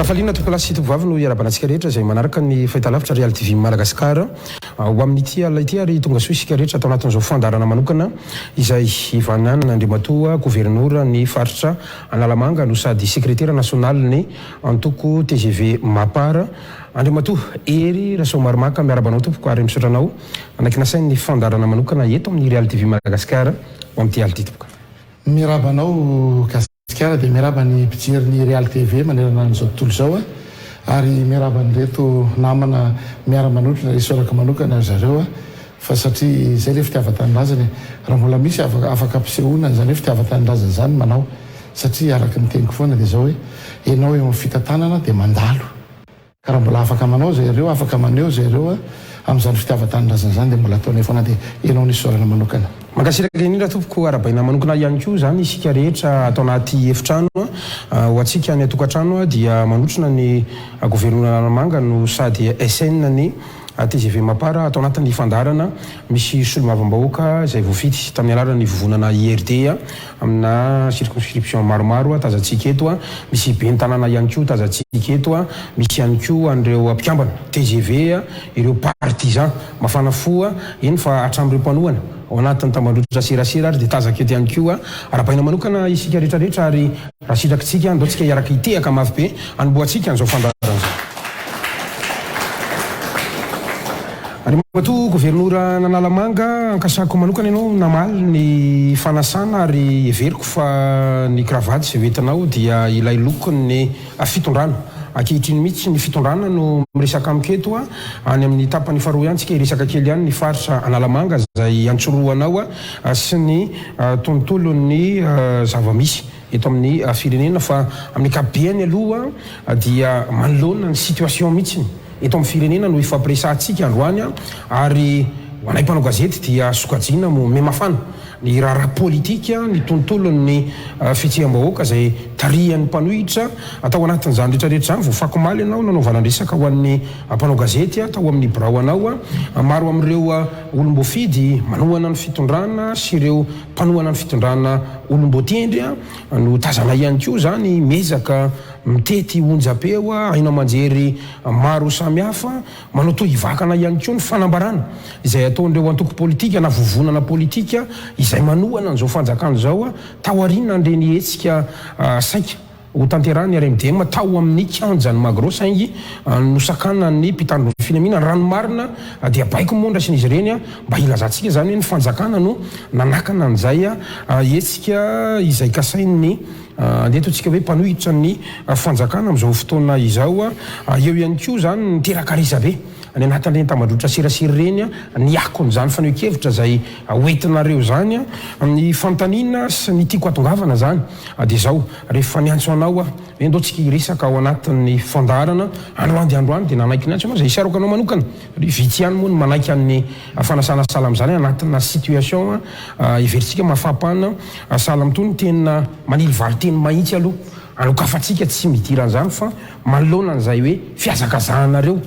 Ankafaliana tokolasy tovavy no iarabanantsika rehetra izay manaraka ny fahitalavitra Real TV Madagasikara ho amin'ity alina ity ary tonga soa isika rehetra atao anatin'izao fandarana manokana izay Ivanana Andriamatoa gouverneur ny faritra Analamanga no sady secrétaire national ny antoko TGV Mapara Andriamatoa ery Rasomarmaka miarabanao tompoko ary misotranao anakina sainy fandarana manokana eto amin'ny Real TV Madagasikara ho amin'ity alina ity tompoko. Mirabanao Kara dia miraba ny mpijery ny Real TV manerana an'izao tontolo izao ary miraba ny reto namana miara-manotrona isoraka manokana zareo fa satria izay le fitiavan-tanindrazana raha mbola misy afaka ampisehoana zany hoe fitiavan-tanindrazana zany manao satria araka ny teniko foana dia zao hoe ianao eo amin'ny fitantanana dia mandalo ka raha mbola afaka manao zay ireo afaka maneho zay ireo amin'izany fitiavan-tanindrazana zany dia mbola ataonay foana dia ianao ny isorana manokana. Mankasiraka indrindra tompoko arabaina manokana ihany koa zany isika rehetra atao anaty efitrano ho antsika ny atokantrano dia manotrona ny gouverneur Analamanga no sady SN ny TGV Mapara atao anatin'ny fandarana misy solomavambahoaka izay voafity tamin'ny alalan'ny vovonana IRD amina circonscription maromaro tazantsika eto misy bentanana ihany koa tazantsika eto misy ihany koa an'ireo mpikambana TGV ireo partisan mafana foa eny fa hatramin'ireo mpanohana ao anatin'ny tambandrotra serasera ary dia tazaka eto ihany koa arabaina manokana isika rehetrarehetra ary raha sitrakitsika andao tsika iaraka itehaka mafy be anomboantsika an'izao fandarana zao. Andriamatoa gouverneur Analamanga ankasako manokana ianao namaly ny fanasana ary everiko fa ny kravaty izay hoentinao dia ilay lokony ny fitondrana ankehitriny mihitsy ny fitondrana no miresaka amiketo any amin'ny tapany faharoa ihany tsika iresaka kely ihany ny faritra Analamanga izay antsoroanao sy ny tontolon'ny zavamisy eto amin'ny firenena fa amin'ny ankapobeny aloha dia manoloana ny situation mihitsiny eto amin'ny firenena no ifampiresantsika androany ary ho anay mpanao gazety dia sokajiana mo memafana ny raharaha politika ny tontolon'ny fihetseham-bahoaka izay tarihan'ny mpanohitra atao anatin'izany rehetrarehetra zany voafako maly ianao nanaovanandresaka ho an'ny mpanao gazety atao amin'ny birao anao maro amin'ireo olombofidy manohana ny fitondrana sy ireo mpanohana ny fitondrana olombotendry no tazana ihany koa zany mezaka mitety onjapeo hainao manjery maro samihafa manao toa hivakana ihany koa ny fanambarana izay ataondreo antoko politika na vovonana politika izay manohana an'izao fanjakana zao taoriana andreny hetsika saika ho tanterahany RMDM tao amin'ny kianjany magro saingy nosakana ny mpitandro filaminana ranomarina dia baiko mondra sy n'izy ireny mba ilazantsika zany hoe ny fanjakana no nanakana an'izay hetsika izay kasain'ny andetontsika hoe mpanohitra ny fanjakana amin'izao fotoana izao eo ihany koa zany niteraka be ny anatin'ireny tambandrotra serasera reny ny akon'izany faneho-kevitra izay hoentinareo zany ny fantanina sy ny tiako atongavana zany dia zao rehefa niantso anao hoe ndao-tsika iresaka ao anatin'ny fandarana androany dia nanaiky ny antso anao zay isaroko anao manokana vitsy ihany moa ny manaiky amin'ny fanasana salam zany anatina situation iveritsika mafampana salam tony tena manily valiteny mahitsy aloha alokafatsika tsy midiran'izany fa manoloana an'izay hoe fiazakazanareo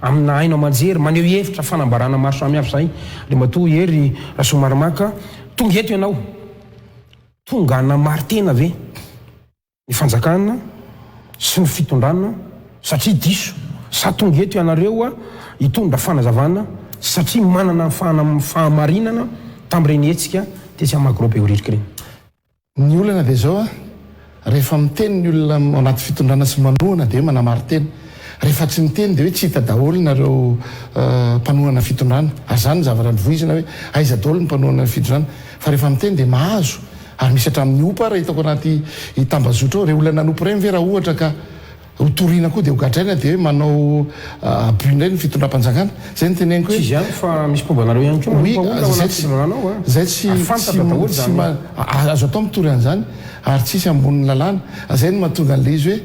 amina hainao manjery maneho hevitra fanambarana maro samihafa zay Andriamatoa ery Rasomarmaka tonga eto ianao tonga namary tena ve ny fanjakana sy ny fitondrana satria diso sa tonga eto ianareo hitondra fanazavana satria manana fahamarinana tamin'ireny hetsika tesy amagrope horirika reny. Ny olana dia zao rehefa miteny ny olona anaty fitondrana sy manohana dia manamary tena rehefa tsy miteny dia hoe tsy hita daholo nareo mpanohana fitondrana ary zany zavatra nyvoizina hoe aiza daholo ny mpanohana fitondrana fa rehefa miteny dia mahazo ary misy hatramin'ny opa raha hitako anaty tambazotra ao re olona nanompo reny ve raha ohatra ka hotoriana koa dia hogadraina dia hoe manao buindray ny fitondram-panjakana zay ny teneniko hoe zany fa misy pombanareo ihany koa zay tsy azo atao mitory an'izany ary tsisy ambonin'ny lalàna zay ny mahatonga an'le izy hoe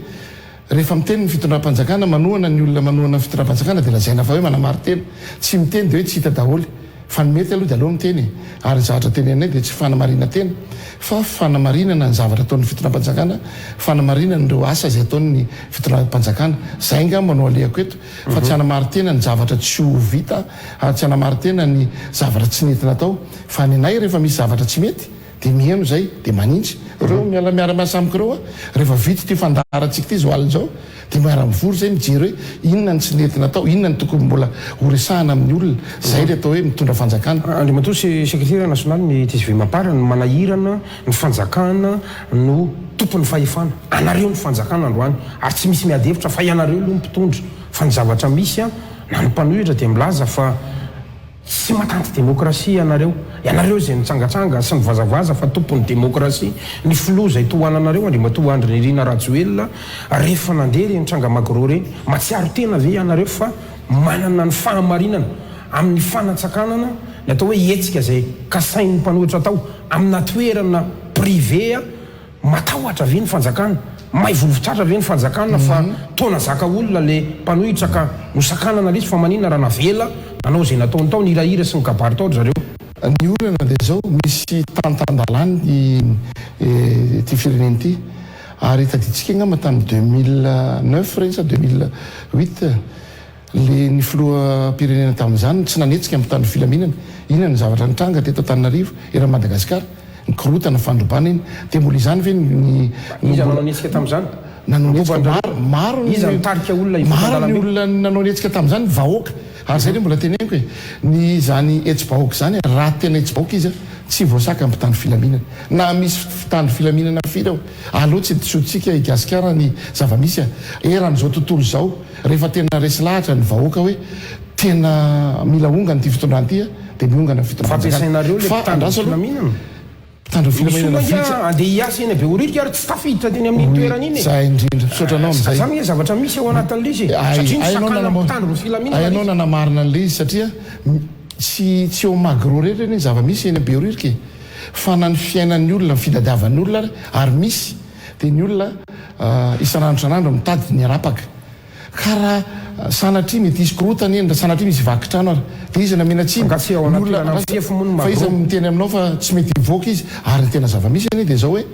rehefa miteny ny fitondram-panjakana manohana ny olona manohana ny fitondram-panjakana dia lazaina fa hoe manamary tena tsy miteny dia hoe tsy hita daholo fa ny mety aloha dia aloha miteny ary ny zavatra tenenay dia tsy fanamarina tena fa fanamarinana ny zavatra ataon'ny fitondram-panjakana fanamarinana ireo asa izay ataon'ny fitondram-panjakana zay nga manao alehako eto fa tsy hanamary tena ny zavatra tsy ho vita ary tsy hanamary tena ny zavatra tsy nentina atao fa ny anay rehefa misy zavatra tsy mety dia miheno zay dia manintsy reo miara-miasa amiko reo rehefa vitsy ty fandaratsika ty zoalina zao dia miara-mivory zay mijery hoe inona ny tsy nentina atao, inona ny tokony mbola horesahana amin'ny olona zay le atao hoe mitondra fanjakana. Andriamatoa sekretera nasionaly ny TSV Mapara ny manahirana ny fanjakana no tompon'ny fahefana. Anareo ny fanjakana androany ary tsy misy miadevitra fa ianareo aloha mpitondra fa ny zavatra misy na ny mpanohitra dia milaza fa tsy matanty demokrasia ianareo zay nitsangatsanga sy nivazavaza fa tompon'ny demokrasia ny filoza itohananareo Andriamatoa Andry Nirina Rajoelina rehefa nandeha reny tranga makro reny matsiaro tena ve ianareo fa manana ny fahamarinana amin'ny fanatsakanana ny atao hoe hetsika zay kasain'ny mpanohitra atao amina toerana privé matahotra ve ny fanjakana may volofotratra ve ny fanjakana fa tona zaka olona le mpanohitra ka nosakanana lesy fa manina raha navela anao zay nataony tao nirahira sy ny kabary tao zareo. Ny olana dia zao misy tantandalany ty fireneny ty ary taditsika ngamba tamin'ny 2009 reny sa 2008 le ny filoha pirenena tamin'izany tsy nanetsika amin'ny tany filaminana inona ny zavatra nitranga teto Antananarivo era Madagasikara ny korotana fandrobana iny dia mbola izany ve iza nanao netsika tamin'izany maro ny olona nanao netsika tamin'izany vahoaka ary zay le mbola teneniko hoe ny zany etsi-bahoaka zany raha tena etsi-bahoaka izy tsy voasaka amin'ny tany filaminana na misy tany filaminana firy ao aloha tsy disotsika igasikara ny zavamisy eran'izao tontolo zao rehefa tena resy lahatra ny vahoaka hoe tena mila ongana ty fitondran ty dia miongana fampiasainareo le mpitandro filaminana andeha hiasa eny be oririky ary tsy tafiditra teny amin'ny toerana iny zay indrindra misaotra anao zany hoe zavatra misy ao anatin'le izy satria nisakana mpitandro filaminana anao nanamarina an'le izy satria tsy eo magro rehetra ny zava-misy eny be oririky fa na ny fiainan'ny olona ny fidadiavan'ny olona ary misy dia ny olona isan'andro mitady ny arapaka ka raha sanatria mety isy korotana eny sanatria misy vakitrano ary dia izy namena tsiny fa izy miteny aminao fa tsy mety hivoaka izy ary ny tena zava-misy eny dia zao hoe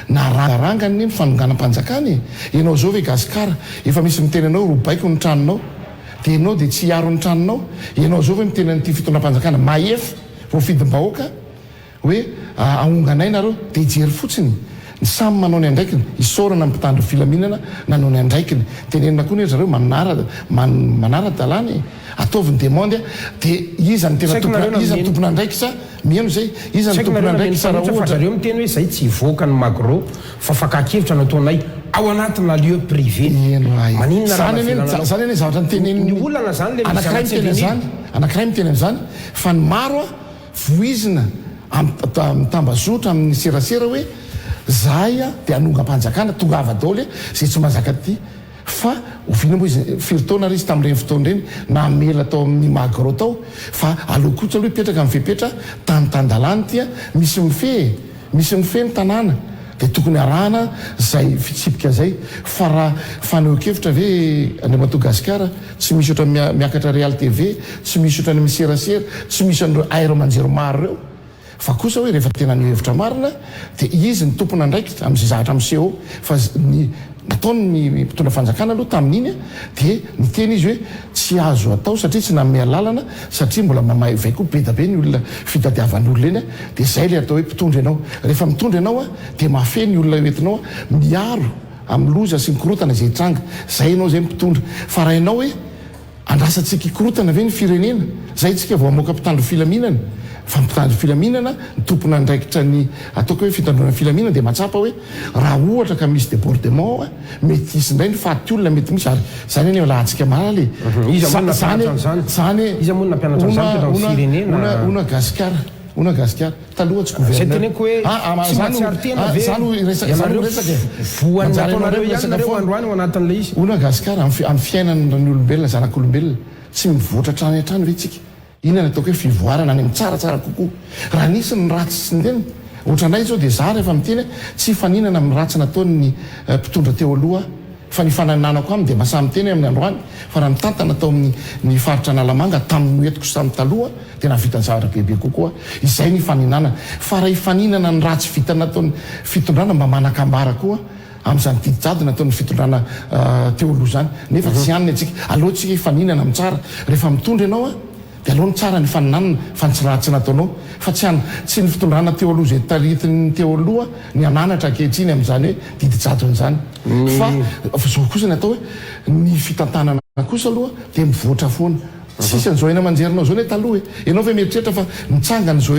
narangarangany eny fanonganam-panjakany ianao zao hoe gasikara efa misy miteny anao robaiko ny tranonao dia ianao dia tsy hiaro ny tranonao ianao zao hoe miteny an'ity fitondram-panjakana maefa voafidim-bahoaka hoe ahonganay nareo dia hijery fotsiny ny samy manao ny andraikiny isorana mpitandro filaminana nanao ny andraikiny tenenina koa ny zareo manara-dalàny ataoviny demande dia iza ny tena tompona andraiky sa mieno zay iza ny tompona andraiky sa raha ohatra zareo miteny hoe zay tsy hivoaka ny magro fa fakakevitra nataonay ao anatina lieu privé zany ene zavatra nytenenny olana zany le anankiray miteny am'izany fa ny maro voizina mitambazotra amin'ny serasera hoe zahay dia hanonga-mpanjakana tonga avadaoly zay tsy mahazaka ty fa ovina moa izy firytaona ry izy tamin'ireny fotoana ireny na mela tao amin'ny magro tao fa aloha kosa aloha hipetraka amin'ny fepetra tany-tandalany tya misy mifehy ny tanàna dia tokony arahana zay fitsipika zay fa raha faneo-kevitra ve Andriamatoa Gasikara tsy misy oatra miakatra Real TV tsy misy oatra ny miserasera tsy misy an'ireo airo manjero maro reo fa kosa hoe rehefa tena ny hevitra marina dia izy ny tompona andraiky amin'izay zavatra miseho fa nataony ny mpitondra fanjakana aloha tamin'iny dia niteny izy hoe tsy azo atao satria tsy namea lalana satria mbola mamay vai koa be da be ny olona fitadiavan'olona eny dia zay le atao hoe mpitondra ianao rehefa mitondra ianao dia mafe ny olona entinao miaro amin'ny loza sy mikorotana izay tranga zay ianao zay mpitondra fa raha ianao hoe andrasantsika ikorotana ve ny firenena zay tsika vao amoaka mpitandro filaminana fa mpitandro filaminana ny tompona andraikitra ny ataoko hoe fitandrona filaminana dia matsapa hoe raha ohatra ka misy débordement mety isy indray ny faty olona mety misy ary zany eny lahantsika malale ona gasikara taloha tsy gouverneurona gasikara amin'ny fiainanany olombelona zanak'olombelona tsy mivoatra trany an-trano ve tsika inona ataoko hoe fivoarana any amin'ny tsaratsara kokoa raha nisy ny ratsy sy ndena ohatrandray zao dia za rehefa miteny tsy faninana amin'ny ratsy nataony mpitondra teo aloha fa ny fanananako aminy dia masamy teny amin'ny androany fa raha mitantana tao amin'ny faritra analamanga tamin'ny hoentiko samy taloha dia nahavita ny zavatra bebe kokoa izay ny faninana fa raha hifaninana ny ratsy vita nataony fitondrana mba manakambara koa amin'izany didijady nataony fitondrana teo aloha zany nefa tsy aniny atsika aloha tsika hifaninana amin'ny tsara rehefa mitondra ianao dia aloha ny tsara ny faninanana fa nitsiratsy nataonao fa tsy ny fitondrana teo aloha zay taritiny teo aloha ny ananatra ankehitriny amin'izany hoe didijaton'izany fa zao kosa ny atao hoe ny fitantanana kosa aloha dia mivoatra foana sisy an'izao ena manjerinao zao ny taloha ianao fa mieritreritra fa nitsangana zao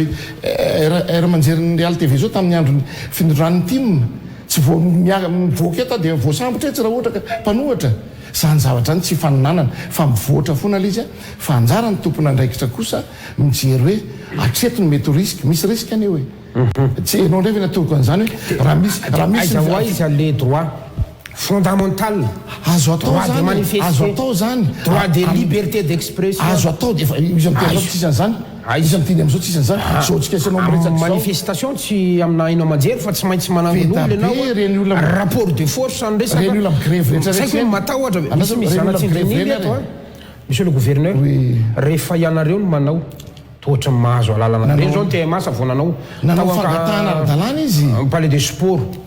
era manjerin'ny Real TV zao tamin'ny androny finondran'ny tim tsy mivoaka eto dia voasambotra tsy raha ohatra ka mpanohatra zany zavatra any tsy faninanana fa mivoatra foana ilay izy fa anjara ny tompona andraikitra kosa mijery hoe atreto ny mety risque misy risque any hoe tsy ianao ndray ve natoko an'izany hoe raha misy izy les droits fondamental azo atao zany droit de liberté d'expression azo atao dia izy am'teny tsisy an'izany izy am'teny am'izao tsisy an'izany zao tsika isanao miresaka manifestation tsy amina hainao manjery fa tsy maintsy manangon'olo ianao rapport de force any resaka reny olona migrève rehetrasaiko hoe matahotra misy zanatsindreniny eto monsieur le gouverneur rehefa ianareo no manao tohatra mahazo alalana reny zao ny TMA savonanao nanao fangatahana ara-dalàna izy palais de sport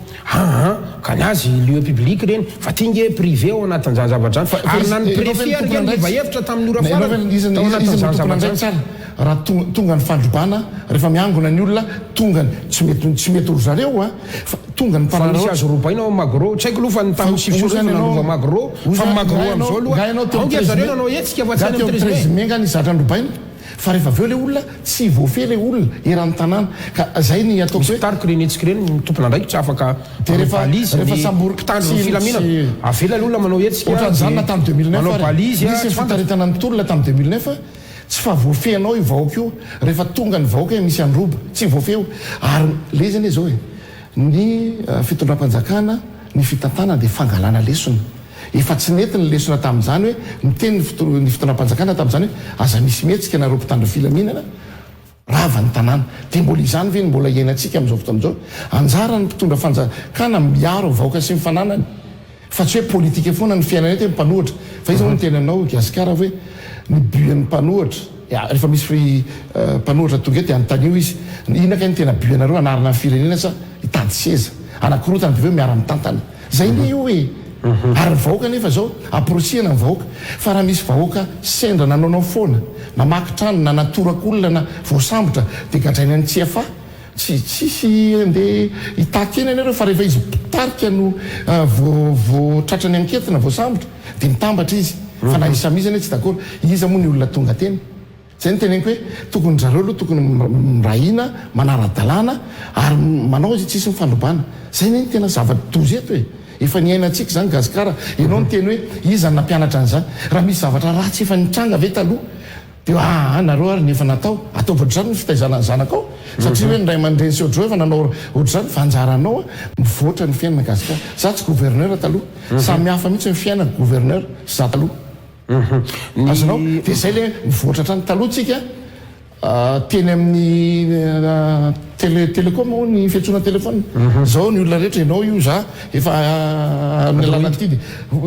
ka ny azy lieu public reny fa tinge privé ao anatin'izany zavatra zany ary na ny préfet ary niva hevitra tamin'ny ora farany tao anatin'izany zavatra zany raha tonga ny fandrobana rehefa miangona ny olona tonga tsy mety ry zareo fa tonga ny misy azo robainao magro tsy haiko aloha fa ny tamin'ny sivisorova magro fa magro am'izao aloha zareo nanao etsika fa tsy any amin'ny trésmenga ny zatra ny robaina fa rehefa aveo le olona tsy voafe le olona eran'ny tanàna ka zay ny ataoko hoe tariko renetsika reny tompona ndraiky tsy afaka valizy mpitandro ny filaminana avela le olona manao etsika ohatran'izany na tamin'ny 2009 misy ny fitaritana ny tolona tamin'ny 2009 tsy fa voafeanao io vahoaka io rehefa tonga ny vahoaka misy androba tsy voafeo ary le zany zao hoe ny fitondram-panjakana ny fitantana dia fangalana lesona efa tsy nentiny lesona tamin'izany hoe miteny ny fitondram-panjakana tamin'izany hoe aza misy mihetsika nareo mpitandro filaminana rava ny tanàna dia mbola izany ve ny mbola iainantsika amin'izao fotoan'izao anjara ny mpitondra fanjakana miaro vahoaka sy mifananany fa tsy hoe politika foana ny fiainana eto hoe mpanohatra fa izy no tenanao gasikara hoe ny buan'ny mpanohatra rehefa misy mpanohatra tonga eto anontany io izy inaka ny tena buanareo anarana ny firenena sa hitady seza anankirotana dia veo miara mitantana zay ny io hoe ary ny vahoaka nefa zao aprosihana ny vahoaka fa raha misy vahoaka sendra nanaonao foana namaky trano na natorak'olona na voasambotra dia gadraina ny tsy afa tsisy andeha hitaky eny anareo fa rehefa izy pitarika no voatratrany anketina voasambotra dia mitambatra izy fa na isamizany tsy dakoro iza moa ny olona tonga teny zay ny teneniko hoe tokony zareo aloha tokony mirahina manara-dalàna ary manao izy tsisy mifandrobana zay ny tena zava-tozy eto hoe efa ny ainatsika zany gasikara ianao ny teny hoe iza nampianatra an'izany raha misy zavatra ratsy efa nitranga ve taloha dia nareo ary nefa natao ataovatr'izany ny fitaizana ny zanakao satria hoe ndray mandreny sy ohatr'izao efa nanao ohatr'izany fa anjaranao mivoatra ny fiainana gasikara za tsy gouverneur taloha samy hafa mihitsy ny fiainana gouverneur sy za taloha azonao dia zay le mivoatra trany taloha tsika teny amin'ny télécom o ny fiatsoana telefôna zao ny olona rehetra ianao io za efa amin'ny alalany ty dia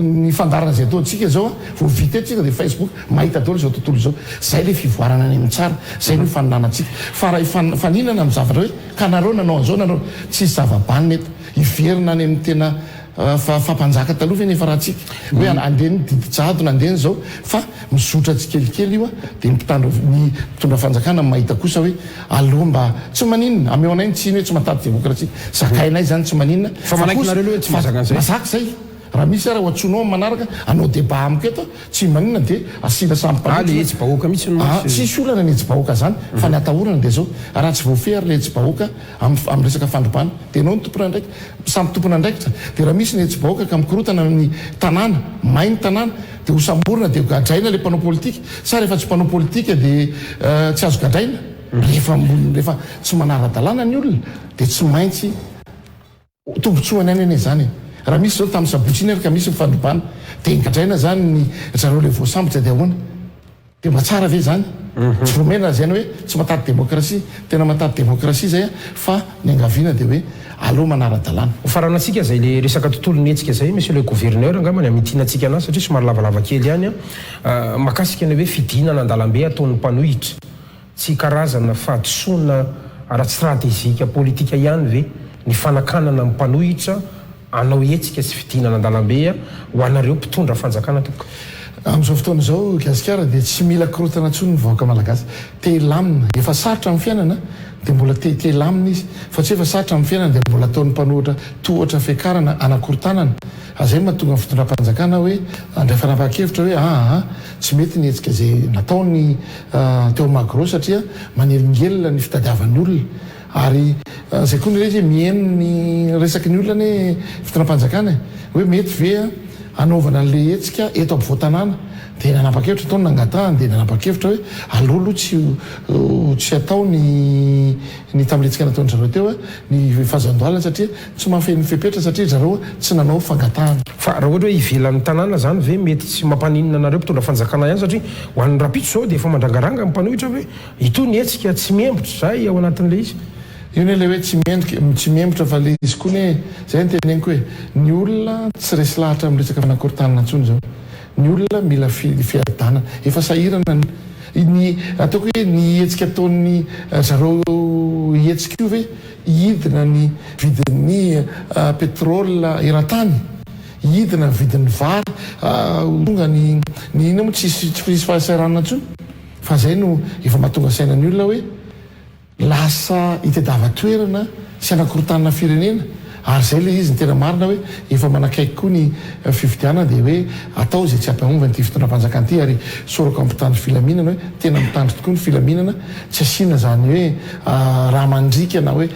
ny fandarana zay ataontsika zao vo vitetsika dia Facebook mahita daholo zao tontolo zao zay le fivoarana any amin'ny tsara zay no faninanatsika fa raha faninana amin'ny zavatra hoe ka nareo nanao an'izao nanao tsisy zava-banina eto hiverina any amin'ny tena fampanjaka taloha ve nefa raha tsika hoe andeny didijadona andeny zao fa mizotra tsikelikely io dia ny mpitondra fanjakana mahita kosa hoe aloha mba tsy maninona ameo anay tsy iny hoe tsy matady demokrasia zakainay zany tsy maninona fa manaikinareo aloha tsy mazaka zay raha misy raha hoatsonao manaraka anao débat amiko eto tsy maninona dia asina le etsy bahoaka mihitsy tsisy olana ny etsy bahoaka zany fa ny atahorana dia zao raha tsy voafehy ary le etsy bahoaka amin'ny resaka fandrobana dia anao ny tompona ndraiky samby tompona ndraikitra dia raha misy ny etsy bahoaka ka mikorotana ny tanàna mainy tanàna dia ho samborina dia gadraina le mpanao politika sa rehefa tsy mpanao politika dia tsy azo gadraina rehefa tsy manara-dalàna ny olona dia tsy maintsy tombotsoany any ane zany raha misy zao tamin'ny sabotsiny ary ka misy mifandrobana dia gadraina zany ny zareo le voasambotra dia ahoana dia mba tsara ve zany tsy voamena zany hoe tsy matady demokrasia tena matady demokrasia zay fa ny angaviana dia hoe aloha manara-dalàna faranantsika zay le resaka tontolo ny etsika zay monsieur le gouverneur angambany amitinantsika anazy satria somary lavalava kely ihany makasika ny hoe fidinana an-dalambe ataon'ny mpanohitra tsy karazana fahadisoana ara-stratézika politika ihany ve ny fanakanana mpanohitra anao etsika sy fidinana an-dalambe ho anareo mpitondra fanjakana toka Amin'izao fotoana izao gasikara dia tsy mila korotana ntsony ny vahoaka malagasy. Telamina efa sarotra amin'ny fiainana dia mbola telamina izy fa tsy efa sarotra amin'ny fiainana dia mbola ataon'ny mpanohitra tohatra fiakarana anakorotanana. Azay mahatonga ny fitondram-panjakana hoe andray fanapa-kevitra hoe tsy mety ny hetsika izay nataony teo magro satria manelingelona ny fitadiavan'ny olona. Ary zay koa ny rezy mihaino ny resaky ny olona ny fitondram-panjakana hoe mety ve anaovana an'le hetsika eto ampovoatanàna dia nanapa-kevitra ataony nangatahany dia nanapa-kevitra hoe alolo tsy atao ny tamiletsika nataony zareo teo ny fahazandoalina satria tsy mahafeny fepetra satria zareo tsy nanao fangatahana. Fa raha ohatra hoe ivelan'ny tanàna zany ve mety tsy mampanina anareo mpitondra fanjakana ihany satria ho an'ny rapitso zao dia efa mandrangaranga mipanohitra hoe itony hetsika tsy miembotra zay ao anatin'le izy. Io ne le hoe tsy miembotra fa le izy koa ne zay nyteneniko hoe ny olona tsy resy lahatra amin'ny resaka fanakorontanana ntsony zao. Ny olona mila fiadanana efa sahirana ny ataoko hoe ny hetsika ataon'ny zareo hetsika io ve hidina ny vidin'ny petrôla eran-tany, hidina ny vidin'ny vary tonga ny ina moa tsy fahasairana ntsony fa zay no efa mahatonga sainan'ny olona hoe lasa itadiava-toerana sy anakorotanana firenena. Ary zay le izy ny tena marina hoe efa manakaiky koa ny fividianana dia hoe atao zay tsy ampahomba nyity fitondram-panjakana ity ary sorako ampitandry filaminana hoe tena mitandry tokoa ny filaminana tsy asiana zany hoe raha mandrika na hoe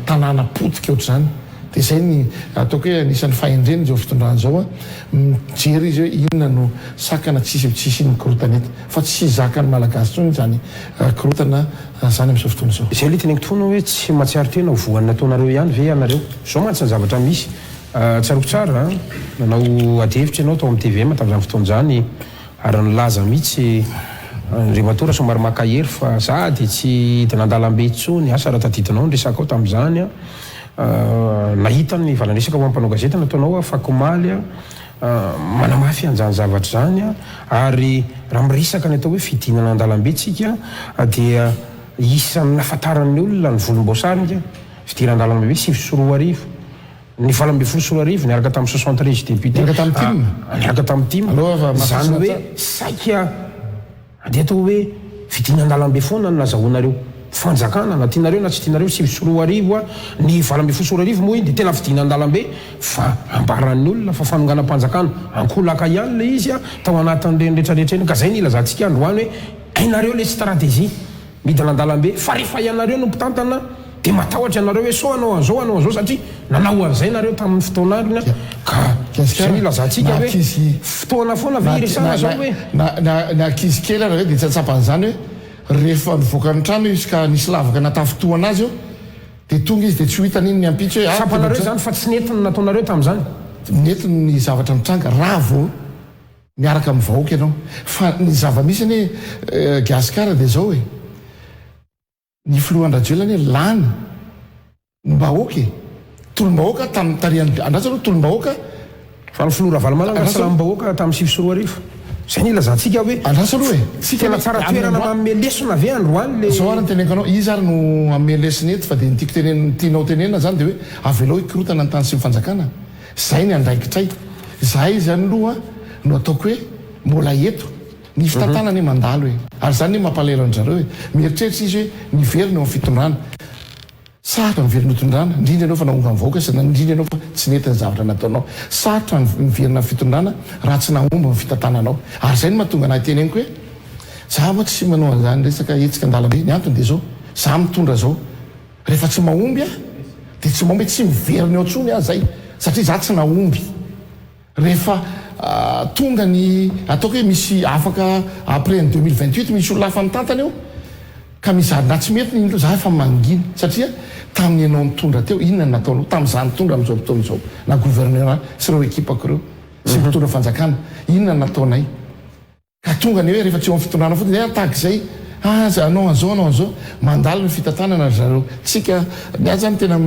tanàna potika ohatr'izany. Dia zay ny ataoko hoe anisan'ny fahendreny zao fitondrana zao mijery izy hoe inona no sakana tsisy ny korotanety fa tsy zakan'ny malagasy tsony zany korotana zany amin'izao fotoana izao. Izay le teneniko toana hoe tsy mahatsiaro tena voan'ny nataonareo ihany ve anareo zao mantsy ny zavatra misy tsaroko tsara nanao ady-hevitra ianao tao amin'ny TVM tamin'izany fotoana izany ary nilaza mihitsy ry matora somary makahery fa za dia tsy hita nandalam-be intsony asa raha tadidinao ny resaka ao tamin'izany nahita ny valanresaka ho ampanao gazeta nataonao fakomaly manamafy an'izany zavatra zany ary raha miresaka ny atao hoe fidinana an-dalambe tsika dia isan'ny nafantaran'ny olona ny volomboasary fidina an-dalambe 9 ny 7 niaraka tamin'ny 73 député niaraka tamin'ny tim zany hoe saika dia atao hoe fidina an-dalambe foana ny nazahoanareo fanjakana na tianareo na tsy tianareo 9 ny 7 moa iny dia tena fidina an-dalambe fa ambaran'ny olona fa fanonganam-panjakana ankolaka ihany le izy tao anatin'ireny rehetrarehetra eny ka zay ny ilazantsika androany hoe ainareo le stratégie midina an-dalambe fa rehefa ianareo no mpitantana dia matahotra ianareo hoe so anao an'izao satria nanao an'izay nareo tamin'ny fotoanarina ka zay ny ilazantsika hoe fotoana foana ve iresana zao hoe na ankizy kely raha hoe dia tsy atsapan'izany hoe rehefa mivoaka ny trano izy ka nisy lavaka natafitoana azy io dia tonga izy dia tsy ho hitan'iny ny ampitso hoe sapanareo zany fa tsy netiny nataonareo tamin'izany netiny ny zavatra mitranga raha vao miaraka amin'ny vahoaka ianao fa ny zava-misy ny gasikara dia zao hoe ny filohan-drajoelany hoe lany ny bahoaka tolom-bahoaka tamin'ny tarihan'ny andrasa aloha tolom-bahoaka fa ny filoha Ravalomanana salam-bahoaka tamin'ny 9 zay ny ilazantsika hoe andrasa aloha hoe tsy tena tsara toerana mamelesona ve androany le zao ary ny teneniko anao izy ary no amelesina ety fa dia nytiako tianao tenena zany dia hoe avelao hikorotana ny tany sy mifanjakana zay ny andraikitray zay zany aloha no ataoko hoe mbola eto ny fitantanany mandalo hoe ary zany ny mampalelo an'zareo hoe mieritreritra izy hoe niverina eo amin'ny fitondrana sarotra miverina fitondrana indrindra ianao fa naonga ny vahoaka sy indrindra ianao fa tsy nety ny zavatra nataonao sarotra miverina fitondrana raha tsy nahomba ny fitantananao ary zay ny mahatonga anahy teneniko hoe za moa tsy manao an'izany resaka hetsika an-dalambe ny antony dia zao za mitondra zao rehefa tsy mahomby dia tsy mahomby tsy miverina eo antsony zay satria za tsy nahomby rehefa tonga ny ataoko hoe misy afaka après ny 2028 misy olona hafa mitantana eo ka misy ary na tsy mety ny za efa mangina satria tamin'ny ianao mitondra teo inona ny nataonao tamin'izany mitondra amin'izao fotoana izao na gouverneur sy ireo ekipako ireo sy mitondra fanjakana inona ny nataonay ka tonga ny hoe rehefa tsy eo amin'ny fitondrana fotsiny tahaka izay anao an'izao mandalo ny fitantanana zareo tsika niazy zany tena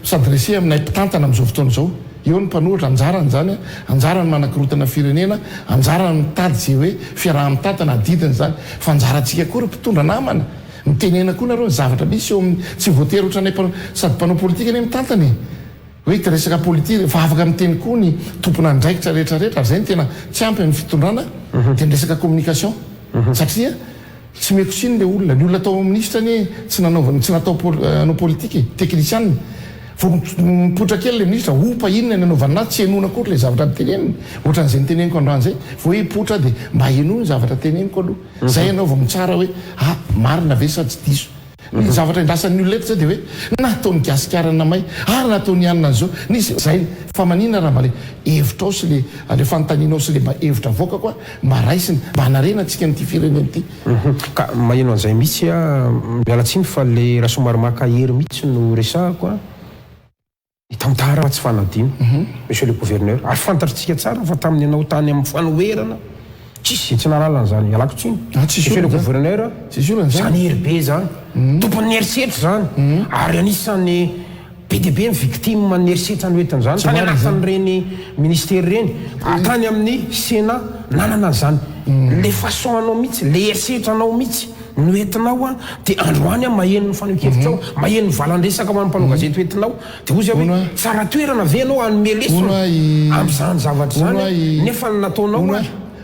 s'adresse aminay mpitantana amin'izao fotoana izao eo ny mpanohitra anjarany zany anjarany manakorotana firenena anjarany mitady zay hoe fiaraha-mitantana adidiny zany fa anjarantsika koa ry mpitondra namana mitenena koa nareo ny zavatra misy eo tsy voatery ohatranay sady mpanao politika any mitantany hoe resaka politika fa afaka miteny koa ny tompona ndraikitra rehetrarehetra ary zay ny tena tsy ampy amin'ny fitondrana dia nyresaka communication satria tsy meko siny le olona ny olona atao ministra ny tsy natao anao politika teknisianna vo mipotra kely le ministra opa inona ny anaovana azy tsy enona kory le zavatra teneniny ohatran'izay nyteneniko androany zay vo hipotra dia mba eno ny zavatra teneniko aloha zay ianao vo mitsara hoe marina ve sady tsy diso ny zavatra indrasan'ny olona eto zay dia hoe nataony gasikarana may ary nataony anina an'izao nisy zay fa manina raha mba le hevitra ao sy le fanontanianao sy le mba hevitra voaka koa mba raisiny mba hanarena antsika nyity fireneny ity ka maheno an'izay mihitsy a mialatsiny fa le raha somary makahery mihitsy no resahako a hitamtara fa tsy fanadino monsieur le gouverneur ary fantatritsika tsara fa tamin'ny anao tany amin'ny fanoherana tsisy tsy naralana zany alako tsiny monsieur le gouverneur zany hery be zany tompony erisetra zany ary anisan'ny be dia be ny victime ny erisetra ny oetiny zany tany anatin'ireny ministère reny tany amin'ny sénat nanana zany le façon anao mihitsy le erisetra anao mihitsy noentinao a dia androany a maheno ny faneokevitra ao maheno ny valandresaka ho an'ny mpanao gazety oentinao dia ozy hoe tsara toerana ve anao anome lesona amin'izany zavatra zany nefa nataonao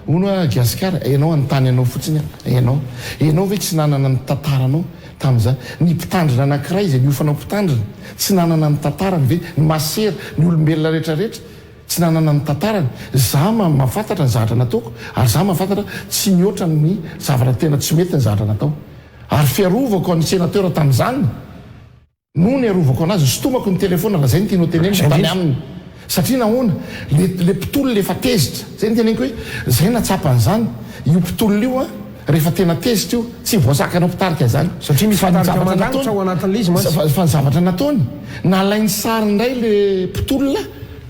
ono gasikara ianao anytany anao fotsiny ianao ve tsy nanana ny tantaranao tamin'izany ny mpitandrina anankiray izay niofanao mpitandrina tsy nanana ny tantarany ve ny masera ny olombelona rehetrarehetra tsy nanana ny tantarany za mahafantatra ny zavatra nataoko ary za mahafantatra tsy mihoatra ny zavatra tena tsy mety ny zavatra natao ary fiarovako ny sénateur tamin'izany no ny arovako anazy sotomako ny telefona raha zay ny tianao teneny tany aminy satria nahoana le mpitolo le efa tezitra zay ny teneniko hoe zay natsapan'izany io mpitolona io a rehefa tena tezitra io tsy voasakanao mpitarika zany satria misy fatarika ao anatin'le izy fa ny zavatra nataony nalainy sary indray le mpitolona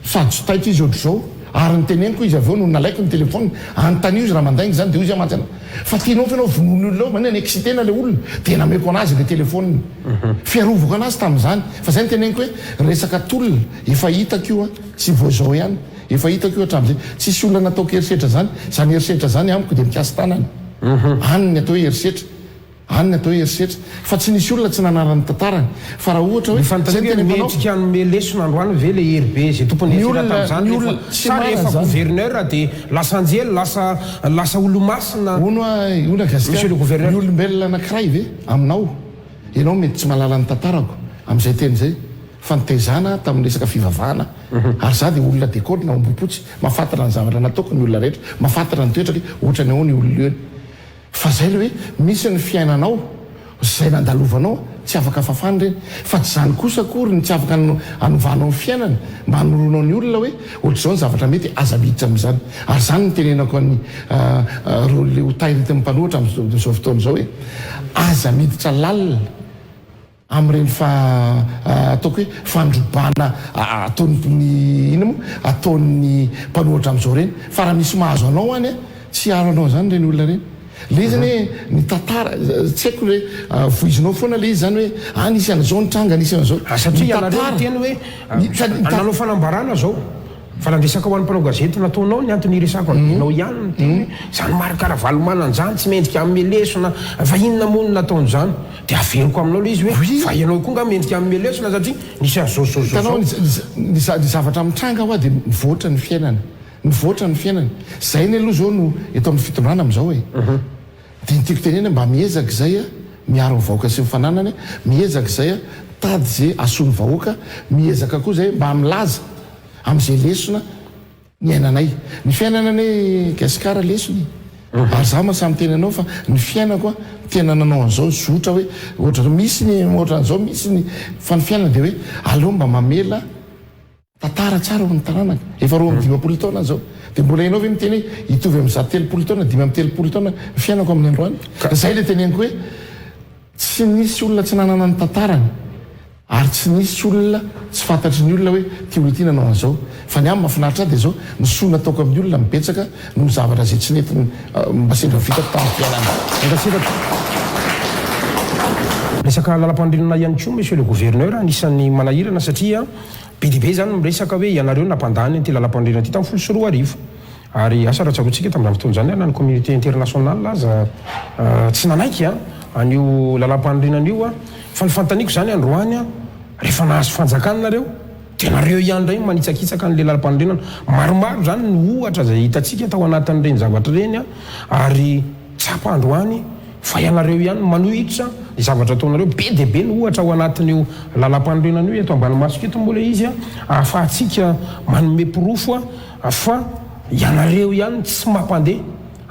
sady sotaitra izy ohatr' zao ary ny teneniko izy aveo no nalaiko ny telefona anontanio izy raha mandaingy zany dia izy amantsy fa tianao fa anao vonono olona ao manena excitena le olona dia nameko anazy le telefona fiarovako anazy tamin'izany fa zay ny teneniko hoe resaka tolona efa hitako io a tsy voazao ihany efa hitako io hatramin'izay tsisy olona nataoko erisetra zany erisetra zany amiko dia mikasy tanany aniny atao hoe erisetra fa tsy nisy olona tsy nanarany tantarany fa raha ohatra hoe fantatrika anome lesona androany ve le hery be zay tompony tam'izany sary efa gouverneur dia lasa anjely lasa olo-masina ona monsieur le gouverneur ny olombelona anankiray ve aminao ianao mety tsy mahalala ny tantarako amin'izay teny zay fantezana tamin'ny resaka fivavahana ary za dia olona dekodina ombopotsy mahafantatra ny zavatra nataoko ny olona rehetra mahafantatra ny toetra ohatrany ao ny olona eny fa zay le hoe misy ny fiainanao zay nandalovanao tsy afaka fafany reny fa tsy zany kosa akory ny tsy afaka anovanao ny fiainana mba hanoronao ny olona hoe ohatr'izao ny zavatra mety aza miditra amin'izany ary zany ny tenenako any le hotainy teny mpanohatra amin'izao fotoana izao hoe aza miditra lalina amin'ireny ataoko hoe fandrobana ataony ina moa ataon'ny mpanohatra amin'izao reny fa raha misy mahazo anao any a tsy aro anao zany reny olona reny le izy zany hoe ny tantara tsy haiko hoe voizinao foana le izy zany hoe nisy an'izao ny tranga nisy an'izao satria ianareo teny hoe nanao fanambarana zao fa nandresaka ho an'ny mpanao gazety nataonao ny antony resako anao ihany ny teny hoe zany marikara valomanany zany tsy mendrika amin'ny lesona fa inona moa no nataony zany dia averiko aminao le izy hoe fa ianao koa nga mendrika amin'ny lesona satria nisy azao ny zavatra mitranga ho a dia mivoatra ny fiainany zay ny aloha zao no eto amin'ny fitondrana amin'izao e dia nytiako tenena mba miezaka zay a miaro ny vahoaka sy mifananany miezaka zay a tady zay asony vahoaka miezaka koa zay mba milaza amin'izay lesona ny ainanay ny fiainanany gasikara lesony ary za masamy tenanao fa ny fiainako a tena nanao an'izao zotra hoe ohatra misy ny ohatran'izao misy ny fa ny fiainana dia hoe aleo mba mamela tantara tsara ho ny taranaka efa roa amin'ny 5 taona zao dia mbola ianao ve miteny hoe hitovy amin'za 3 taona 5 taona fiainako amin'ny androany zay le teneniko hoe tsy nisy olona tsy nanana ny tantarany ary tsy nisy olona tsy fantatry ny olona hoe ty olona ty nanao an'izao fa ny amin'ny mahafinaritra dia zao misona ataoko amin'ny olona mibetsaka no zavatra zay tsy nety mba sendra vitako tamin'ny fiainana resaka lalam-pandrinana ihany koa monsieur le gouverneur anisan'ny manahirana satria be dia be zany miresaka hoe ianareo nampandany ty lalam-pandrinana ty tamin'ny 14 ary asa raha tsarotsika tamin'izany fotoana zany na ny communauté internationale aza tsy nanaiky an'io lalam-pandrinana io fa ny fantaniko zany androany rehefa nahazo fanjakana nareo tenareo ihany reny manitsakitsaka n'le lalam-pandrenana maromaro zany ny ohatra zay hitantsika tao anatin'ireny zavatra reny a ary tsapa androany fa ianareo ihany manohitra ny zavatra ataonareo be dia be ny ohatra ao anatin'io lalam-pandrenana io eto ambany masoko eto mbola izy a ahafahantsika manome pirofo a fa ianareo ihany tsy mampandeha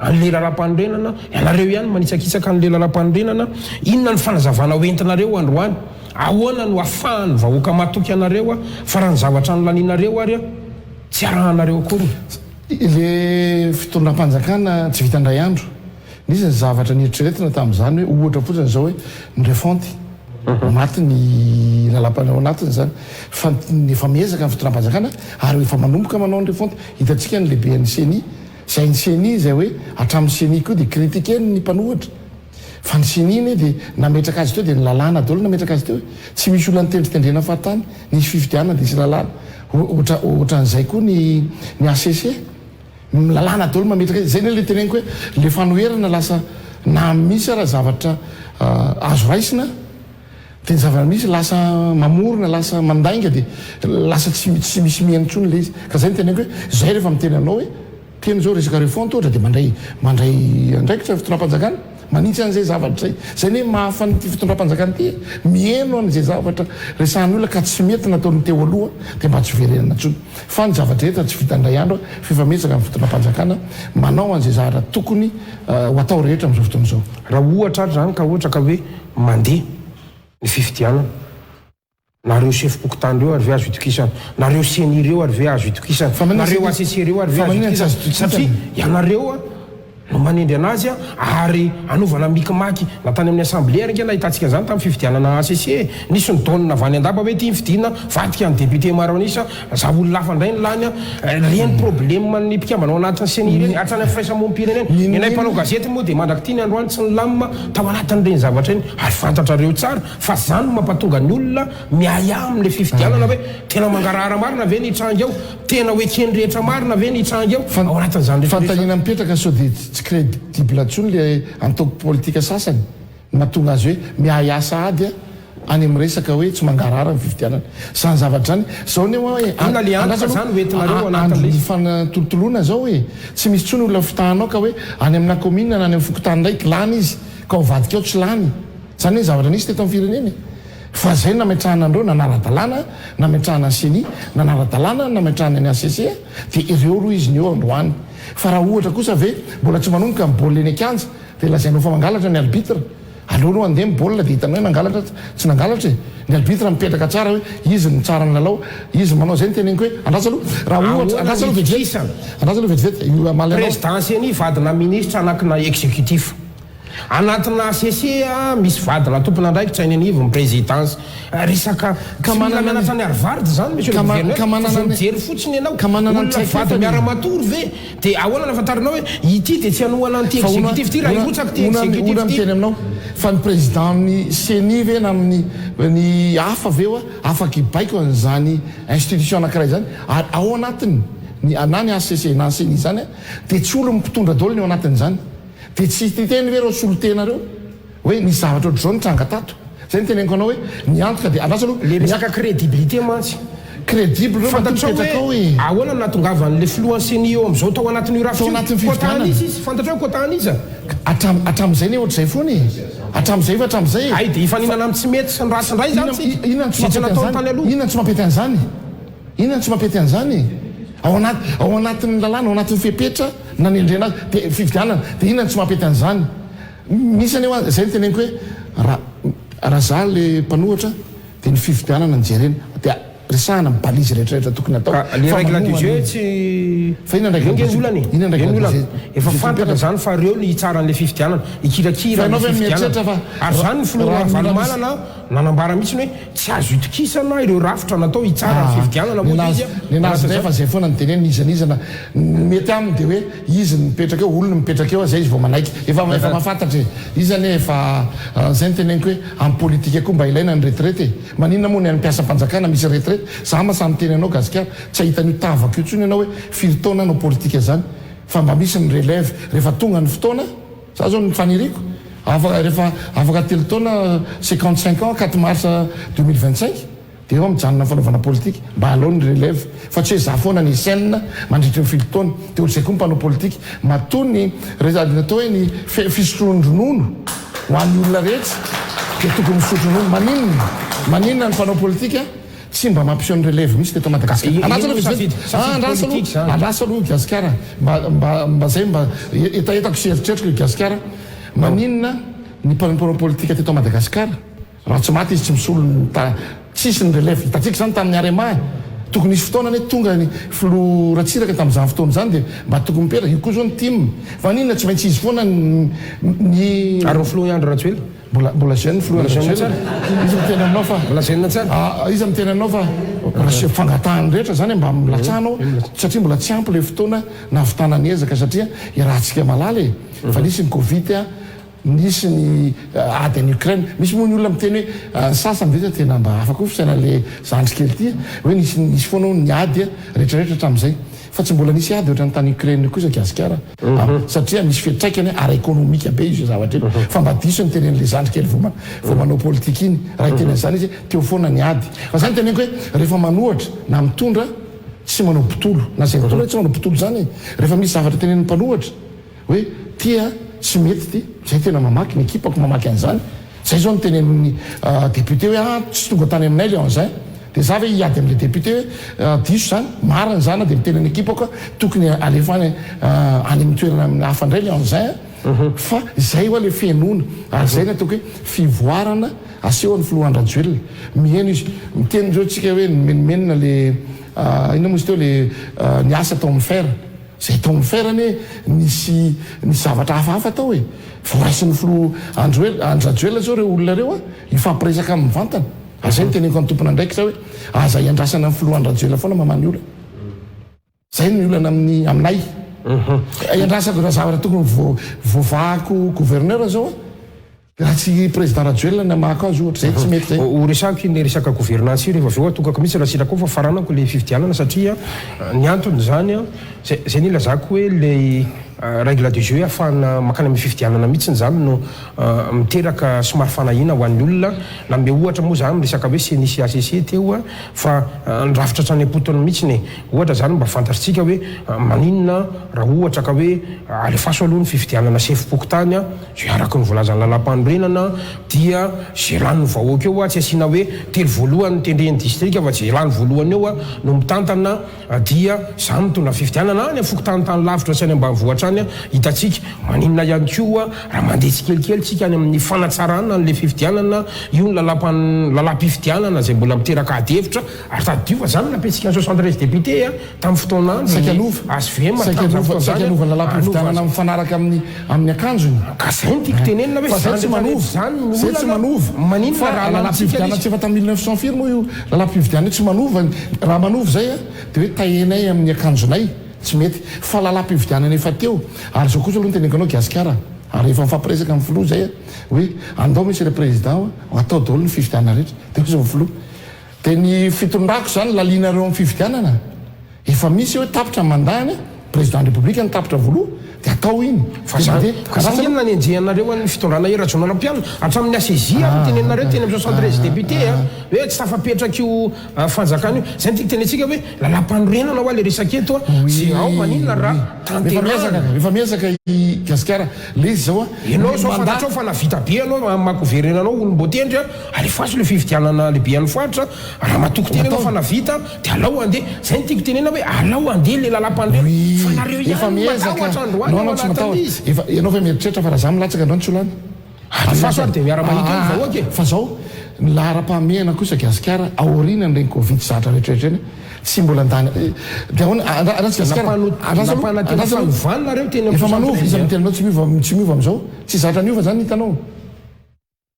an'le lalam-pandrenana ianareo ihany manitsakitsaka an'le lalam-pandrenana inona ny fanazavana hoentinareo androany ahoana no ahafahany vahoaka matoky anareo a fa raha ny zavatra nolaninareo ary a tsy arahanareo akory le fitondram-panjakana tsy vitandray andro nisy ny zavatra nieritrretina tamin'izany hoe ohatra fotsiny zao hoe ny refonty anatiny lalam-panao anatiny zany fa efa miezaka ny fitondram-panjakana ary efa manomboka manao ny refonty hitantsika ny lehibe ny seni zay ny seni zay hoe hatramin'ny seni koa dia kritikeny ny mpanohitra fa ny seni iny dia nametraka azy teo dia ny lalàna dolo nametraka azy teo hoe tsy misy olona nitendritendrena fahatany nisy fifidianana dia sy lalàna ohatran'izay koa ny ACC lalàna dolo mametraka zay ny le teneniko hoe le fanoherana lasa na misy raha zavatra azo raisina dia ny zavatra misy lasa mamorona lasa mandainga dia lasa tsy misy mihanintsony le izy ka zay ny teneniko hoe zay rehefa miteny anao hoe teny zao resaka refonty ohatra dia mandray andraikitra fitondram-panjakana manitsy an'izay zavatra zay ny hoe mahafanyty fitondram-panjakana ty mieno an'izay zavatra resahan'ny olona ka tsy mety nataony teo aloha dia mba tsy verenana ntsony fa ny zavatra etra tsy vitandray andro fifametsaka amin'ny fitondram-panjakana manao an'izay zavatra tokony ho atao rehetra amin'izao fotoana izao raha ohatra ary zany ka ohatra ka hoe mandeha ny fifidianana nareo chef-pokotany reo ary ve azo itokisana nareo seni reo ary ve azo itokisana nareo ACC reo ary ve azo itokisana satria ianareo a no manendry anazy a ary anovana mikimaky natany amin'ny assemblée ary nkena hitantsika zany tamin'ny fifidianana ACC nisy ny taonina avany andaba hoe tia fidiana vatika ny député maro anisa za olona lafa ndray ny lany a reny problème ny mpikambanao anatin'ny seni reny hatrany amin'ny firaisamonim-pirenena enay mpanao gazety moa dia mandraky tia ny androany tsy ny lamina tao anatin'ireny zavatra eny ary fantatrareo tsara fa zany no mampatonga ny olona miaya amin'le fifidianana hoe tena mangarahara marina ve ny hitranga ao tena hoe keny rehetra marina ve ny hitranga ao ao anatin'izany fantanina mipetraka sao dia crédible ntsony le antoko politika sasany mahatonga azy hoe miayasa ady a any amin'ny resaka hoe tsy mangarara ny fifidianana zany zavatra zany zao ny hoe fanatolotoloana zao hoe tsy misy tsony olona fitahanao ka hoe any amina commune na any amin'ny fokotany ndraiky lany izy ka ho vadika ao tsy lany zany hoe zavatra nisy teto amin'ny fireneny fa zay nametrahana andreo nanara-dalàna nametrahana ny seni nanara-dalàna nametrahana ny ACC dia ireo roa izy ny eo androany fa raha ohatra kosa ve mbola tsy manomboka ny baolina eny akanja dia lazainao fa mangalatra ny arbitre alohanao andeha ny baolina dia hitanao hoe nangalatra tsy nangalatra ny arbitre mipetraka tsara hoe izy ny tsara ny lalao izy manao zay ny teneniko hoe andrasa aloha raha ohatra andrasa aloha vetivety présidence eny vadina ministre anakina exécutif anatina ACC misy vadina tompona andraikitra eny anivo ny présidence resaka mianatra Harvard zany monsieur le gouverneur mijery fotsiny ianao olona vady miara-matory ve dia ahoana nafantarinao hoe ity dia tsy hanohana an'ity exécutif ty raha irotsaka ty exécutif ty teny aminao fa ny président ny seni ve na ny hafa ve oa afaka hibaiko an'izany institution anankiray zany ary ao anatiny na ny ACC na seni zany dia tsy olo mpitondra dolo ny ao anatin'izany dia tsy titeny ve reo solotenareo hoe ny zavatra ohatr' zao nitranga tato zay ny teneniko anao hoe niantoka dia andrasa aloha le resaka crédibilité mantsy crédible reo fantatrao hoe ahoana natongavan'le filohan'ny seni eo amin'izao tao anatin'io rafotany izy fantatrao kotany izy hatramin'izay ny ohatra zay foany hatramin'izay fa hatramin'izay ay dia ifaninana amin'ny tsy mety sy ny rasindray zany tsy natao tany aloha inona tsy mampety an'izany inona tsy mampety an'izany ao anatin'ny lalàna ao anatin'ny fepetra na nendrena azy dia fifidianana dia inona tsy mampety an'izany misy any eo zay ny teneniko hoe raha za le mpanohatra dia ny fifidianana nyjerena dia resahana mibalizy rehetrarehetra tokony atao le règle du jeu tsy fa inona efa fantatra zany fa reo ny hitsaran'le fifidianana ikirakira ary zany ny filoha valomanana nanambara mihitsiny hoe tsy azo itokisana ireo rafitra natao hitsara ny fifidianana nenazy nefa zay foana ny teneny izanizana mety aminy dia hoe izy mipetraka eo olona mipetraka eo zay izy vao manaiky efa mahafantatra izany efa zay ny teneniko hoe amin'ny politika koa mba ilaina ny retraite maninona moa ny any mpiasam-panjakana misy retraite za masamy teny anao gasikara tsy ahitan'io tavaka io tsony ianao hoe firy taona anao politika zany fa mba misy ny relève rehefa tonga ny fotoana za zao ny faniriko rehefa afaka telo taona 55 ans 4 mars 2025 dia eo mijanona fanaovana politika mba alohan'ny relève fa tsy hoe za foana ny saine mandritra ny filo taona dia ohatr'izay koa mpanao politika matoa ny natao hoe ny fisotronon-dronono ho an'ny olona rehetra dia tokony misotro-ronono maninona ny mpanao politika tsy mba mampiseho ny relève misy teto Madagasikara andrasa aloha Gasikara mba zay mba etaetako seritretrika Gasikara maninona ny mpanao politika teto Madagasikara raha tsy maty izy tsy misolo tsisy ny relève hitatsika zany tamin'ny Arema tokony isy fotoana hoe tonga ny filoha ratsiraka tamin'izany fotoana zany dia mba tokony mipera io koa zao ny tim maninona tsy maintsy izy foana ny ary filoha Andro Rajoelina mbola jeune filoha Rajoelina izy miteny aminao fa mbola jeune tsara izy miteny aminao fa raha fangatahany rehetra zany mba milatsanao satria mbola tsy ampy le fotoana navitana ny ezaka satria irahantsika malala fa nisy ny Covid nisy ny ady ny Ukraine misy moa ny olona miteny hoe sasany veta tena mba afaka fisaina le zandrikely ty hoe nisy foana ny ady rehetrarehetra hatramin'izay fa tsy mbola nisy ady ohatra ny tany Ukraine kosa Gasikara satria misy fitraikany ara ekonomika be izy zavatra fa mba diso ny tenen'le zandrikely vao manao politika iny raha tenen'izany izy teo foana ny ady fa zany teneniko hoe rehefa manohatra na mitondra tsy manao pitolo na zay mitondra tsy manao pitolo zany rehefa misy zavatra tenen'ny mpanohatra hoe tia tsy mety ty zay tena mamaky ny ekipako mamaky an'izany zay zao ny tenen'ny député hoe tsy tonga tany aminay le an'izay dia za hoe hiady amin'le député hoe diso zany marina zany dia mitenen'ny ekipako tokony alefany any amin'ny toerana amin'ny hafa indray le an'izay fa zay hoa le fihainoana ary zay ny ataoko hoe fivoarana asehoan'ny filoha Rajoelina miheno izy miteny zao tsika hoe menimenina le ina moa izy teo le ny asa tao amin'ny fer zay tao amin'ny ferany nisy zavatra hafahafa tao hoe voaraisin'ny filoha Rajoelina zao reo olona reo ifampiresaka amin'ny vantana azay ny teneniko ny tompona ndraiky zao hoe aza iandrasana amin'ny filoha Rajoelina foana mamany olona zay ny olana aminay iandrasako raha zavatra tokony voavahako gouverneur zao raha tsy président Rajoelina namako azy ohatra zay tsy mety zay ho resako iny resaka gouvernance io rehefa aveo atokako mihitsy raha sirako fa faranako le fividianana satria ny antony zany zay ny ilazako hoe le règle de jeu afahana makany amin'ny fividianana mihitsy zany no miteraka somary fanahina ho an'ny olona na mbe ohatra moa zany resaka hoe CNC ACC teo fa ndrafitra trany apotony mihitsy ny ohatra zany mba fantatritsika hoe maninona raha ohatra ka hoe alefaso aloha ny fividianana sefim-pokotany zay araka ny voalazany lalam-panorenana dia zay ranony vahoaka eo tsy asiana hoe telo voalohany tendreny distrika fa zay rany voalohany eo no mitantana dia zany mitondra fividianana any fokotanitany lavitra sy any ambanivohitra hitatsika maninona ihany koa raha mandeha tsikelikely tsika any amin'ny fanatsarana n'le fividianana io ny lalam-pividianana zay mbola miteraka ady hevitra ary tadiova zany napetsika ny 73 député tamin'ny fotoana sakanova lalam-pividianana mifanaraka amin'ny akanjony ka zay ny tiako tenenina hoe zay tsy manova maninona raha lalam-pividianana tsy efa tamin'ny 1900 firy moa io lalam-pividianana tsy manova raha manova zay dia hoe tahenay amin'ny akanjonay tsy mety fa lalam-pividianana efa teo ary zao kosa aloha ny teneniko anao Gasikara ary efa mifampiresaka amin'ny filoha zay hoe andao misy le président atao daholo ny fividianana rehetra dia kosa filoha dia ny fitondrako zany lalinareo amin'ny fividianana efa misy hoe tapitra mandany président république ny tapitra voaloha dia atao iny fasainona ny enjehanareo ny fitondrana era-jonala-mpianina hatramin'ny asezia tenenareo teny amin'ny 73 député hoe tsy tafapetraka io fanjakana io zay ny tiako tenentsika hoe lalam-panorenana hoa le resaka eto zay ao maninona raha efa miezaka i Gasikara le izy zao ianao zao fantatrao fa navita be anao mahagouvernenanao olom-botendry alefaso le fividianana lehibe any foatra raha matoko teny anao fa navita dia alao andeha zay ny tiako tenena hoe alao andeha le lalam-panorenana fa nareo ihany matahotra androany ianao fa mieritreritra fa raha za milatsaka andro ny tsy olany faso ary dia miara-mahita ny vahoaka fa zao lahara-pahamehana kosa Gasikara aorinan regny Covid zatra rehetrarehetra eny tsy mbola andany dia napanatena teny efa manova izy mitenanao tsy miova am'izao tsy zatra niova zany hitanao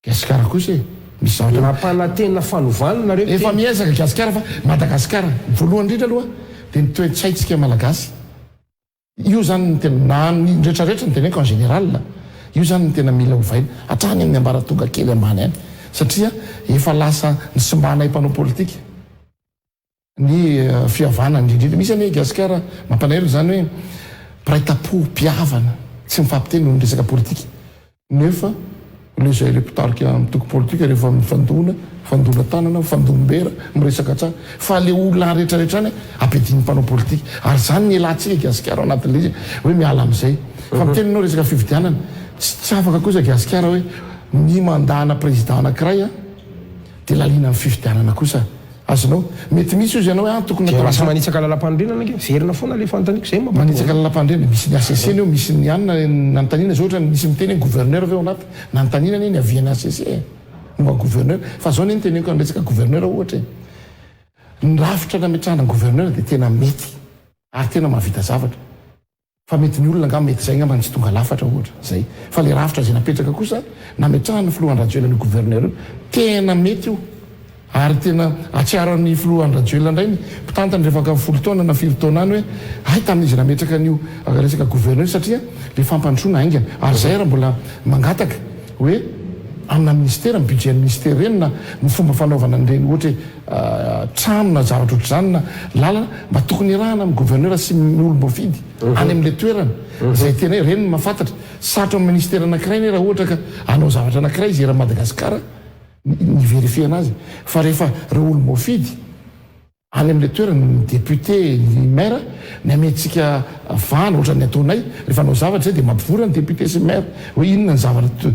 Gasikara kosa misy zavatra nampanatena fanovana nareo efa miezaka Gasikara fa Madagasikara voalohany indrindra aloha dia ny toe-tsaitsika malagasy io zany ny tena ny rehetrarehetra ny tenenako en général io zany ny tena mila hovaina hatrany amin'ny ambaratonga kely ambany any satria efa lasa ny simbanay mpanao politika ny fihavana indrindrindra misy any Gasikara mampanahelo zany hoe piraita-po mpihavana tsy mifampiteny no ny resaka politika nefa le zay le mpitarika mitoko politika rehefa fandona tanana fandombera miresaka tsara fa le olona rehetrarehetra any ampidiny mpanao politika ary zany ny elantsika gasikara ao anatin'le izy hoe miala am'izay fa miteninao resaka fividianana tsy afaka kosa gasikara hoe ny mandana président anankiray a dia lalina amin'ny fividianana kosa azonao mety misy izy ianao tokony lasa manitsaka lalam-pandrenana ke verina foana le fantaniko zay manitsaka lalam-pandrenana misy ny ACC eo misy ny anina nanontaniana zao ohatra misy miteny gouverneur aveo anaty nanontaniana ny aviany ACC momba gouverneur fa zao ny teneko anresaka gouverneur ohatra ny rafitra nametrahana gouverneur dia tena mety ary tena mahavita zavatra fa mety ny olona nga mety zay ngamba tsy tonga lafatra ohatra zay fa le rafitra zay napetraka kosa nametrahana filohan-drajoelany gouverneur tena mety io ary tena atsiaran'ny filohan-drajoelna indray ny mpitantany rehefaka folo taona na firy taona any hoe ay tamin'izy nametraka an'io resaka gouverneur satria le fampandroana aingana ary zay raha mbola mangataka hoe amina ministera ny budget ministère reny na ny fomba fanaovana an'ireny ohatra hoe trano na zavatra ohatra zany na lalana mba tokony irahana amin'ny gouverneur sy olombôfidy any amin'le toerana zay tena hoe reny mahafantatra sarotra amin'ny ministère anankiray ny raha ohatra ka anao zavatra anankiray izy era Madagasikara ny vérifie anazy fa rehefa reo olombôfidy any amin'le toerana ny député ny maire ny ametsika vana ohatra ny ataonay rehefa anao zavatra zay dia mampivory ny député sy maire hoe inona ny zavatra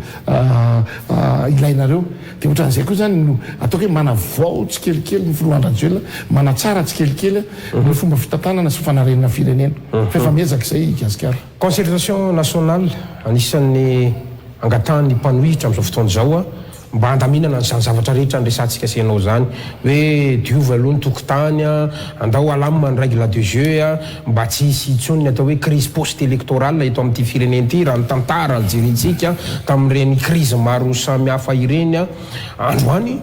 ilainareo dia ohatran'izay koa zany no ataoko hoe manavao tsikelikely ny filohan-drajoelna manatsara tsikelikely ny fomba fitantanana sy fanarenana firenena fa efa miezaka izay gasikara concertation nationale anisan'ny angatahany mpanohitra amin'izao fotoana zao mba andaminana nyzany zavatra rehetra nyresantsika senao zany hoe diova aloha ny tokotany andao alamina ny règle de jeu mba tsy hisy itsony ny atao hoe crise post électorale eto amin'ity firenena ity raha ny tantara jeritsika tamin'ireny crise maro samihafa ireny androany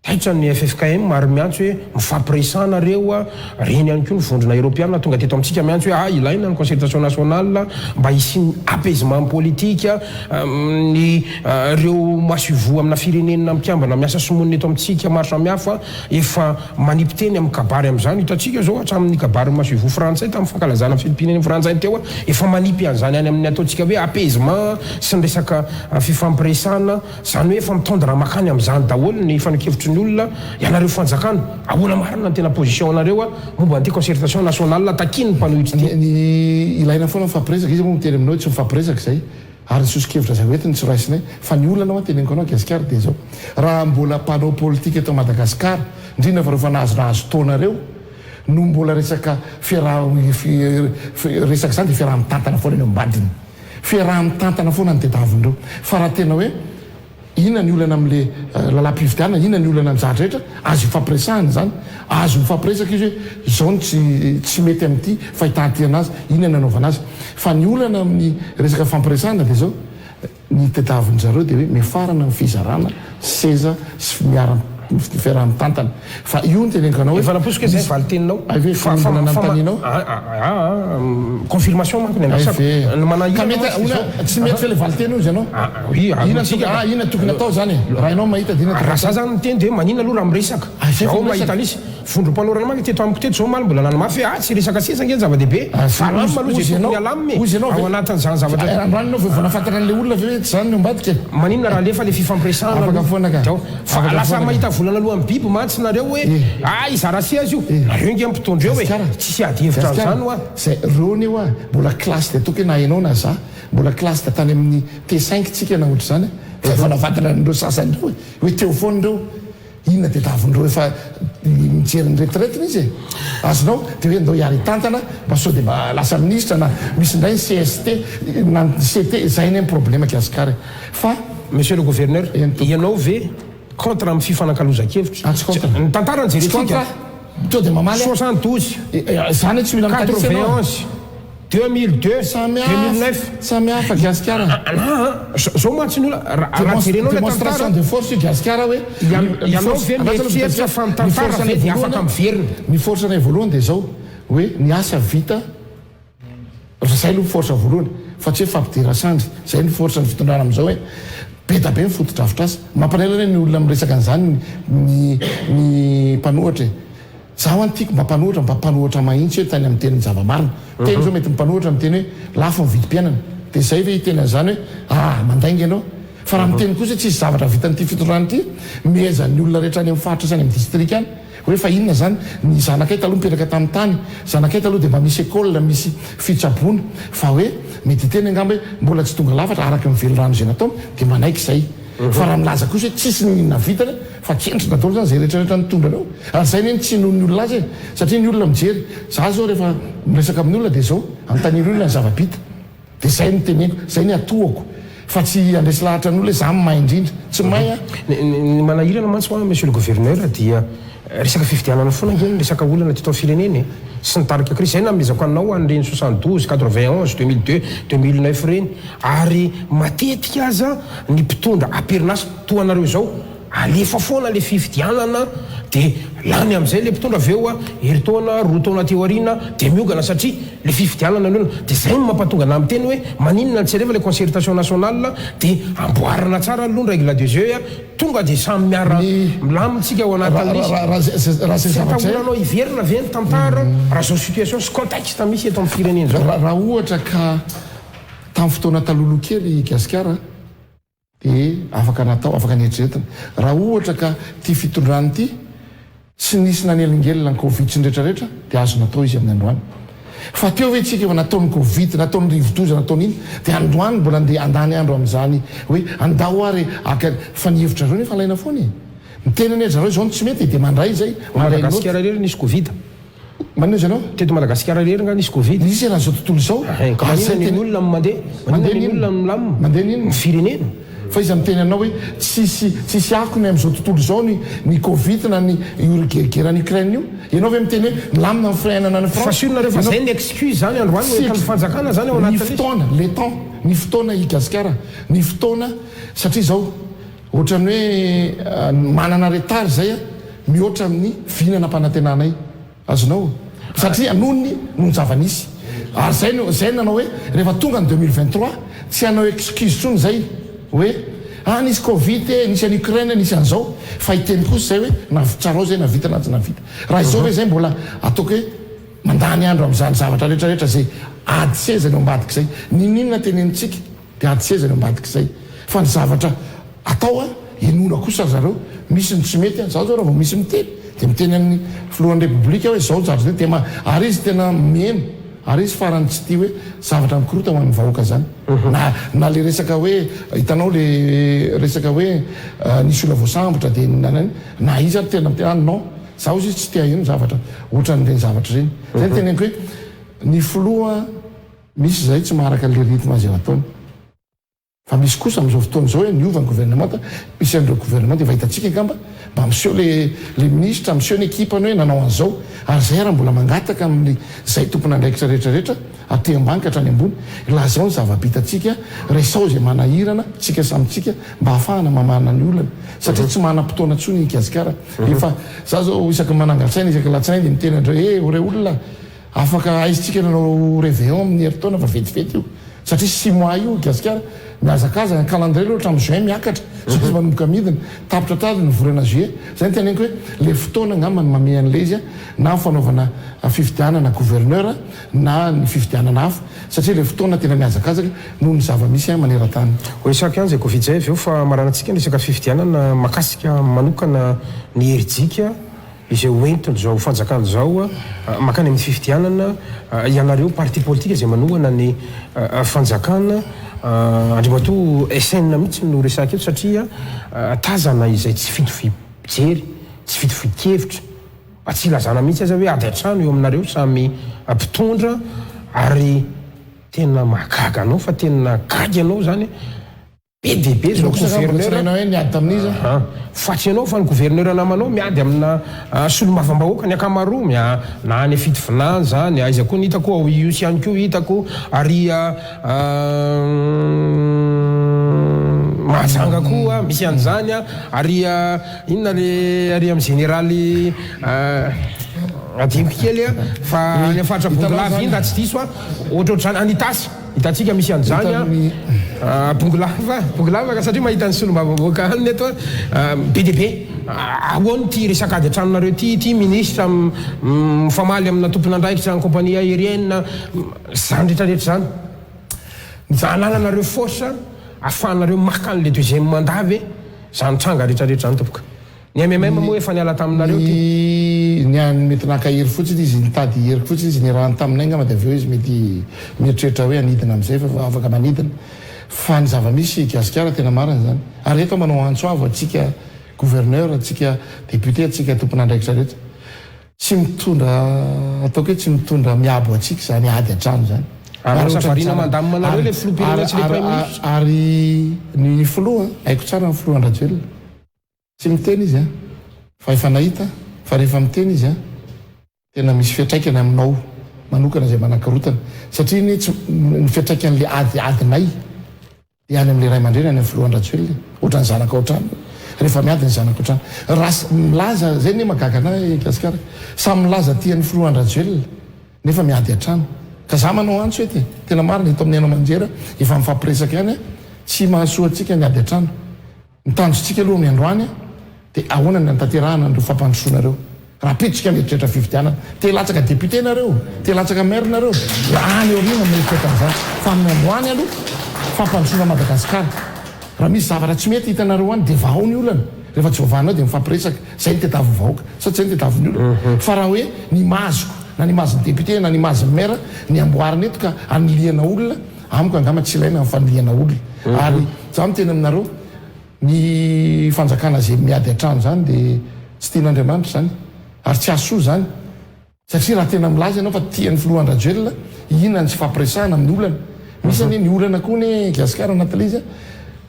taitra ny FFKM maro miantso hoe mifampiresana reo reny ihany koa ny vondrona européenne tonga teto amintsika miantso hoe ilaina ny concertation nationale mba hisy apaisement politique ny reo masivo amina firenena mikambana miasa somonina eto amintsika maro samihafa efa manipiteny amin'ny kabary amin'izany hitantsika zao hatramin'ny kabary masivo frantsay tamin'ny fankalazana filipineny frantsay teo efa manipy an'izany any amin'ny ataontsika hoe apaisement sy ny resaka fifampiresana zany hoe efa mitondra makany amin'izany daholo ny fanakevitry ny olona ianareo fanjakana ahoana marina ny tena position anareo momba n'ity concertation nationale takiny ny mpanohitra ty ny ilaina foana mifampiresaka izy moa miteny aminao tsy mifampiresaka zay ary nysosokevitra zay hoetiny tsy raisinay fa ny olana ao teneniko anao gasikara dia zao raha mbola mpanao politika eto Madagasikara indrindra fa rehefa nahazo taonareo no mbola resaka resaka zany dia fiaraha-mitantana foana eny ambadiny fiaraha-mitantana foana ny tedavindreo fa raha tena hoe inona ny olana amin'le lalam-pividianana inona ny olana ny zavatra rehetra azo ifampiresahany zany azo mifampiresaka izy hoe zao ny tsy mety amin'ity fa hitanty anazy inona ny anaovana azy fa ny olana amin'ny resaka fampiresahana dia zao ny tedaviny zareo dia hoe mifarana ny fizarana seza sy fiaraha-mitantana fa io ny teneniko anao efa naposika zay valiteninao nanontanianao confirmation manko ny tsy mety fa le valiteny io izy anao inona tokony atao zany raha inao mahita raha za zany miteny dia manina aloha raha miresaka ao mahita anisy fondrom-panorana manko teto amiko teto zao maly mbola nanomafi tsy resaka sesa nge zava-dehibe alamina aloha zay tokony alamy ao anatin'izany zavatra ranonao vao nafantatra an'le olona ve tsy zany ny ambadika maninona raha lefa le fifampiresahana afaka foana ka fa lasa mahita volana aloha amin'ny biby mantsy nareo hoe izarasy azy io nareo nge ampitondreo hoe tsisy ady hevitra an'izany oa zay rony io mbola klasy dia toky na hainao na za mbola klasy da tany amin'ny T5 tsika na ohatra zany fa navantana andreo sasany reo hoe teo foany reo inona dia davindreo efa mijery ny retraitiny izy azonao dia hoe andao hiary tantana mba sao dia mba lasa ministra na misy indray ny CST na CT zay ny problème gasikara fa monsieur le gouverneur ianao ve contre amin'ny fifanankalozan-kevitra ny tantara ny jeretsika to dia mamaly 72 zany tsy mila 91 2002 2009 samihafa gasikara zao mantsy ny olona raha jerenao le démonstration de force gasikara hoe ianao ve mieritreritra fa mitantara ve dia afaka miverina ny force anay voalohany dia zao hoe ny asa vita zay aloha force voalohany fa tsy hoe fampidira sandry zay ny force ny fitondrana amin'izao hoe be da be ny fotodrafitra azy mampanelana ny olona miresaka an'izany ny mpanohatra zaho antiako mba mpanohatra mahitsy hoe tany amin'ny teniny zava-marina teny zao mety mpanohatra amin'ny teny hoe lafo mividy mpiainana dia zay ve hitena an'izany hoe mandainga ianao fa raha miteny kosa tsisy zavatra vitan'ity fitondrana ity meza ny olona rehetra any amin'ny faritra zany amin'ny distrika any hoe fa inona zany ny zanakay taloha mipetraka tamin'ny tany zanakay taloha dia mba misy école misy fitsaboana fa hoe mety teny angamba hoe mbola tsy tonga lafatra araka mivelorano zay nataony dia manaiky izay fa raha milaza kosa hoe tsisy ny navitana fa kentrina daholo zany zay rehetrarehetra nitondra anao ary zay ny tsy nohon'ny olona azy satria ny olona mijery za zao rehefa miresaka amin'ny olona dia zao anontaniry olona ny zavabita dia zay ny teneko zay ny atohako fa tsy andresy lahatra n'olona za mahay indrindra tsy mahay ny manahirana mantsy hoa monsieur le gouverneur dia resaka fifidianana foana ngeny resaka olana ty tao fireneny sy nitarika krisy zay namezako anao an'ireny 72 91 2002 2009 reny ary matetika aza ny mpitondra aperinasy toanareo zao alefa foana le fifidianana dia lany amin'izay le mpitondra aveo a hery taona roa taona teo arina dia miogana satria le fifidianana ny olona dia zay mampatonga na miteny hoe maninona nitsereva le concertation nationale dia amboarana tsara aloha ny règle de jeu a tonga dia samy miara milamitsika ao anatin'isyaolanao iverina ve ny tantara raha zao situation sy contexte misy eto amin'ny fireneny zao raha ohatra ka tamin'ny fotoana talolo kely gasikara dia afaka natao afaka nietreretina raha ohatra ka ty fitondrany ity tsy nisy nanelingelina ny covid sy nrehetrarehetra dia azo natao izy amin'ny androany fa teo hoe tsika nataon'ny covid nataon'ny rivodoza nataony iny dia androany mbola andeha andany andro amin'izany hoe andao ary aka fa nihevitra zao nefa alaina foany mitenany hoe zareo zao tsy mety dia mandray zay Madagasikara rery nisy covid manino zanao teto Madagasikara rery nga nisy covid nisy raha zao tontolo zao manina ny olona mandeha manina ny olona milamina mandeha nino ny firenena fa izy miteny anao hoe tsisy akony amin'izao tontolo zao ny covid na ny guerre Ukraine io ianao hoe miteny hoe milamina amin'ny fiainana ny France fa rehefa zay ny excuse zany androany hoe fanjakana zany ao anaty fotoana le temps ny fotoana i gasikara ny fotoana satria zao ohatrany hoe manana retard zay a mihoatra amin'ny vinana mpanantenanay azonao satria anony no zava-nisy ary zay nanao hoe rehefa tonga ny 2023 tsy hanao excuse tsony zay hoe nisy covid nisy any Ukraine nisy an'izao fa hiteny kosa zay hoe navitsarao zay navita na tsy navita raha izao hoe zay mbola ataoko hoe mandany andro amin'izany zavatra rehetrarehetra zay ady sezany ambadika zay ninona tenenitsika dia ady sezany ambadika zay fa ny zavatra atao enona kosa zareo misy ny tsy mety zao zao raha vao misy miteny dia miteny amin'ny filohan'ny repoblika hoe zao zavatra zay dia ary izy tena mieno ary izy farany tsy tia hoe zavatra mikorota ho an'ny vahoaka zany na le resaka hoe hitanao le resaka hoe nisy olona voasambotra dia na izy ary tena miteny non zaho izy tsy tia ino zavatra ohatran'ireny zavatra reny zay teneniko hoe ny filoha misy zay tsy maharaka le rythme azy eo ataony fa misy kosa amin'izao fotoana zao hoe niova ny gouvernement misy an'ireo gouvernement dia vahitantsika angamba mba miseho le ministre miseho ny ekipany hoe nanao an'izao ary zay raha mbola mangataka amin'ny zay tompona andraikitra rehetrarehetra aty ambany ka hatrany ambony lazao ny zava-bitatsika resao zay manahirana tsika samytsika mba hahafahana mamana ny olana satria tsy manam-potoana tsony gasikara efa za zao isaky manangatsaina isaky latsinainy dia miteny andreo ore olona afaka aizitsika nanao réveillon amin'ny heritaona fa vetivety io satria 6 mois io gasikara miazakaza calendrier loatra amin'ny juin miakatra satria izy manomboka midina tapitra tady ny volana juillet zay ny teneniko hoe le fotoana ngamba ny mamey an'le izy na fanaovana fifidianana gouverneur na ny fifidianana hafa satria le fotoana tena miazakazaka noho ny zava-misy maneran-tany hoe saky any zay covid zay aveo fa maranantsika ny resaka fifidianana makasika manokana ny herijika izay hoentiny zao fanjakana zao makany amin'ny fifidianana ianareo parti politique zay manohana ny fanjakana andrimato SN mihitsy no resaka eto satria tazana izay tsy fito fijery tsy fito fikevitra tsy ilazana mihitsy aza hoe ady atrano eo aminareo samy mpitondra ary tena mahagaga anao fa tena gagy anao zany be dehibe zao gouverneur hoe niady tamin'izy fatsy anao fa ny gouverneur namanao miady amina solomavambahoaka ny akamaroa na any fito finanja ny aiza koa ny hitako io sy ihany koa hitako ary mahajanga koa misy an'izany ary inona le ary amin'ny généraly adimiko kely fa any afatra bongolavy iny raha tsy diso ohatrohatrany anitasy hitantsika misy an'izany bongolava ka satria mahita ny solomavamboaka any eto be dehibe ahoany ty resaka ady antranonareo ty ministre mifamaly amina tompon'andraikitra ny compagnie aérienne zany rehetrarehetra zany zanananareo force ahafahanareo maka an'le deuxième mandat ve zany tranga rehetrarehetra zany tompoka ny MMM moa efa niala taminareo ny any mety nakahery fotsiny izy nitady hery fotsiny izy nirahany taminay ngama dia aveo izy mety mieritreritra hoe anidina amin'izay fa afaka manidina fa ny zava-misy gasikara tena marina zany ary eto manao antsoavo atsika gouverneur atsika député atsika tompon'andraikitra rehetra tsy mitondra ataoko hoe tsy mitondra miabo atsika zany ady an-trano zany safarina mandamy manareo le filompirana tsy le premier ministre ary ny filoha haiko tsara ny filoha andrajoelona tsy miteny izy fa efa nahita fa rehefa miteny izy tena misy fiatraikany aminao manokana zay manankarotana satria ny fiatraikan'le adinay dia any amin'le ray aman-dreny any amin'ny filoha andrajoelona ohatrany zanaka oatrano rehefa miady ny zanaka oatrano raha milaza zay ny magagana gasikara samy milaza tian'ny filoha andrajoelona nefa miady an-trano ka za manao antso ety tena marina eto amin'ny ainao manjera efa mifampiresaka ihany tsy mahasoa atsika ny ady an-trano nitanjotsika aloha amin'ny androany dia ahoana ny antanterahana andro fampandrosoanareo raha pitsika mieritreritra fividianana te latsaka député nareo te latsaka maire nareo any orina mieritreritra an'izany fa amin'ny androany aloha fampandrosoana Madagasikara raha misy zavatra tsy mety hitanareo any dia vao ny olana rehefa tsy vavanao dia mifampiresaka zay ny tetavy vahoaka sa tsy zay ny tetavy ny olana fa raha hoe ny mazoko na ny mazony député na ny mazony maire ny amboarina eto ka aniliana olona amiko angama tsy ilaina faniliana olona ary za miteny aminareo ny fanjakana zay miady an-trano zany dia tsy tian'Andriamanitra zany ary tsy asoa zany satria raha tena milaza ianao fa tian'ny filoha andrajoelona inona ny tsy fampiresahana amin'ny olana misy anie ny olana koa ny gasikara anatin'ilay izy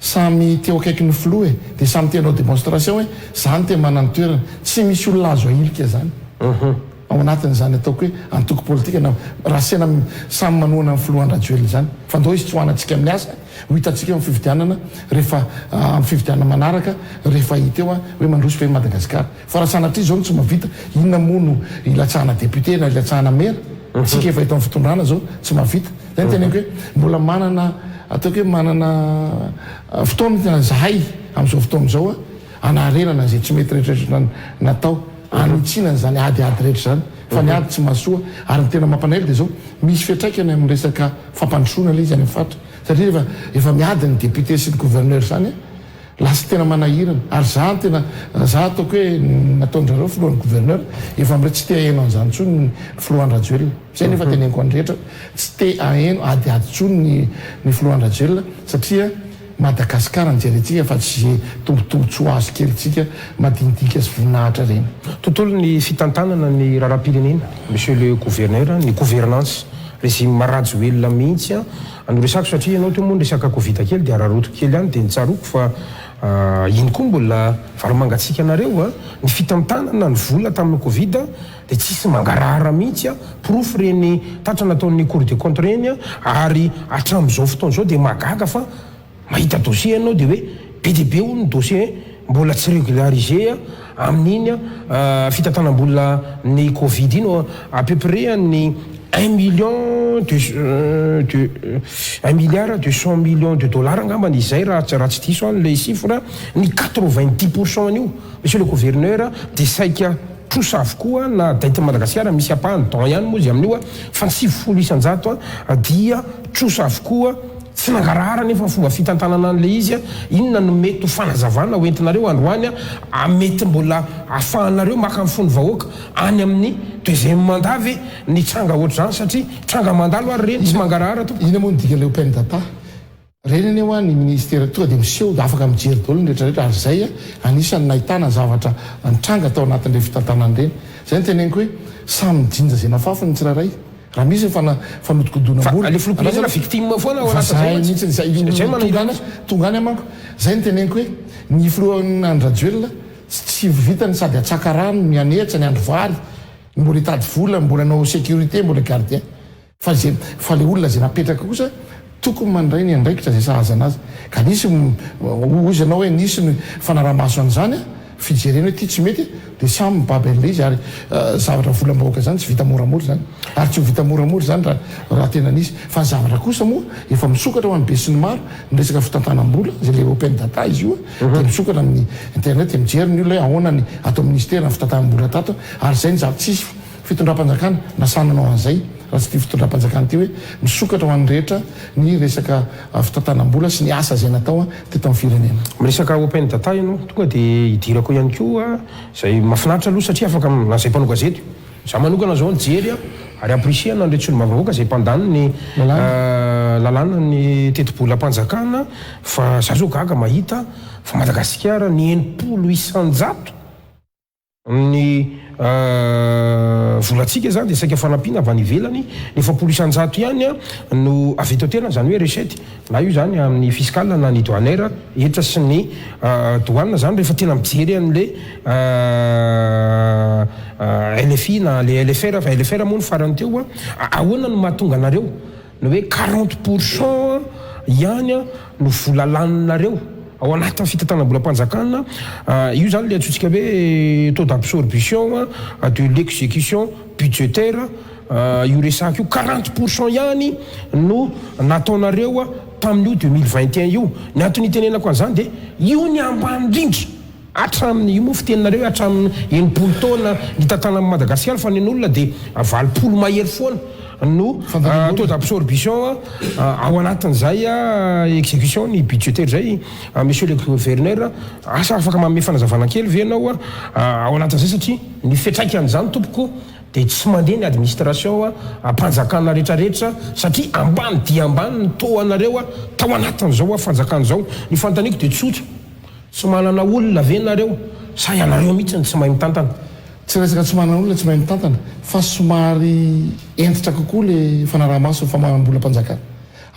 samy teo akaiky ny filoha dia samy teanao démonstration hoe zany te manany toerana tsy misy olona azo ahilika zany ao anatin'izany ataoko hoe antoko politika na raha sena samy manoana amin'ny filoha andrajoelona zany fa ndao izy tsy hoanantsika amin'ny asa ho hitatsika amin'ny fividianana rehefa amin'ny fividianana manaraka rehefa hita eo hoe mandroso fe Madagasikara fa raha sanatria zao no tsy mavita inona mono ilatsahana député na ilatsahana maire tsika efa hita amin'ny fitondrana zao tsy mavita zay ny teneniko hoe mbola manana ataoko hoe manana fotoana tena zahay amin'izao fotoana zao anarenana zay tsy mety rehetrarehetra natao anitsinana zany adiady rehetra zany fa ny ady tsy mahasoa ary ny tena mampanahelo dia zao misy fiatraikany amin'ny resaka fampandrosoana ilay izy any amin'ny fatra satria efa miady ny député sy ny gouverneur zany lasa tena manahirana ary za tena za ataoko hoe nataondrareo filohan'ny gouverneur efa amire tsy te aheno an'izany ntsony ny filohan-drajoelona zay nefa teneniko andrehetra tsy te aheno adiady ntsony ny filohan-drajoelona satria Madagasikara nijerentsika fa tsy tombotombotsy ho azo kelyntsika madinidinika sy voninahitra reny tontolo ny fitantanana ny raharam-pirenena monsieur le gouverneur ny gouvernance régime marajoelona mihitsy anoresako satria ianao teo moa resaka covid kely dia raharoto kely ihany dia nitsaroko fa iny koa mbola varomangatsika anareo ny fitantanana ny vola tamin'ny covid dia tsisy mangarahara mihitsy proof reny tatra nataon'ny cour des comptes reny ary hatramin'izao fotoana zao dia magaga fa mahita dossier ianao dia hoe be dia be ny dossier mbola tsy régularisé amin'iny fitantanam-bola ny covid iny à peu près ny 1 milliard 200 millions de dollars angambany izay raha tsy diso an'ilay chiffre ny 90% an'io monsieur le gouverneur dia saika trosa avokoa na daity Madagasikara misy apahany don ihany moa izy amin'io fa ny 900 isanjato dia trosa avokoa tsy nangarahara nefa fomba fitantanana an'le izy inona no mety ho fanazavana hoentinareo androany mety mbola ahafahanareo maka amin'ny fony vahoaka any amin'ny deuxième mandat ve ny tranga oatra zany satria tranga mandalo ary reny tsy mangarahara to ina moa nydika le open data reny any eo ny ministère tonga dia miseho dia afaka mijery daholo ny rehetrarehetra ary zay anisany nahitana zavatra nitranga atao anatin'le fitantanana reny zay ny teneniko hoe samy mijinja zay nafafany tsiraray raha misy fanodikodonabola le filompirana victime foana tonga any amanko zay ny teneniko hoe ny filohan'andrajoelona tsy vitany sady atsaka rano ny anetra ny andro vary mbola hitady vola mbola anao sécurité mbola gardien fa le olona zay napetraka kosa tokony mandray ny andraikitra zay sahaza anazy ka nisy ozy anao hoe nisy ny fanaramaso an'izany fijerena hoe ty tsy mety dia samy mibabyn'le izy ary zavatra volam-bahoaka zany tsy vita moramora zany ary tsy ho vita moramora zany raha tena nisy fa ny zavatra kosa moa efa misokatra ho an'ny be sy ny maro ny resaka fitantanam-bola zay le open data izy io dia misokatra amin'ny internet mijery ny olona hoe ahoana atao ministère ny fitantanam-bola tato ary zay ny zavatra tsisy fitondram-panjakana nasananao an'izay raha tsy ty fitondram-panjakana ty hoe misokatra ho an'ny rehetra ny resaka fitantanam-bola sy ny asa zay natao teto amin'ny firenena. Miresaka open data ianao tonga dia hidirako ihany koa zay mahafinaritra aloha satria afaka nazay mpanao gazety za manokana zao nijery ary appréciena ndretsy olo mavavoaka zay mpandany ny lalàna ny teti-bolam-panjakana fa za zao gaga mahita fa Madagasikara ny 800 ny volatsika zany dia saika fanampiana avy any ivelany ny 900 ihany no avy eto an-toerana zany hoe recette na io zany amin'ny fiscal na ny douanière etra sy ny douane zany rehefa tena mijery an'le LFI na le LFR fa LFR moa ny farany teo ahoana no mahatonga anareo no hoe 40% ihany no vola laninareo ao anatin'ny fitantanam-bolam-panjakana io zany le atsotsika hoe taux d'absorption de l'exécution budgétaire io resaka io 40% ihany no nataonareo tamin'io 2021 io ny antony itenenako an'izany dia io ny ambany indrindra hatramin'ny io moa fiteninareo hatramin'ny 80 taona ny tantana Madagasikara fa ny olona dia 20 mahery foana no taux d'absorption ao anatin'izay exécution ny budgétaire zay monsieur le gouverneur asa afaka manome fanazavana kely ve ianao ao anatin'izay satria ny fiatraika an'izany tompoko dia tsy mandeha ny administration mpanjakana rehetrarehetra satria ambany dia ambany ny taux anareo tao anatin'izao fanjakana zao ny fantaniko dia tsotra tsy manana olona ve nareo sa ianareo mihitsy tsy mahay mitantana tsy resaka tsy manana olona tsy mahay mitantana fa somary entitra kokoa le fanaraha-maso famambolam-panjakana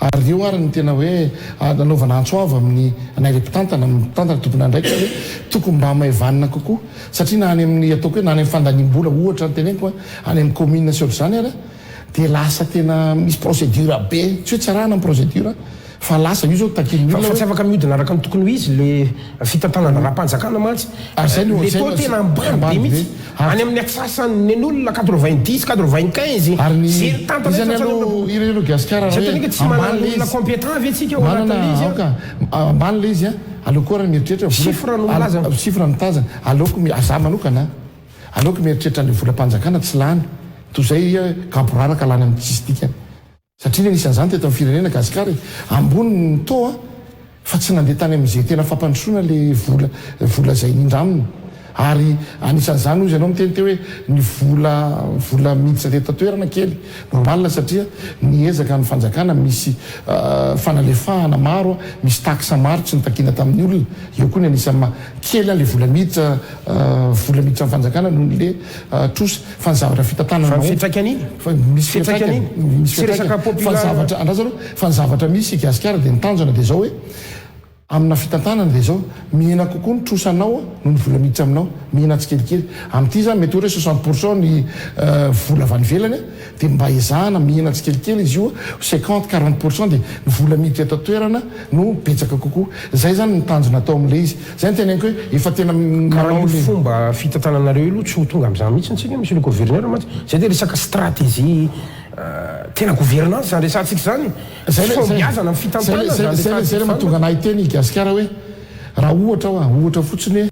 ary io ary ny tena hoe nanaovana antsoava amin'ny anay le mpitantana mitantana tompona ndraika hoe tokony mba maevanina kokoa satria na any amin'ny ataoko hoe na any amin'ny fandanim-bola ohatra ny teneniko any amin'ny commune sy ohatr'izany ary dia lasa tena misy procédure be tsy hoe tsarana amin'ny procédure fa lasa io zao takifa tsy afaka mihodina araka ny tokony ho izy le fitantanana raha-mpanjakana mantsy le tao tena ambany be mihitsy any amin'ny atsasany ny olona 90 95 zery tantanaireo gasikara zatanika tsy manana olona compétent ve tsika ao anatin'izy ambany le izy aleoko raha mieritreritra chiffre no malaza chiffre mitazana aleoko za manokana aleoko mieritreritra ny volam-panjakana tsy lany toy zay kaporaraka lany amin'ny tsistikany satria nisan'izany teto amin'ny firenena gasikara ambony ny taux fa tsy nandeha tany amin'izay tena fampandrosoana le vola zay nindraminy ary anisan'izany ozy ianao miteny teo hoe ny vola miditra teto toerana kely normalina satria niezaka ny fanjakana misy fanalefahana maro misy taxa maro tsy nitakina tamin'ny olona eo koa ny anisan'ny kely le vola miditra ny fanjakana noho le trosa fa ny zavatra fitantanana misy fitantanana andrazaro fa ny zavatra misy gasikara dia nitanjona dia zao hoe amina fitantanana dia zao mihena kokoa ny trosanao no ny vola miditra aminao mihena tsikelikely amin'ity zany mety hoe 60% ny vola avy any velany dia mba ezahana mihena tsikelikely izy io 50-40% dia ny vola miditra eto toerana no betsaka kokoa zay zany nitanjona atao amin'le izy zay ny teneniko hoe efa tena manao fomba fitantananareo io tsy ho tonga amin'izany mihitsy ntsika monsieur le gouverneur mantsy zay dia resaka stratégie tena gouvernance zany resantsika zany fombiazana amin'ny fitantanana zay le mahatonga anahy teny gasikara hoe raha ohatra fotsiny hoe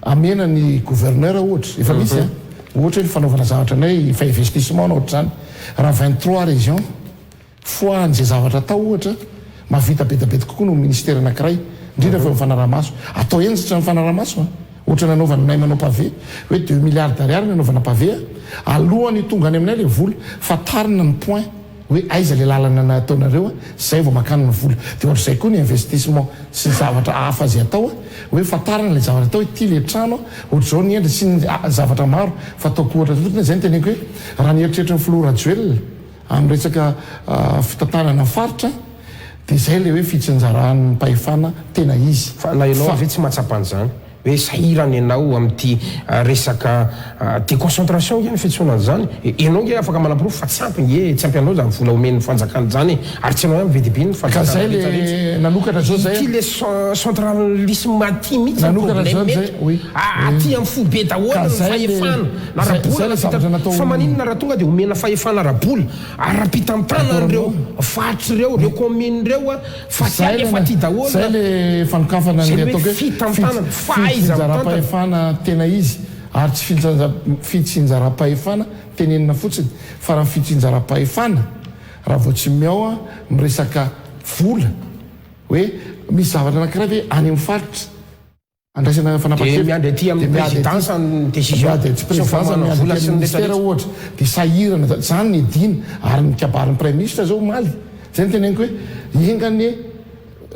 amena ny gouverneur ohatra efa misy ohatra hoe ny fanaovana zavatra anay fa investissement na ohatra zany raha 23 région fois an'izay zavatra atao ohatra mavita betabeta kokoa no ministère anankiray indrindra fa mifanaraha-maso atao enjitra ny fanaraha-maso ohatra nanaovana nay manao pavé hoe 2 milliards d'ariary nanaovana pavé alohany tonga any aminay le vola fatarina ny point hoe aiza le lalana nataonareo zay vao makana ny vola dia ohatr'izay koa ny investissement sy ny zavatra hafa zay atao hoe fatarina le zavatra atao hoe ty le trano ohatr'izao ny endry sy ny zavatra maro fa ataoko ohatra fotiny zay ny teneko hoe raha nieritreritra ny flora joel amin'ny resaka fitantanana faritra dia zay le hoe fitsinjaran'ny mpahefana tena izy fa na ianao ave tsy matsapan'izany hoe sahirana ianao amin'ity resaka déconcentration ihany fiantsoanan'izany ianao nge afaka manam-pirofo fa tsy ampy nge tsy ampy anao zany vola omen'ny fanjakana zany ary tsy anao am'y VDB ny ka zay le nanokatra zao zay ty le centralisme aty mihitsy nanokatra zao zay oui aty amin'ny fobe daholo ny fahefana na rabola fa maninona raha tonga dia omena fahefana rabola ary rapita amin'ny tanan'ireo fatry reo reo commune reo fa tsy any efa ty daholo zay le fanokafana ny ataoko hoe fitsinjaram-pahefana tena izy ary tsy fitsinjaram-pahefana tenenina fotsiny fa raha fitsinjara-pahefana raha vao tsy miao a miresaka vola hoe misy zavatra anankiray hoe any amin'ny faritra andraisana miandry aty amin'ny présidence ny décision tsy présidence ministère ohatra dia sahirana zany ny dina ary mikabarin'ny premier ministre zao maly zay ny teneniko hoe engany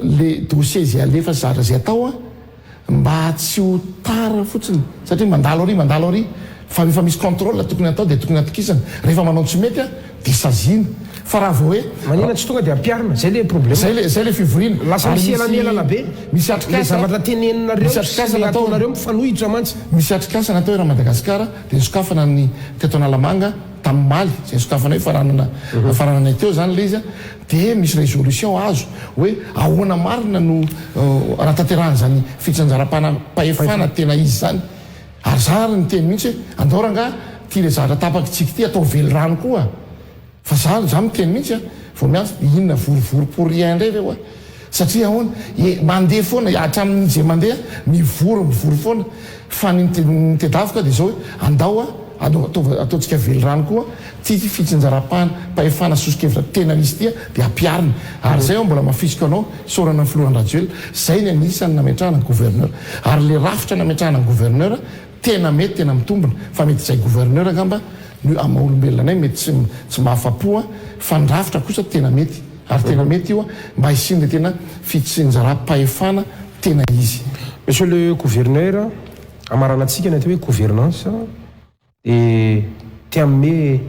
le dossier zay alefa zatra zay atao a mba tsy ho tara fotsiny satria mandalo ary fa efa misy contrôle tokony atao dia tokony atokisana rehefa manao tsy mety a dia saziana fa raha vao hoe manina tsy tonga dia ampiarina zay le problème zay le fivoriana lasa misy elanelana be misy atrikasa zavatra teneninareo mifanohitra mantsy misy atrikasa natao raha Madagasikara dia nisokafana ny teto Analamanga tamin'ny Maly zay nisokafana hoe faranana teo zany le izy a dia misy résolution azo hoe ahoana marina no raha tanterahana zany fitsanjaram-pahefana tena izy zany ary zary ny teny mihitsy hoe andoranga tia le zavatra tapakitsika ty atao vely rano koa fa za miteny mihitsy a vao miantsy inona vorovorom-pourien ndray reo a satria ahoana mandeha foana hatramin'izay mandeha mivory foana fa nytedavoka dia zao hoe andao a ataontsika vely rano koa ty fitsinjara-pahefana sosokevitra tena misy tia dia ampiarina ary zay ao mbola mafisika anao sorana ny filohan-drajoely zay ny anisany nametrahana ny gouverneur ary le rafitra nametrahana ny gouverneur tena mety tena mitombona fa mety zay gouverneur angamba ny amaolombelona anay mety tsy mahafapoa fa ny rafitra kosa tena mety ary tena mety io a mba hisiny le tena fitsinjara-pahefana tena izy. Monsieur le gouverneur amarana antsika ny atao hoe gouvernance dia tia ame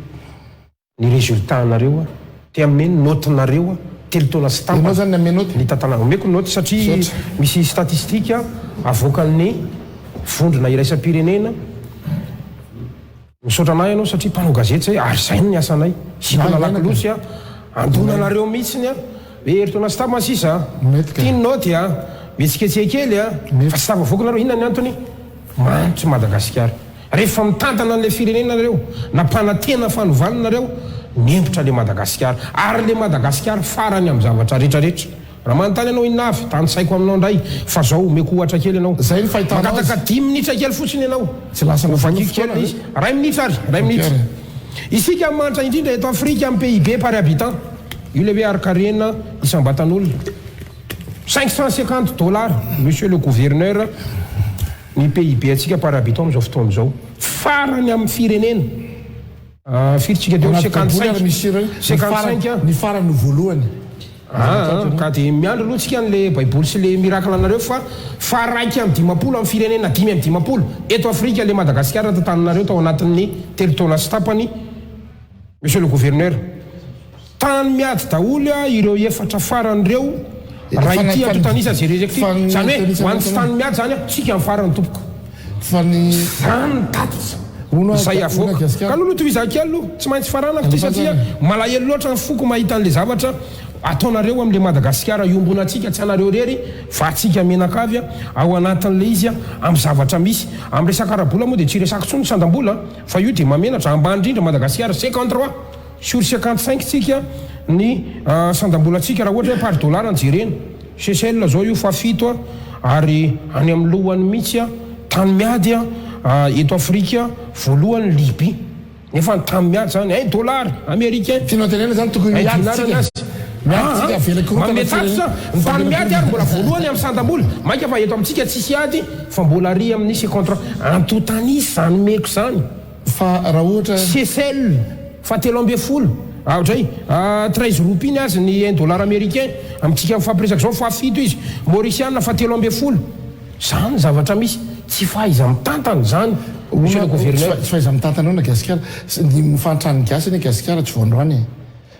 ny résultat anareo tia ame ny notenareo telo taona sy tampanao zany ame note ny tantana omeko note satria misy statistique avoakan'ny vondrona iraisam-pirenena misaotra anay ianao satria mpanao gazety zay ary zay ny asanay sipona lakolosy a andonanareo mihitsiny a eritaona sy tama sisa tiany noty a mietsiketsikely a fa sy tava voakanareo inona ny antony mantso Madagasikara rehefa mitantana an'ilay firenenareo nampanatena fanovalinareo nempotra le Madagasikara ary le Madagasikara farany amin'ny zavatra rehetrarehetra raha manontany ianao inona avy tany saiko aminao ndray fa zao omeko ohatra kely ianao zay ny fahitana makataka 10 minitra kely fotsiny ianao tsy lasa ovakiko kely izy ray minitra isika mantra indrindra eto Afrika amin'ny PIB par habitant io le hoe arkarena isam-batan'olona $550 monsieur le gouverneur ny PIB atsika par habitant amin'izao fotoana izao farany amin'ny firenena firitsika teo 55 ny farany voalohany ka dia miandro aloha tsika n'le baiboly sy le miracle anareo fa faraiky amin'ny 10 amin'ny firenena 10 amin'ny 10 eto Afrika le Madagasikara tantananareo tao anatin'ny telo taona sy tapany monsieur le gouverneur tany miady daholo ireo efatra faran'ireo raha ity antotanisa jerezeko ty zany hoe hoantsy tany miady zany a tsika amin'ny farany tompoko fa ny zany tatitra zay avoaka ka aloha tohizakely aloha tsy maintsy faranako ty satria malahelo loatra ny foko mahita an'le zavatra ataonareo amin'le Madagasikara iombonantsika tsy anareo rery fa atsika menakavy ao anatin'le izy amin'ny zavatra misy amin'ny resaka arabola moa dia tsy resaka tsony sandam-bola fa io dia mamenatra ambany indrindra Madagasikara 53 sur 55 tsika ny sandam-bola atsika raha ohatra hoe par dollar anjerena Seychelles zao io fa 7 ary any amin'ny lohany mihitsy tany miady eto Afrika voalohany Libye nefa ny tany miady zany ay dollar américain finantenena zany tokony dinarana azy mametatra ny tany miady ary mbola voalohany amin'ny sandam-bola maika fa eto amintsika tsisy ady fa mbola ary amin'ny sy contrat antotanisy zany meko zany fa raha ohatra Seychelles fa 3.10 ohatray 13 roupies azy ny $1 américain amintsika mifampiresaka zao fa 7 izy Mauritiana fa 3.10 zany zavatra misy tsy fahaiza mitantana zany monsieur le gouverneur tsy fahaiza mitantana ao na Gasikara ny mifantrany gasy ny Gasikara tsy voandroany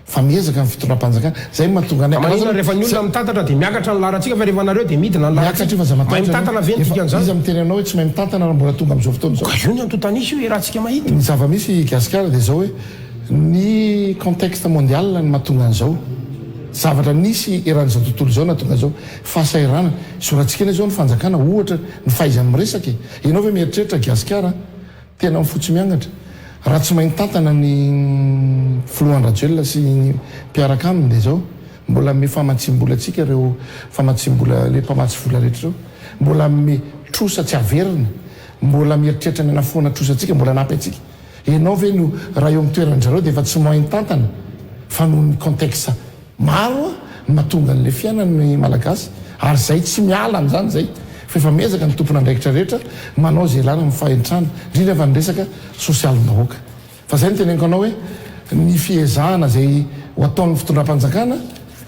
fa miezaka ny fitondram-panjakana zay mahatonga anay manina rehefa ny olona mitantatra dia miakatra ny larantsika fa rehefa nareo dia midina ny larantsika mahay mitantana veny tikan'izany izy amin'ny teny anao hoe tsy mahay mitantana raha mbola tonga amin'izao fotoana zao io ny antotanisy io iarahantsika mahita ny zava-misy Gasikara dia zao hoe ny contexte mondial ny mahatonga an'izao zavatra nisy eran'izao tontolo izao natonga izao fahasairana sorantsika eny zao ny fanjakana ohatra ny fahaizany miresaka ianao hoe mieritreritra Gasikara tena mifotsy miangatra raha tsy mahay mitantana ny filohan-drajoelona sy ny mpiaraka aminy dia zao mbola mifamatsim-bola atsika ireo famatsim-bola le mpamatsy vola rehetra reo mbola mitrosa tsy averina mbola mieritreritra ny anafoana trosa atsika mbola napy atsika ianao ve no raha eo amin'ny toeran'zareo dia efa tsy mohaintantana fa no ny contexte maro a mahatonga n'le fiainany malagasy ary zay tsy miala am'zany zay fa efa miezaka ny tompona andraikitra rehetra manao zay lana mifahentrana indrindra fa nyresaka sosialim-bahoaka fa zay no teneniko anao hoe ny fiezahana zay ho ataon'ny fitondram-panjakana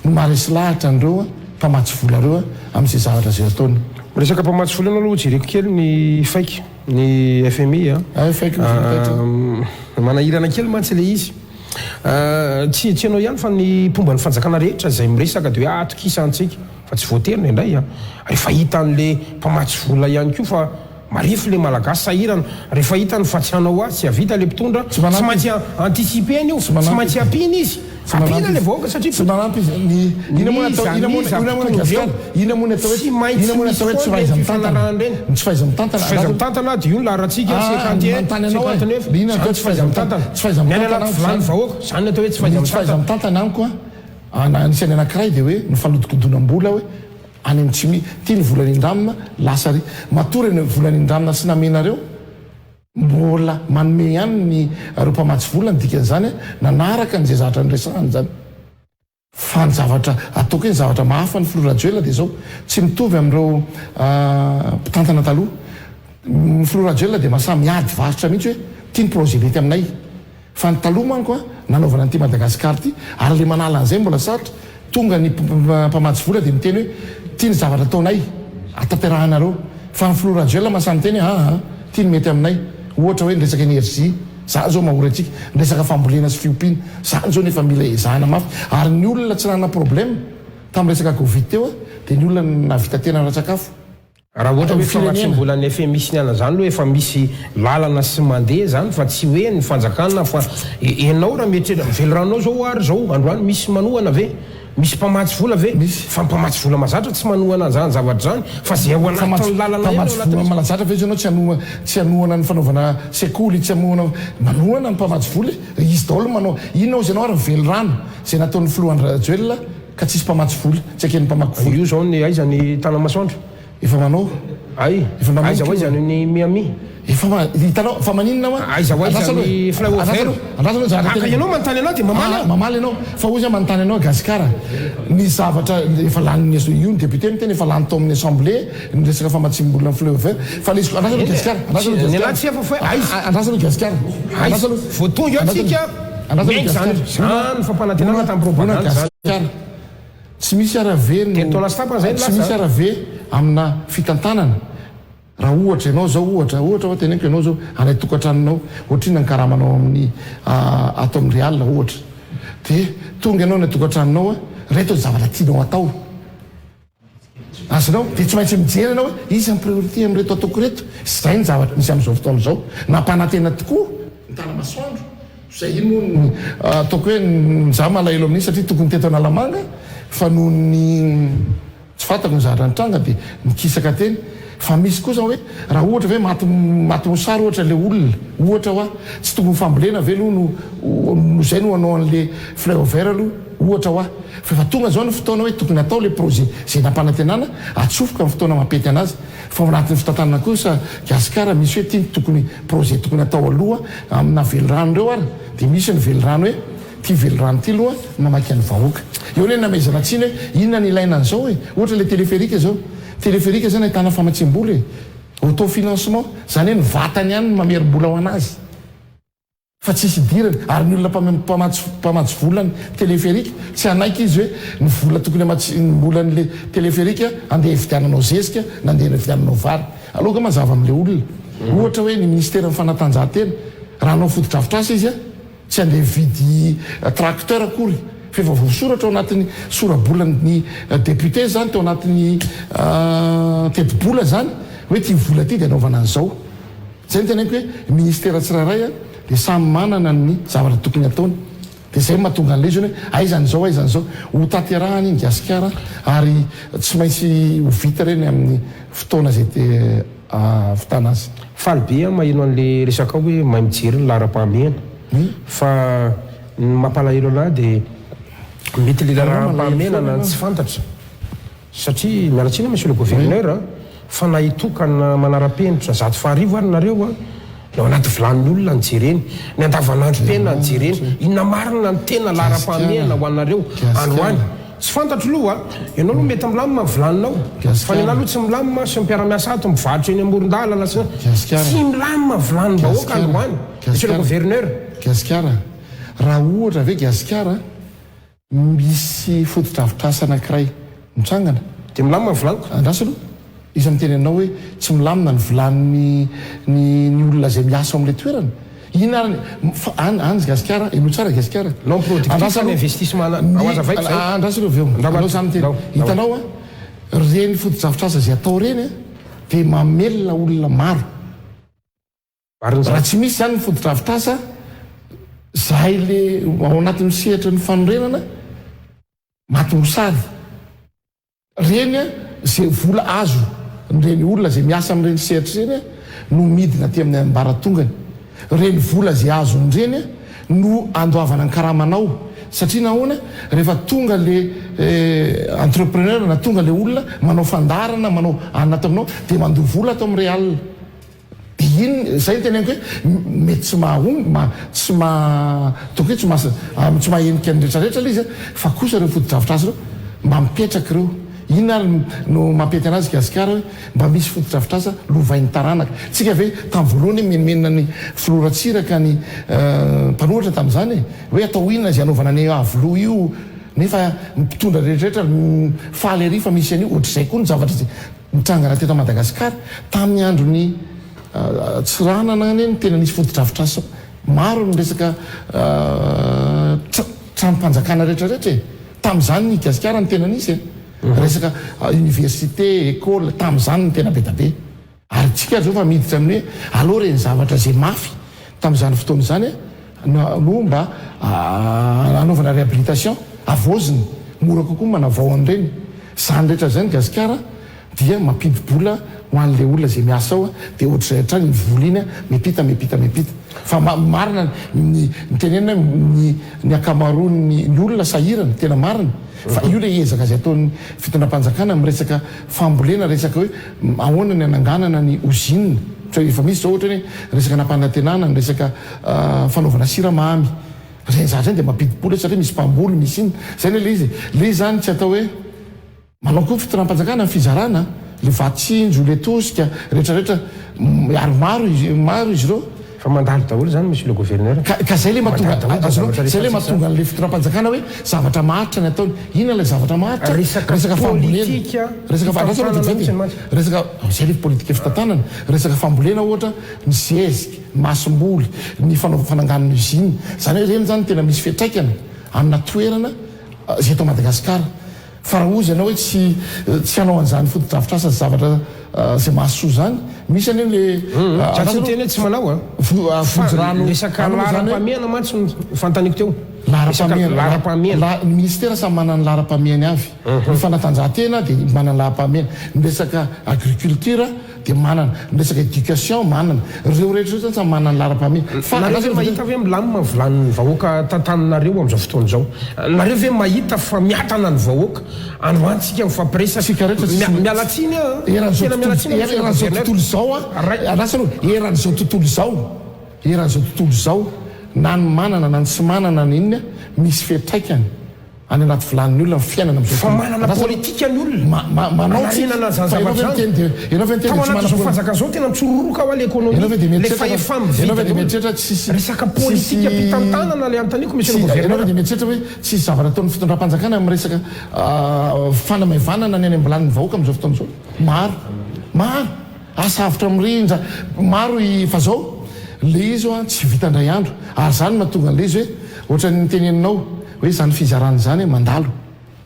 no maharesy lahatra an'ireo mpamatsy vola reo amin'izay zavatra zay ataony. resaka mpamatsy vola anao aloha jereko kely ny faiky ny FMI faiky manahirana kely mantsy le izy tsy anao ihany fa ny mpomba ny fanjakana rehetra zay miresaka de hoe atokisa antsika fa tsy voaterina indray rehefa hitan'le mpamatsy vola ihany koa fa marefo le malagasy sahirana rehefa hitany fa tsy hanao azy tsy havita le mpitondra tsy maintsy anticipeny io tsy maintsy ampiny izy apina le vahoaka satria tsy manampy izy ina moa atao hoe tsy faiza mitantana tsy faiza mitantana de io ny laharatsika 59 ina atao tsy faiza mitantana tsy faiza mitantana vilany vahoaka zany atao hoe tsy faiza mitantana any koa anisany anankiray de hoe ny fanodikodonam-bola hoe any amin'ny tsy tia ny volan'indramina lasa ry matory ny volan'indramina sy namenareo mbola manome ihany ny reo mpamatsy vola ny dikan'izany nanaraka n'izay zavatra nyresahany zany fa ny zavatra ataoko hoe ny zavatra mahafa ny Florajoela dia zao tsy mitovy amin'ireo mpitantana taloha ny Florajoela dia mahasahy miady varotra mihitsy hoe tia ny projet mety aminay fa ny taloha manko a nanaovana an'ity Madagasikara ty ary le manala an'izay mbola sarotra tonga ny mpamatsy vola dia miteny hoe tia ny zavatra ataonay ataterahanareo fa ny Florajoela mahasahy miteny tia ny mety aminay ohatra hoe nresaka énergie zany zao mahoratsika nresaka fambolena sy fiompiana zany zao nefa mila ezahana mafy ary ny olona tsy nanana problème tamin'ny resaka covid teo dia ny olona navita tena ra-tsakafo raha ohatra hoe famatsim-bolan'ny FMI sy niana zany aloha efa misy lalana sy mandeha zany fa tsy hoe ny fanjakana fa enao raha mietrera mivelorannao zao ary zao androany misy manohana ve misy mpamatsy vola ve fa mpamatsy vola mazatra tsy manohana zany zavatra zany fa zay ao anatin'ny lalana mpamatsy vola malazatra ve izy anao tsy hanohana ny fanaovana sekoly tsy manohana ny mpamatsy vola izy daholo manao inona ozy anao ary mivelo rano zay nataon'ny Florajoela ka tsisy mpamatsy vola tsy akeny mpamaky vola io zao ny aiza ny tanamasoandro efa manao aiza ho aiza ny Miami hitanao fa maninona aiza ho aiza ny flyover ianao manontany anao dia mamaly ianao fa ozy manontany anao Gasikara ny zavatra efa lany io ny député miteny efa lany tao amin'ny assemblée ny resaka famatsim-bola ny flyover fa le Gasikara andrasano Gasikara voatonga atsika mengy zany fampanantenana tamin'ny propagande zany tsy misy arave tsy misy arave amina fitantanana raha ohatra ianao zao ohatra fa teneniko ianao zao anay tokantranonao ohatrina ny karamanao amin'ny ato amin'ny réal ohatra dia tonga ianao ny tokantranonao reto ny zavatra tianao atao azonao dia tsy maintsy mijery ianao hoe izy amin'ny priorité amin'reto ataoko reto zay ny zavatra misy amin'izao fotoana zao nampanantena tokoa ny tanamasoandro zay ino moa ataoko hoe za malahelo amin'iny satria tokony teto analamanga fa noho ny tsy fantako ny zavatra nitranga dia mikisaka teny fa misy kosa hoe raha ohatra hoe maty mosary ohatra le olona ohatra hoa tsy tokony fambolena ve aloha zay no anao an'le flyover aloha ohatra hoa fa efa tonga zao ny fotoana hoe tokony atao le projet zay nampanantenana atsofoka amin'ny fotoana mampety anazy fa anatin'ny fitantanana kosa Gasikara misy hoe tiany tokony projet tokony atao aloha amina velorano ireo ary dia misy ny velorano hoe ty velorano ty aloha mamaky an'ny vahoaka eo le namezana tsiny hoe inona ny ilaina an'izao hoe ohatra le téléphérique zao téléphérique zany ahitana famatsim-bola autofinancement zany hoe ny vatany ihany ny mamerim-bola ho anazy fa tsisy dirany ary ny olona mpamatsy volany téléphérique tsy anaiky izy hoe ny vola tokony volan'le téléphérique andeha hividiananao zezika na andeha hividiananao vary aloha ka mazava amin'le olona ohatra hoe ny ministère fanatanjahantena raha anao fotodrafitrasa izy tsy andeha vidy tracteur akory fa efa voasoratra ao anatin'ny sorabolan'ny député zany teo anatin'ny tetibola zany hoe ty vola ty dia anaovana an'izao zay ny teneniko hoe ministère tsirairay dia samy manana ny zavatra tokony ataony dia zay mahatonga an'le izy hoe aizan'izao ho taterahany iny Gasikara ary tsy maintsy ho vita reny amin'ny fotoana zay vitana azy falybe maheno an'le resaka hoe mahay mijery ny lahara-pahamehana fa mampalahelo anahy dia mety le lahara-pahamehana tsy fantatra satria miaratsina monsieur le gouverneur fa nahitokana manara-penitra 150 ary nareo ao anaty vilan'ny olona ny jereny ny andavanandrom-penina ny jereny inona marina ny tena lara-pahamiana ho anareo androany tsy fantatro loha ianao no mety milamina vilaninao fa ny anahy aloha tsy milamina sy mpiara-miasa ato mivarotra eny amoron-dalana tsy milamina vilanim-bahoaka androany isy le gouverneur gasikara raha ohatra ve gasikara misy fotodravitrasa anankiray mitsangana dia milamina ny vilaniko andraso aloha izy amin'ny teny anao hoe tsy milamina ny vilan'ny ny olona zay miasa amin'ilay toerana ina any gasikara eno tsara gasikara non productif ny investissement ao azavaiko zay andraso aloha veo anao zany teny hitanao a reny fotodravitrasa zay atao reny a dia mamelona olona maro raha tsy misy zany ny fotodravitrasa zahay le ao anatin'ny sehatra ny fanorenana matosary reny a zay vola azo reny olona zay miasa amin'ireny sehatra reny no midina ty amin'ny ambaratongany reny vola zay azon'ireny no andoavana ny karamanao satria nahoana rehefa tonga le entrepreneur na tonga le olona manao fandarana manao anato aminao dia mandoa vola atao amin'ny réal dia iny zay teneniko hoe mety tsy tsy toko hoe tsy mahenika ny rehetrarehetra le izy fa kosa reo fotodravitrasa reo mba mipetraka ireo ina no mampety anazy gasikara hoe mba misy fotodravitrasa lovain'ny taranaka tsika ve tamin'ny voalohany menimenina ny filoratsiraka ny mpanohatra tamin'izany hoe atao inona zay anaovana ny avoloa io nefa mpitondra rehetrarehetra faly ary fa misy an'io ohatr'izay koa ny zavatra zay mitrangana teto Madagasikara tamin'ny androny tsiranana any ny tena nisy fotodravitrasa maro ny resaka tranom-panjakana rehetrarehetra tamin'izany ny gasikara ny tena nisy resaka université école tamin'izany ny tena be da be ary tsika zao fa miditra amin'ny hoe aloha reny zavatra zay mafy tamin'izany fotoana izany no mba anaovana réhabilitation avoziny mora kokoa manavao an'ireny zany rehetra zany gasikara dia mampidi-bola ho an'le olona zay miasa ao dia ohatr'izay hatrany ny vola iny mipita fa marina ny tenenina ny akamaroany ny olona sahirana tena marina fa io le ezaka zay ataon'ny fitondram-panjakana amin'ny resaka fambolena resaka hoe ahoana ny ananganana ny usine efa misy zao ohatra hoe resaka nampanantenana ny resaka fanaovana siramamy reny zatra zany dia mampidi-bola satria misy mpamboly misy iny zay le izy le zany tsy atao hoe manao koa fitondram-panjakana ny fizarana le vatsinjo le tosika rehetrarehetra ary maro izy ireo fa mandalo daholo zany monsieur le gouverneur ka zay le mahatonga le mahatonga an'le fitondram-panjakana hoe zavatra maharitra ny ataony ina le zavatra maharitra resaka fambolena resaka zay le politika fitantanana resaka fambolena ohatra ny zezika masom-boly ny fanangan'ny usine zany hoe reny zany tena misy fiatraikana amina toerana zay atao Madagasikara fa raha ozy ianao hoe tsy hanao an'izany fotodravitrasa zavatra zay mahasoa zany misy any le tsy teny hoe tsy manao fonjyrano resaka lara-pamiana mantsy fantaniko teo lara-pamiana ny ministera samy manana ny lara-pamiany avy ny fanatanjahantena dia manana lara-pamiana ny resaka agriculture dia manana ny resaka éducation manana reo rehetra zany samy manana ny lara-pamiana fa nareo ve mahita ve milamina vilanin'ny vahoaka tantananareo amin'izao fotoana izao nareo ve mahita fa miatana ny vahoaka androantsika mifampiresaka mialatsiny tena mialatsiny eran'izao tontolo izao anasa aloha eran'izao tontolo izao na ny manana na ny tsy manana ny inona misy fiatraikany any anaty vilanin'ny olona ny fiainana fa manana politika ny olona manaoinana zazavatrao zao tena mitsororoka ao l'economie le fa efa mividy resaka politika mpitantanana le antaniko monsieur le gouverneur dia mieritreritra hoe tsisy zavatra ataon'ny fitondram-panjakana amin'ny resaka fanamavanana ny any ambilanin'ny vahoaka amin'izao fotoana izao maro asa avitra mirindra maro fa zao le izy tsy vita indray andro ary zany mahatonga an'le izy hoe ohatra ny teneninao hoe zany fizarana zany mandalo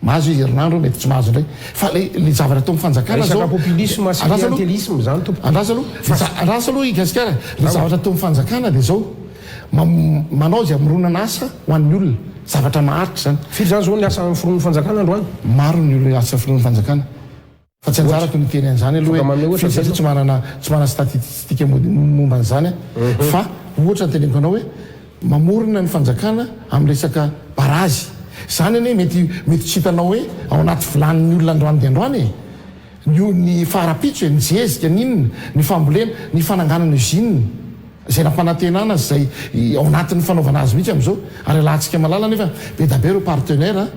mahazo herinandro mety tsy mahazo indray fa le zavatra atao mifanjakana zao populisme sy clientélisme zany tompo andrasa aloha i gasikara le zavatra atao mifanjakana dia zao manao zay amironana asa ho an'ny olona zavatra maharitra zany firy zany zao ny asa firon'ny fanjakana androany maro ny olona asa firon'ny fanjakana fa tsy anjarako ny teny an'izany aloha satria tsy manana statistika momba an'izany fa ohatra ny teneniko anao hoe mamorona ny fanjakana amin'ny resaka barazy zany ane mety tsy hitanao hoe ao anaty vilanin'ny olona androany dia androany ny faharapitso ny jezika n'inona ny fambolena ny fananganana usine zay nampanantenana zay ao anatin'ny fanaovana azy mihitsy am'izao ary alantsika malala nefa be da be reo partenaire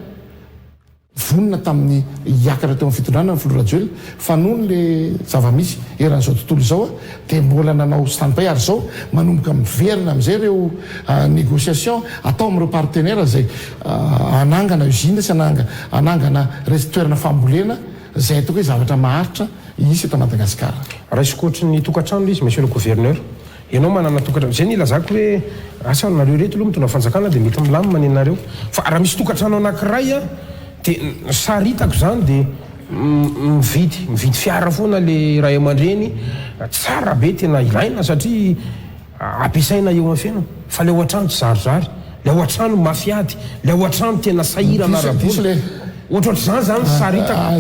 vonina tamin'ny iakatra teo amin'ny fitondrana ny Florajoel fa noho le zava-misy eran'izao tontolo izao dia mbola nanao standby ary zao manomboka miverina amin'izay reo négociation atao amin'ireo partenaire zay anangana usine sy anangana toerana fambolena zay ataoko hoe zavatra maharitra isy eto Madagasikara. Raha isokoatry ny tokantrano izy monsieur le gouverneur ianao manana tokantrano zay ny ilazako hoe asa nareo reto aloha mitondra fanjakana dia mety milamina ny anareo fa raha misy tokantrano anankiray dia saritako zany dia mividy fiara foana le ray aman-dreny tsara be tena ilaina satria ampiasaina eo amin'ny fiainana fa le ao an-trano tsy zarizary le ao an-trano mafiady le ao an-trano tena sahirana arabola ohatrohatr'izany zany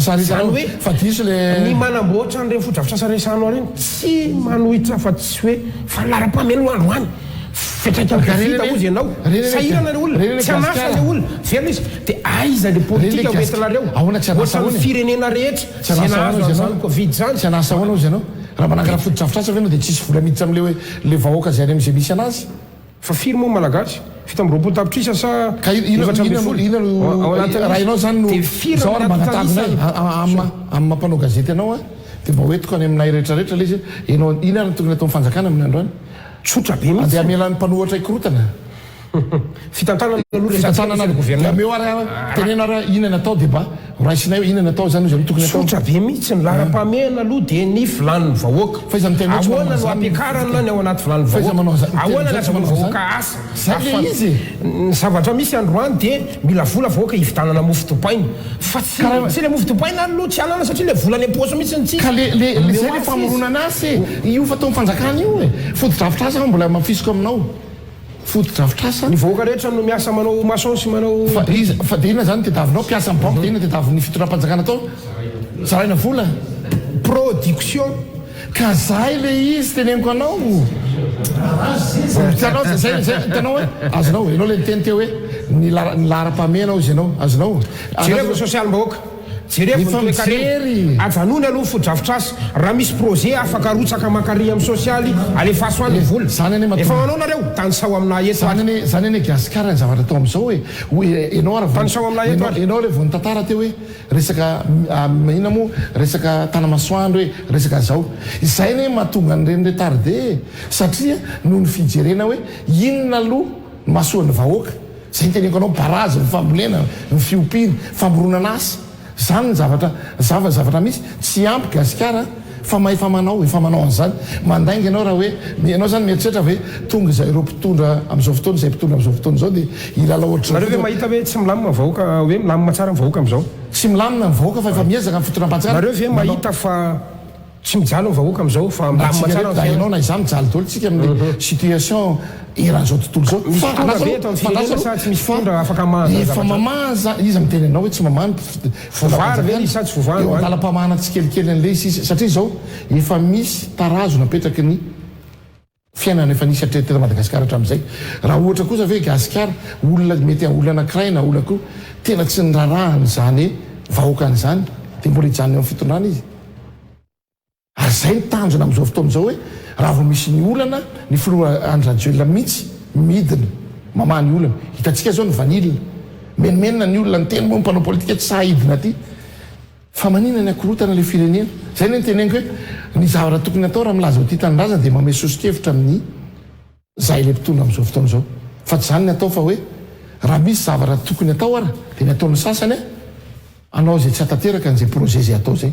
saritako hoe fa diso le ny manamboatra an'ireny fodrafitrasa resanao reny tsy manohitra fa tsy hoe fa lara-pameno androany fetraikavita ozy ianao sahirana le olona tsy anasa le olona vela izy dia aiza le politika hoentinareo ohatra ny firenena rehetra zay nahazo an'izany covid zany tsy anasa ahoana ozy ianao raha manangana fotodrafitrasa venao dia tsisy vola miditra am'le hoe le vahoaka zay any am'izay misy anazy fa firy moa malagasy fita am'roapolo tapitrisa sa raha ianao zany no zao ary magnatagonay amin'ny mampanao gazety ianao dia mba hoetiko any aminay rehetrarehetra le izy ianao ina ny tokony atao fanjakana amin'ny androany tsotra be mihitsy dia amelan'ny mpanohatra ikorotana fitantananameo ary tenena ara inana atao dia ba raisinay hoe inana atao zany izy tokony atao tsotra be mihitsy ny lara-pamena aloha dia ny vilanin'ny vahoaka fa izy miteny ahoana no ampiakarana ny ao anaty vilanin'ny vahoaka ahoana lazavana vahoaka asa zay le izy ny zavatra misy androany dia mila vola vahoaka hivitanana mofo dopaina fa tsy le mofo dopaina aloha tsy alana satria le volany am-poso mihitsy ny tsika ka zay le famoronana asy io fa tao mifanjakana io fotodrafitrasa fa mbola mafisiko aminao fotodrafitrasa ny vahoaka rehetra no miasa manao maçon sy manao fa dia inona zany tediavinao mpiasa amin'ny banque dia inona tediavin'ny fitondram-panjakana atao zaraina vola production ka zay le izy teneniko anao tanao hoe azonao ianao le niteny teo hoe ny lara-pamenao izy ianao azonao jereko sosialim-bahoaka jerery ajanony aloha fotodrafitrasa raha misy projet afaka arotsaka makary amin'ny sosialy alefaso any vola efa manao nareo tanisao aminah eto zany ene gasikara ny zavatra atao amin'izao hoe ianao tanisao aminah eto ianao le vao nytantara teo hoe resaka ina moa resaka tanamasoandro hoe resaka zao izay ne mahatonga nyreny retarde satria noho ny fijerena hoe inona aloha mahasoan'ny vahoaka zay niteneko anao barazy ny fambolena ny fiopiny famoronana asa zany ny zavatra misy tsy ampy gasikara fa efa manao an'izany mandainga ianao raha hoe ianao zany mieritreritra hoe tonga zay ireo mpitondra am'izao fotoana zay mpitondra am'izao fotoana zao dia ilala ohatra nareo hoe mahita hoe tsy milamina vahoaka hoe milamina tsara ny vahoaka am'izao tsy milamina ny vahoaka fa efa miezaka amin'ny fitondram-panjakana nareo ve mahita fa tsy mijaly ny vahoaka am'izao fa milamina tsara da ianao na iza mijaly daholo tsika amin'ny situation eran'izao tontolo zaoefa mamaza izy miteny anao hoe tsy mamany ela-pamana tsy kelikely an'le izy satria zao efa misy tarazo napetraky ny fiainana efa nisy atretetera Madagasikara hatramin'izay raha ohatra kosa ve gasikara olona mety olona anankiray na olona koa tena tsy nirarahany zany vahoakan'izany dia mbola hijanony amin'ny fitondrana izy ary zay nitanjona amin'izao fotoana izao hoe raha vao misy ny olana ny filoha Andradjoel mihitsy midina mamany olana hitantsika zao ny vanilina menimenina ny olona ny teny moa mpanao politika tsy sahidina aty fa manina ny akorotana le firenena zay ny teneniko hoe ny zavatra tokony atao raha milaza ho ty tanindrazana dia mamey sosikevitra amin'ny zay le mpitondra amin'izao fotoana izao fa tsy zany ny atao fa hoe raha misy zavatra tokony atao ara dia ny ataon'ny sasany anao zay tsy atateraka n'izay projet zay atao zay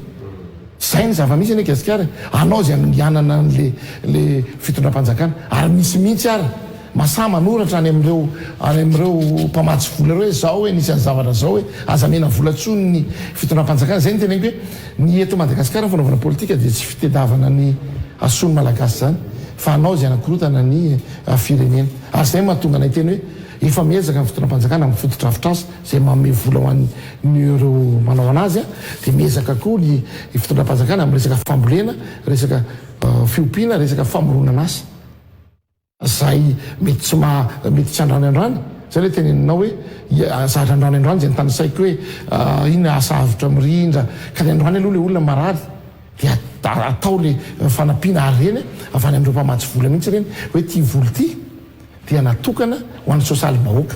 zay ny zava-misy ane gasikara anao zay angianana le fitondram-panjakana ary misy mihitsy ara masa manoratra any amin'ireo mpamatsy vola reo hoe zao hoe nisy any zavatra zao hoe aza mena volatsony ny fitondram-panjakana zay ny teneniko hoe ny eto Madagasikara ny fanaovana politika dia tsy fitedavana ny asony malagasy zany fa anao zay anakorotana ny firenena ary zay mahatonga anay teny hoe efa miezaka ny fitondram-panjakana amin'ny fotodrafitrasa zay manome vola ho an'ireo manao anazy dia miezaka koa ny fitondram-panjakana amin'ny resaka fambolena resaka fiompiana resaka famoronana asa zay mety tsy andrany andrany zay le teneninao hoe zahatra andrany andrany zay nytany saiko hoe ina asa avitra mirindra ka ny androany aloha le olona marary dia atao le fanampiana ary reny avy any am'ireo mpamatsy vola mihitsy reny hoe tia volo ty dia natokana ho an'ny sosialy bahoaka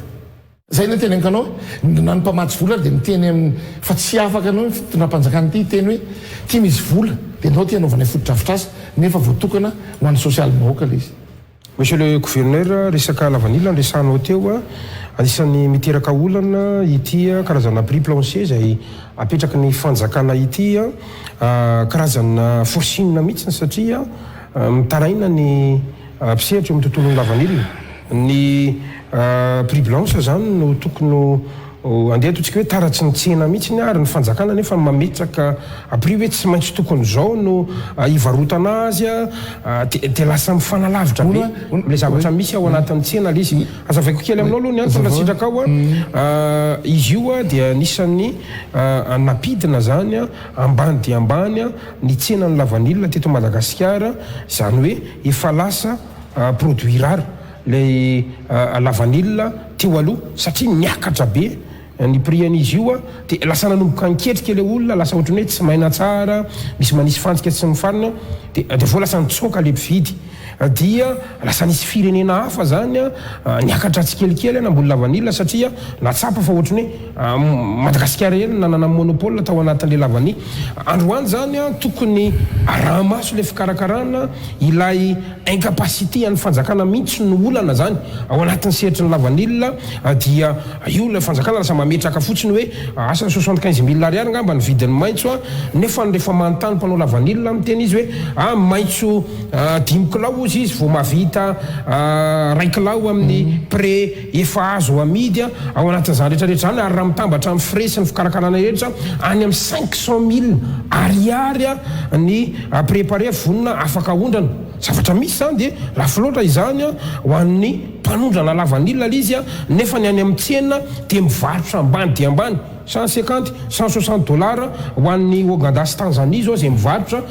zay no teny ankanao na ny mpamatsy vola dia miteny amin'ny fa tsy afaka anao fitondram-panjakana ty teny hoe tia misy vola dia anao ty anaovana fotodrafitra azy nefa voatokana ho an'ny sosialy bahoaka le izy. Monsieur le gouverneur, resaka lavanila resanao teo anisany miteraka olana ity karazana prix plancher zay apetraky ny fanjakana ity karazana forcine mihitsy satria mitaraina ny mpisehatra eo amin'ny tontolon'ny lavanila ny prix blanche zany no tokony andeha ataontsika hoe taratsy ny tsena mihitsy ny ary ny fanjakana nefa mametraka prix hoe tsy maintsy tokony zao no ivarotana azy dia lasa mifanalavitra be le zavatra misy ao anatin'ny tsena le izy azavaiko kely aminao aloha ny antony sitraka ao izy io dia anisan'ny napidina zany ambany dia ambany ny tsenan'ny lavanila teto Madagasikara zany hoe efa lasa produit rare le lavanila teo aloha satria niakatra be ny prix an'izy io dia lasa nanomboka niketrika le olona lasa ohatrany hoe tsy maina tsara misy manisy fantsika tsy ny farina dia vao lasa nitsoaka le mpividy dia lasa nisy firenena hafa zany niakatra tsikelikely namboly lavanila satria natsapa fa ohatrany hoe Madagasikara eny nanana monopole tao anatin'le lavani androany zany tokony arahamaso le fikarakarana ilay incapacité an'ny fanjakana mihitsy no olana zany ao anatin'ny sehatry ny lavanila dia io le fanjakana lasa mametraka fotsiny hoe asa 75,000 ariary ngamba ny vidiny maitso nefa rehefa manontany mpanao lavanila miteny izy hoe maitso 5 kilao izy vao mavita 1 kilao amin'ny pré efa azo amidy ao anatin'izany rehetrarehetra zany ary raha mitambatra amin'ny frais ny fikarakarana rehetra any amin'ny 500,000 ariary ny préparé vonona afaka ondrana zavatra misy zany dia lafo loatra izany ho an'ny mpanondrana lavanila izy nefa ny any amin'ny tsena dia mivarotra ambany dia ambany 150 $160 ho an'ny Ogandas Tanzanie zao zay mivarotra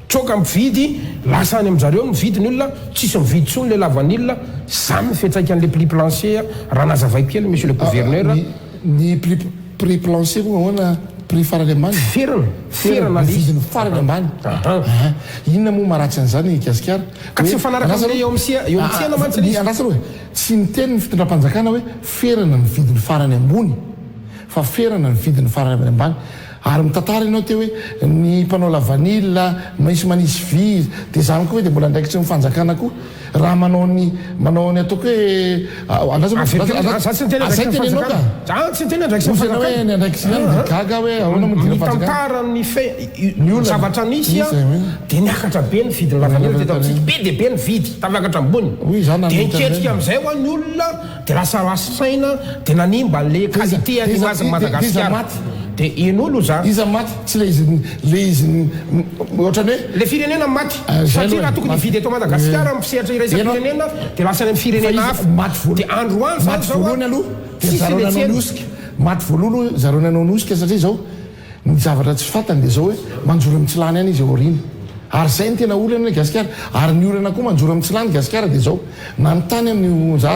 tsoka mividy lasa any amin'zareo mividy ny olona tsisy mividy tsony le lavanila zany fetsaik'an'le prix plancher raha nazavaiko kely monsieur le gouverneur ny prix plancher koa hoana prix farany ambany ferana vidiny farany ambany inona moa maratsy an'izany Gasikara ka tsy mifanaraka amin'le eo amin'ny mantsy andrasana hoe tsy miteny ny fitondram-panjakana hoe ferana ny vidiny farany ambony fa ferana ny vidiny farany ambany ary mitantara ianao teo hoe ny mpanao lavanila misy manisy vy dia zany koa hoe dia mbola ndraiky tsy mifanjakana koa raha manao ny ataoko hoe ndraiky hoe ahoana mitantarany zavatra nisy dia niakatra be ny vidiny lavanila be dia be ny vidy tavakatra ambony dia niketrika amin'izay ho any olona dia lasa lasaina dia nanimba le qualité any azy Madagasikara dia in'olo zany iza maty tsy le izy ohatrany hoe le firenena maty satria raha tokony vidy eto Madagasikara mpisehatra iraisa firenena dia lasa any amin'ny firenena hafa dia androany zany zao maty voalohany zarony anao nosika satria zao ny zavatra tsy fantany dia zao hoe manjoro amin'ny tsilany any izy aoriana ary zay ny tena olana Gasikara ary ny olana koa manjoro amin'ny tsilany Gasikara dia zao nanontany amin'ny za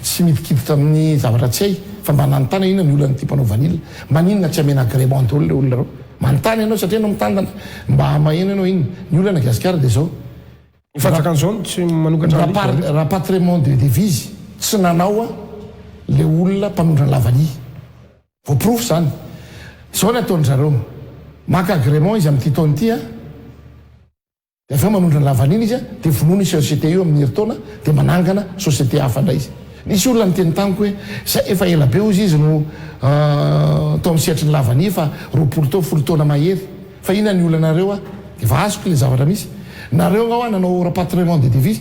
tsy midikiditra amin'ny zavatra tsy hay fa mba nanontany inona ny olana ty mpanao vanila maninona tsy amena agrément daholo le olona reo manontany ianao satria anao mitandana mba maheno ianao iny ny olana Gasikara dia zao fanjakan'izao tsy manokatra rapatriement de devise tsy nanao le olona mpanondrany lavani voaprofo zany zao ny ataony zareo maka agrément izy amin'ity taony ity dia aveo manondrany lavanina izy dia vonoana i société io amin'ny heritaona dia manangana société hafa indray izy nisy olona nyteny taniko hoe zay efa ela be ozy izy no tao amin'ny sehatry ny lavani fa 20 taona mahery fa ina ny olonareo dia vazoko le zavatra misy nareo ngao nanao rapatriement de devise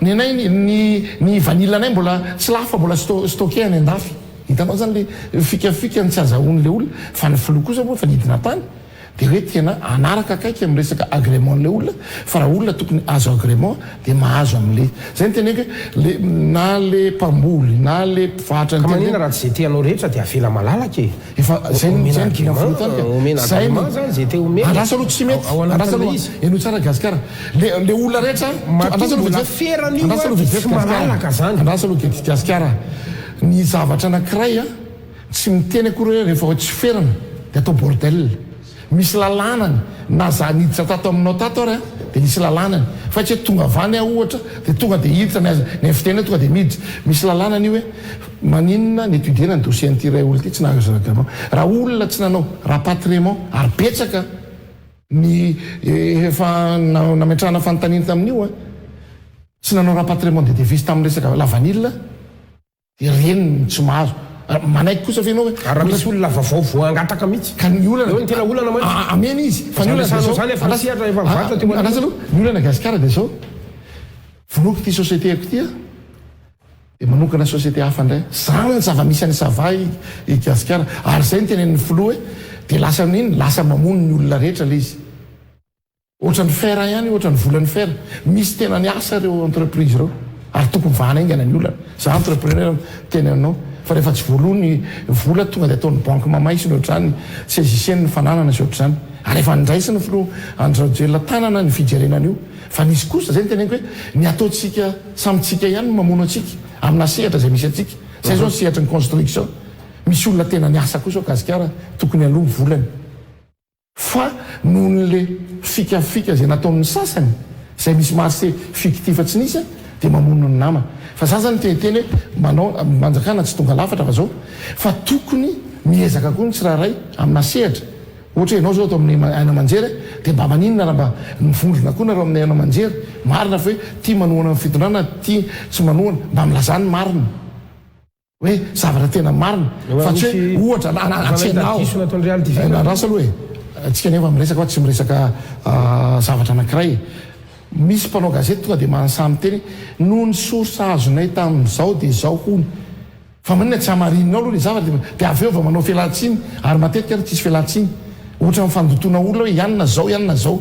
ny anay ny vanila anay mbola tsy lafa mbola stocké any andafy hitanao zany le fikafika tsy azahoany le olona fa ny filoha kosa moa fa nidina tany dia hoe tena anaraka akaiky amin'ny resaka agrément le olona fa raha olona tokony azo agrément dia mahazo amin'le zay ny teneko hoe na le mpamboly na le mpivarotra ka manina raha tsy zay teanao rehetra dia avela malalaka efa zay andrasa aloha tsy mety andrasa aloha eno tsara Gasikara le olona rehetra andrasa aloha Gasikara ny zavatra anankiray tsy miteny akory hoe rehefa tsy ferana dia atao bordel misy lalànany na za niditra tato aminao tato ary dia misy lalànany fa tsy hoe tonga vany ohatra dia tonga dia hiditra ny fitena tonga dia miditra misy lalànany io hoe maninona ny étudiena ny dossier-n'ity ray olona ity tsy nahazarakanao raha olona tsy nanao rapatriement ary betsaka ny efa nametrahana fanontaniana tamin'io a tsy nanao rapatriement de devise tamin'ny resaka lavanila dia reniny tsy mahazo manaiky kosa fenao hoe raha misy olona vavao voangataka mihitsy ka ny olana ny tena olana mantsy amena izy fa ny olana zany efa nisihatra efa mivatra teo anasa aloha ny olana gasikara dia zao vonoky ty société ko tya dia manokana société hafa indray zany ny zava-misy any sava i gasikara ary zay ny tenen'ny filoha hoe dia lasa niny lasa mamono ny olona rehetra le izy ohatra ny fer ihany ohatra ny volan'ny fer misy tena ny asa reo entreprise reo ary tokony vana ingana ny olana za entrepreneur tena anao fa rehefa tsy voalohany vola tonga dia ataon'ny banque mamay sy ny ohatrany saisisienne ny fananana sy ohatr'izany ary efa ndraisiny filoha andraojelona tanana ny fijerenana io fa nisy kosa zay ny teneniko hoe ny ataontsika samytsika ihany mamono atsika amina sehatra zay misy atsika zay zao ny sehatra ny construction misy olona tena ny asa kosa gasikara tokony aloha volany fa noho n'le fikafika zay nataon'ny sasany zay misy marché fictif tsy nisy dia mamono ny nama fa za zany teniteny hoe manao manjakana tsy tonga lafatra fa zao fa tokony miezaka koa ny tsiraray amina sehatra ohatra hoe ianao zao atao amin'ny aina manjery dia mba maninona raha mba mivondrona koa nareo amin'ny aina manjery marina fa hoe tia manohana ny fitondrana tia tsy manohana mba milazany marina hoe zavatra tena marina fa tsy hoe ohatra atsenao rasa aloha e tsika nefa miresaka fa tsy miresaka zavatra anankiray misy mpanao gazety tonga dia mansamy teny noho ny source azonay tamin'izao dia zao hony fa manina tsy hamarinina aloha ny zavatra dia avy eo va manao fialatsiny ary matetika ary tsisy fialatsiny ohatra mifandotona olona hoe ianina zao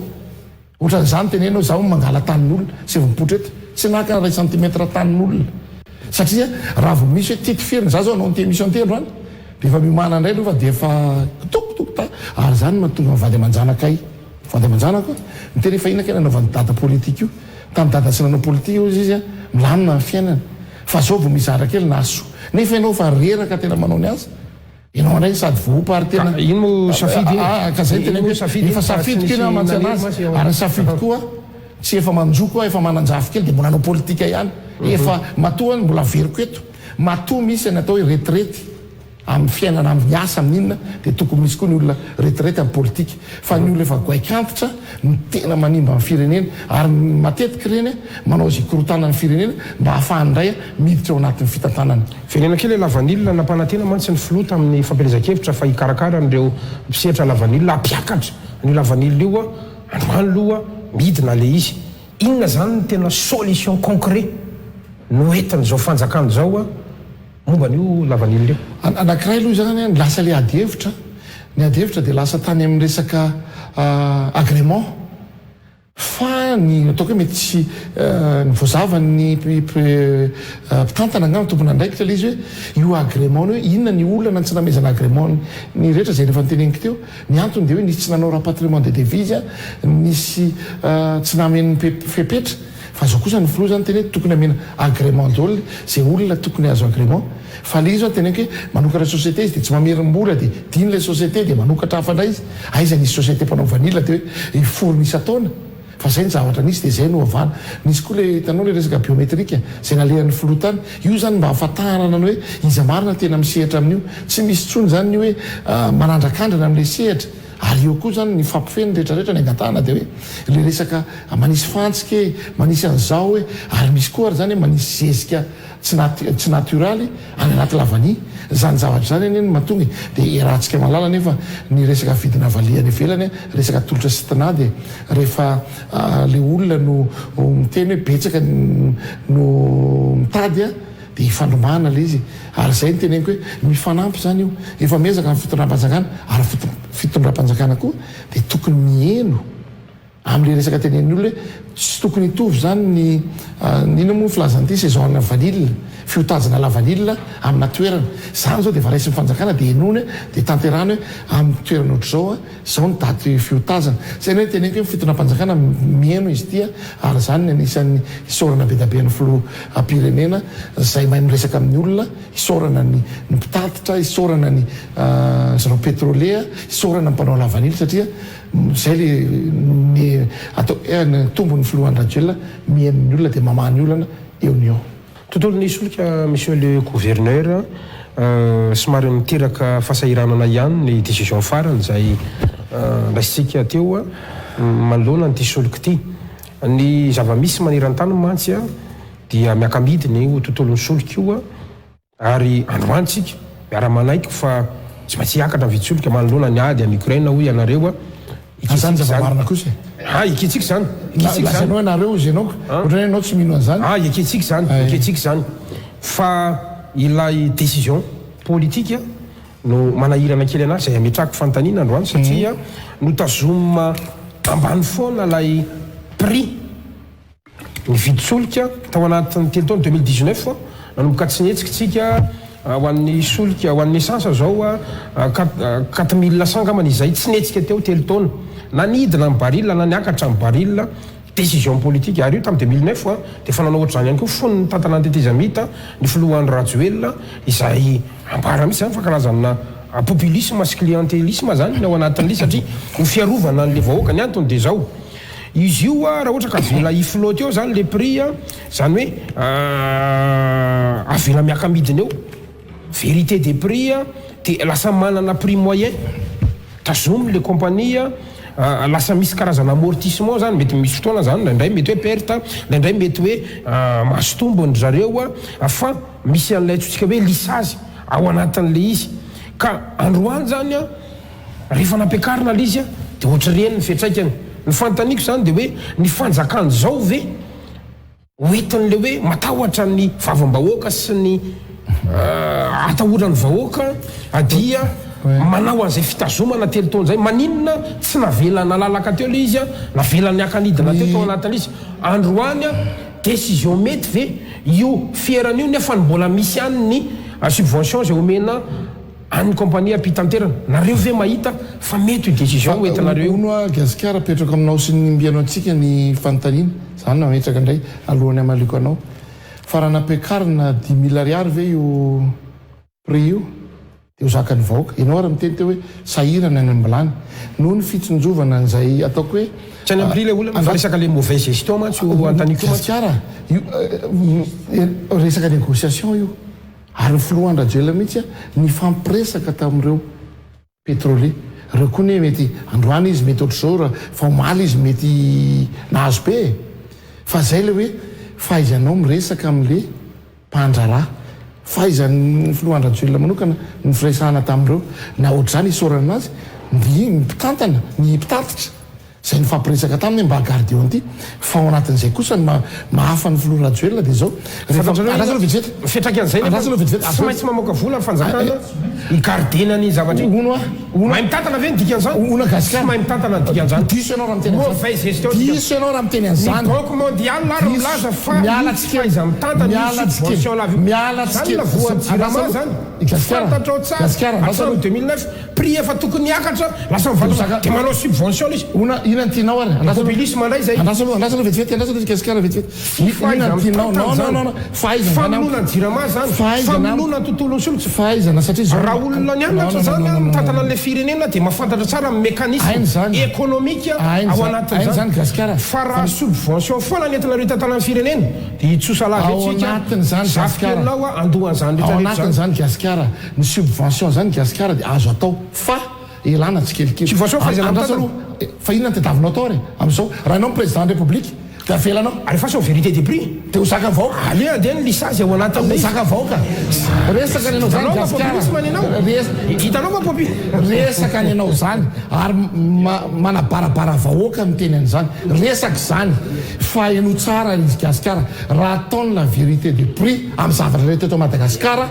ohatra n'izany tenenao zaho mangala tanin'olona sy vompotra eto tsy nahaka ray centimetre tanin'olona satria raha vo misy hoe titifirina za zao anao ny témission telo any dia efa miomana indray aloha fa dia efa tokotoko ta ary zany matonga mivady aman-janakay vady aman-janako miteny efa inaka nanaovan'ny dada politika io tamin'ny dada tsy nanao politika io izy a milamina ny fiainana fa zao vo mizara kely naso nefa ianao fa reraka tena manao ny azy ianao andray sady vohopa ary tena ino mo safidy ka zay tena efa safidy kely amatsy anazy ary safidy koa tsy efa manjoko efa mananjafy kely dia mbola nanao politika ihany efa matoa mbola veriko eto matoa misy ny atao hoe retraity amin'ny fiainana amin'ny asa amin'inona dia tokony misy koa ny olona retraite amin'ny politika fa ny olona efa goaikantitra ny tena manimba amin'ny firenena ary matetika reny manao zay korotana ny firenena mba hahafahany miditra ao anatin'ny fitantanana firenena kely lavanilina nampanantena mantsy ny filota amin'ny fampielezan-kevitra fa hikarakara n'ireo mpisehatra lavanilina ampiakatra ny lavanilina io a androany loha midina le izy inona zany ny tena solution concret no entin'izao fanjakana zao a momba n'io lavanilina io anankiray aloha zany ny lasa le adihevitra ny adihevitra dia lasa tany amin'ny resaka agrément fa ny ataoko hoe mety tsy ny voazavany mpitantana angano tompona andraikitra le izy hoe io agrément hoe inona ny olana tsy namezana agrément ny rehetra zay rehefa nyteneniko teo ny antony dia hoe nisy tsy nanao rapatriement de devise nisy tsy namen'ny fepetra fa zao kosa ny filoha zany teny hoe tokony amena agrément daolona zay olona tokony azo agrément fa le izy zao teneko hoe manokatra société izy dia tsy mamerim-bola dia diny le société dia manokatra hafandray izy aiza nisy société mpanao vanila dia hoe ifory misy ataona fa zay ny zavatra nisy dia zay no avana nisy koa le hitanao le resaka biometrika zay nalehan'ny filoha tany io zany mba hafantarana ny hoe iza marina tena misehatra amin'io tsy misy tsony zany ny hoe manandrakandrana amin'le sehatra ary eo koa zany ny fampifeny rehetrarehetra ny angatahana dia hoe le resaka manisy fantsika manisy an'izao hoe ary misy koa ary zany hoe manisy zezika tsy naturaly any anaty lavany zany zavatra zany eny mahatonga dia rahantsika malala nefa ny resaka vidina valiany ivelany resaka tolotra sitina dia rehefa le olona no miteny hoe betsaka no mitady a dia ifandromana le izy ary zay ny teneniko hoe mifanampy zany io efa miezaka ny fitondram-panjakana ary fitondram-panjakana koa dia tokony mieno am'le resaka tenen'ny olona tsy tokony hitovy zany nino moa filazan'ity saison vanille fiotazana la vanille amina toerana zany zao dia efa raisy fanjakana dia enony dia tanterana hoe amin'ny toerana ohatr'izao zao ny daty fiotazana zay ny hoe teneniko hoe fitonam-panjakana mieno izy ity ary zany anisan'ny hisorana be dabe ny filoam-pirenena zay mahay miresaka amin'ny olona hisorana ny mpitatitra hisorana ny zareo pétrolier hisorana ny mpanao la vanille satria zay le atao ny tombon'ny filohan'ny radio mienony olona dia mamany olana eo ny eo tontolo ny solika monsieur le gouverneur somary miteraka fahasahiranana ihany ny décision farany zay raisitsika teo manoloana nyty solika ity ny zava-misy maneran-tany mantsy dia miakamidiny io tontolon'ny solika io ary androantsika miara-manaiky fa tsy maintsy hiakatra vitsolika manoloana ny ady any Ukraine hoy ianareo zany zava-marina kosa ikitsika zany lasanao anareo izy ianao ohatrany anao tsy mino an'izany iketsika zany fa ilay décision politique no manahirana kely anazy zay ametrako fantanina androany satria notazoma ambany foana lay prix ny viditsolika tao anatin'ny telo taona 2019 nanomboka tsy netsikatsika ho an'ny solika ho an'ny essence zao 4100 kamany izay tsy netsika teo telo taona nanidina amin'ny baril na niakatra amin'ny baril décision politique ary io tamin'ny 2009 dia fa nanao ohatr'izany ihany koa fony ny tantana antetezamita ny filohan'ny Rajoelina izay ambara mihitsy zany fa karazana populisme sy clientélisme zany ny ao anatin'ilay satria ny fiarovana n'le vahoaka ny antony dia zao izy io raha ohatra ka avela iflotte eo zany le prix zany hoe avela miakamidiny eo vérité des prix dia lasa manana prix moyen tazomy le compagnie lasa misy karazana amortissement zany mety misy fotoana zany ndraindray mety hoe perte ndraindray mety hoe mahasotombo ny zareo fa misy an'ilay tsika hoe lisage ao anatin'le izy ka androany zany rehefa nampiakarina le izy dia ohatra reny ny fiatraikany ny fantaniko zany dia hoe ny fanjakany zao ve hoentin'le hoe matahotra ny vavambahoaka sy ny atahorany vahoaka adia manao an'izay fitazomana telo taona zay maninona tsy navelana lalaka teo le izy navelany akanidina teo tao anatin'le izy androany décision mety ve io fierana io nefa ny mbola misy any ny subvention zay omena an'ny compagnie ampitanterana nareo ve mahita fa mety io décision hoentinareo ono gasikara petraka aminao sy ny mbianao antsika ny fanontaniana zany nametraka indray alohany amaliko anao fa raha nampiakarina 10 000 ariary ve io prix io dia ho zakany vahoaka ianao raha miteny teo hoe sahirana ny ambilany noho ny fitsonjovana n'izay ataoko hoe tsy any amin'ny prix le olona fa resaka le mauvais gestion mantsy io antaniko gasikara resaka négociation io ary ny filohan'ny Rajoelina mihitsy ny fampiresaka tamin'ireo pétrolier reo koa ny mety androany izy mety ohatr'izao raha fa omaly izy mety nahazo be fa zay le hoe fahaizanao miresaka amin'le mpandrarà fahaizan'ny filohan'ny Rajoelina manokana ny firesahana tamin'ireo na ohatr'izany hisorana azy ny mpitantana ny mpitatitra zay ny fampiresaka taminy mba gardio an'ity fa ao anatin'izay kosa ny mahafa ny filohan'ny Rajoelina dia zao andrasana vetivety fiatraika an'izay andrasana vetivety tsy maintsy mamoaka vola ny fanjakana higardena ny zavatra mahay mitantana ve ny dikan'izany ona gasikara tsy mahay mitantana ny dikan'izany diso ianao raha miteny mauvais gestion diso ianao raha miteny an'izany ny banque mondiale ary milaza fa faiza mitantana ny subvention lavy zany la voadirama zany fantatrao tsara atrano 2009 prix efa tokony hiakatra lasa mivalosaka dia manao subvention izy ina ny tianao ary populisme ndray zay andrasana vetivety andrasana gasikara vetivety ina ny tianao non famonona ny jirama zany famonona ny tontolon'ny solika fahaizana satria zao raha olona nianatra zany mitantana an'le firenena dia mahafantatra tsara mécanisme économique ao anatin'izany gasikara fa raha subvention foana ny entinareo tantana ny firenena dia hitsosa lavetsika anatin'izany zafikenao andohan'izany ao anatin'izany gasikara ny subvention zany gasikara dia azo atao fa elana tsikelikely subvention fa inona ny tadavinao atao ary amin'izao raha ianao président république dia avelanao alefa vérité des prix dia ho zaka vahoaka ale andeha ny lisage ao anatin'le zaka vahoaka resaka ny anao zany hitanao fa popi resaka ny anao zany ary manabarabara vahoaka miteny an'izany resaka zany fa ianao tsara izy gasikara raha ataony la vérité des prix amin'ny zavatra rehetra eto Madagasikara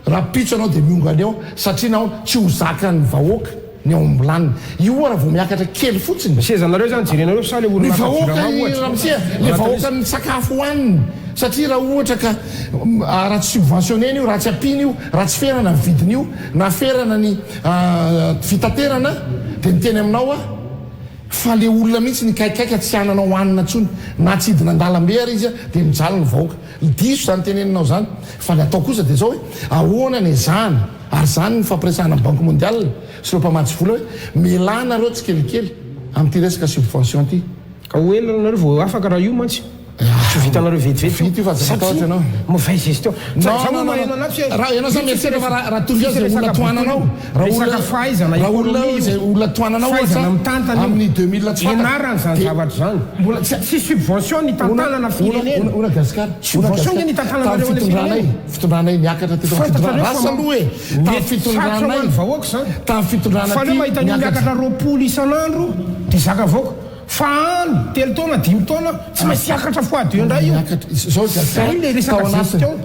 raha pitso anao dia miongany eo satria nao tsy ho zakany vahoaka ny aombolanina io raha vao miakatra kely fotsiny sezanareo zany jerenareo sa le ny vahoaka le vahoaka ny sakafo hoaniny satria raha ohatra ka raha tsy subventionnena io raha tsy ampina io raha tsy ferana ny vidiny io na ferana ny fitaterana dia niteny aminao fa le olona mihitsy ny kaikaiky tsy ananao hoanina ntsony na tsy hidina an-dalambe ary izy dia mijaly ny vahoaka diso zany teneninao zany fa le atao kosa dia zao hoe ahoana ny zana ary zany ny fampiresahana ny banque mondiale sy reo mpamatsy vola hoe melanareo tsy kelikely amin'ity resaka subvention ty ka oelanareo vao afaka raha io mantsy tsy vitanareo vetivety io fa zataotra anao mivay gestion ianao sa mieritreritra fa raha tonga zay olona toananao raha olona toananao amin'ny 2000 enarany zany zavatra zany mbola tsy subvention ny tantanana firenena ona gasikara subvention ny tantanana fitondranay niakatra teto rasa aloha e tamin'ny fitondranay vahoaka zany tamin'ny fitondrana fa le mahita ny miakatra roapolo isan'andro dia zaka vahoaka fa any 3 taona 5 taona tsy maintsy hiakatra foady io indray io le resaka gestion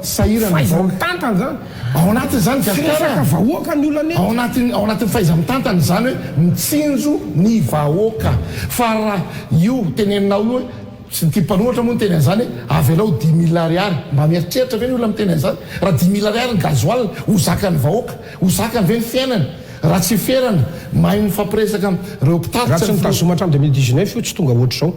faiza mitantana zany ao anatin' zany resaka vahoaka ny olona ao anatin'ny faiza mitantana zany hoe mitsinjo ny vahoaka fa raha io teneninao io hoe sy ny timpanohatra moa ny teny an'izany hoe avy alao 10 000 ariary mba mieritreritra ve ny olona miteny an'izany raha 10 000 ariary ny gazoal ho zakany vahoaka ho zakany ve ny fiainana raha tsy ferana mahay mifampiresaka reo mpitary raha tsy nitazoma hatramin'ny 2019 io tsy tonga ohatr' zao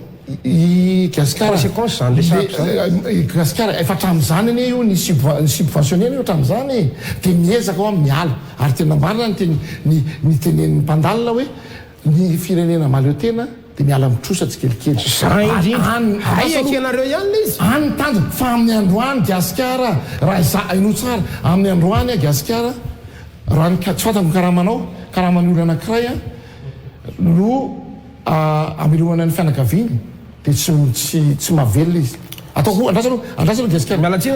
gasikaraconséquence zany gasikara efa hatramin'izany anie io ny subventionnena io hatramin'izany dia miezaka ao amin'ny miala ary tena marina ny tenen'ny mpandalina hoe ny firenena maleo tena dia miala mitrosa tsy kelikely aiakenareo ihany izy any tanjo fa amin'ny androany gasikara raha za aino tsara amin'ny androany gasikara raha tsy fatako karahamanao karahamany olo anankiray no amilohana ny fianakaviany dia tsy mahavelona izy atao andrasa aloha gasikara andrasa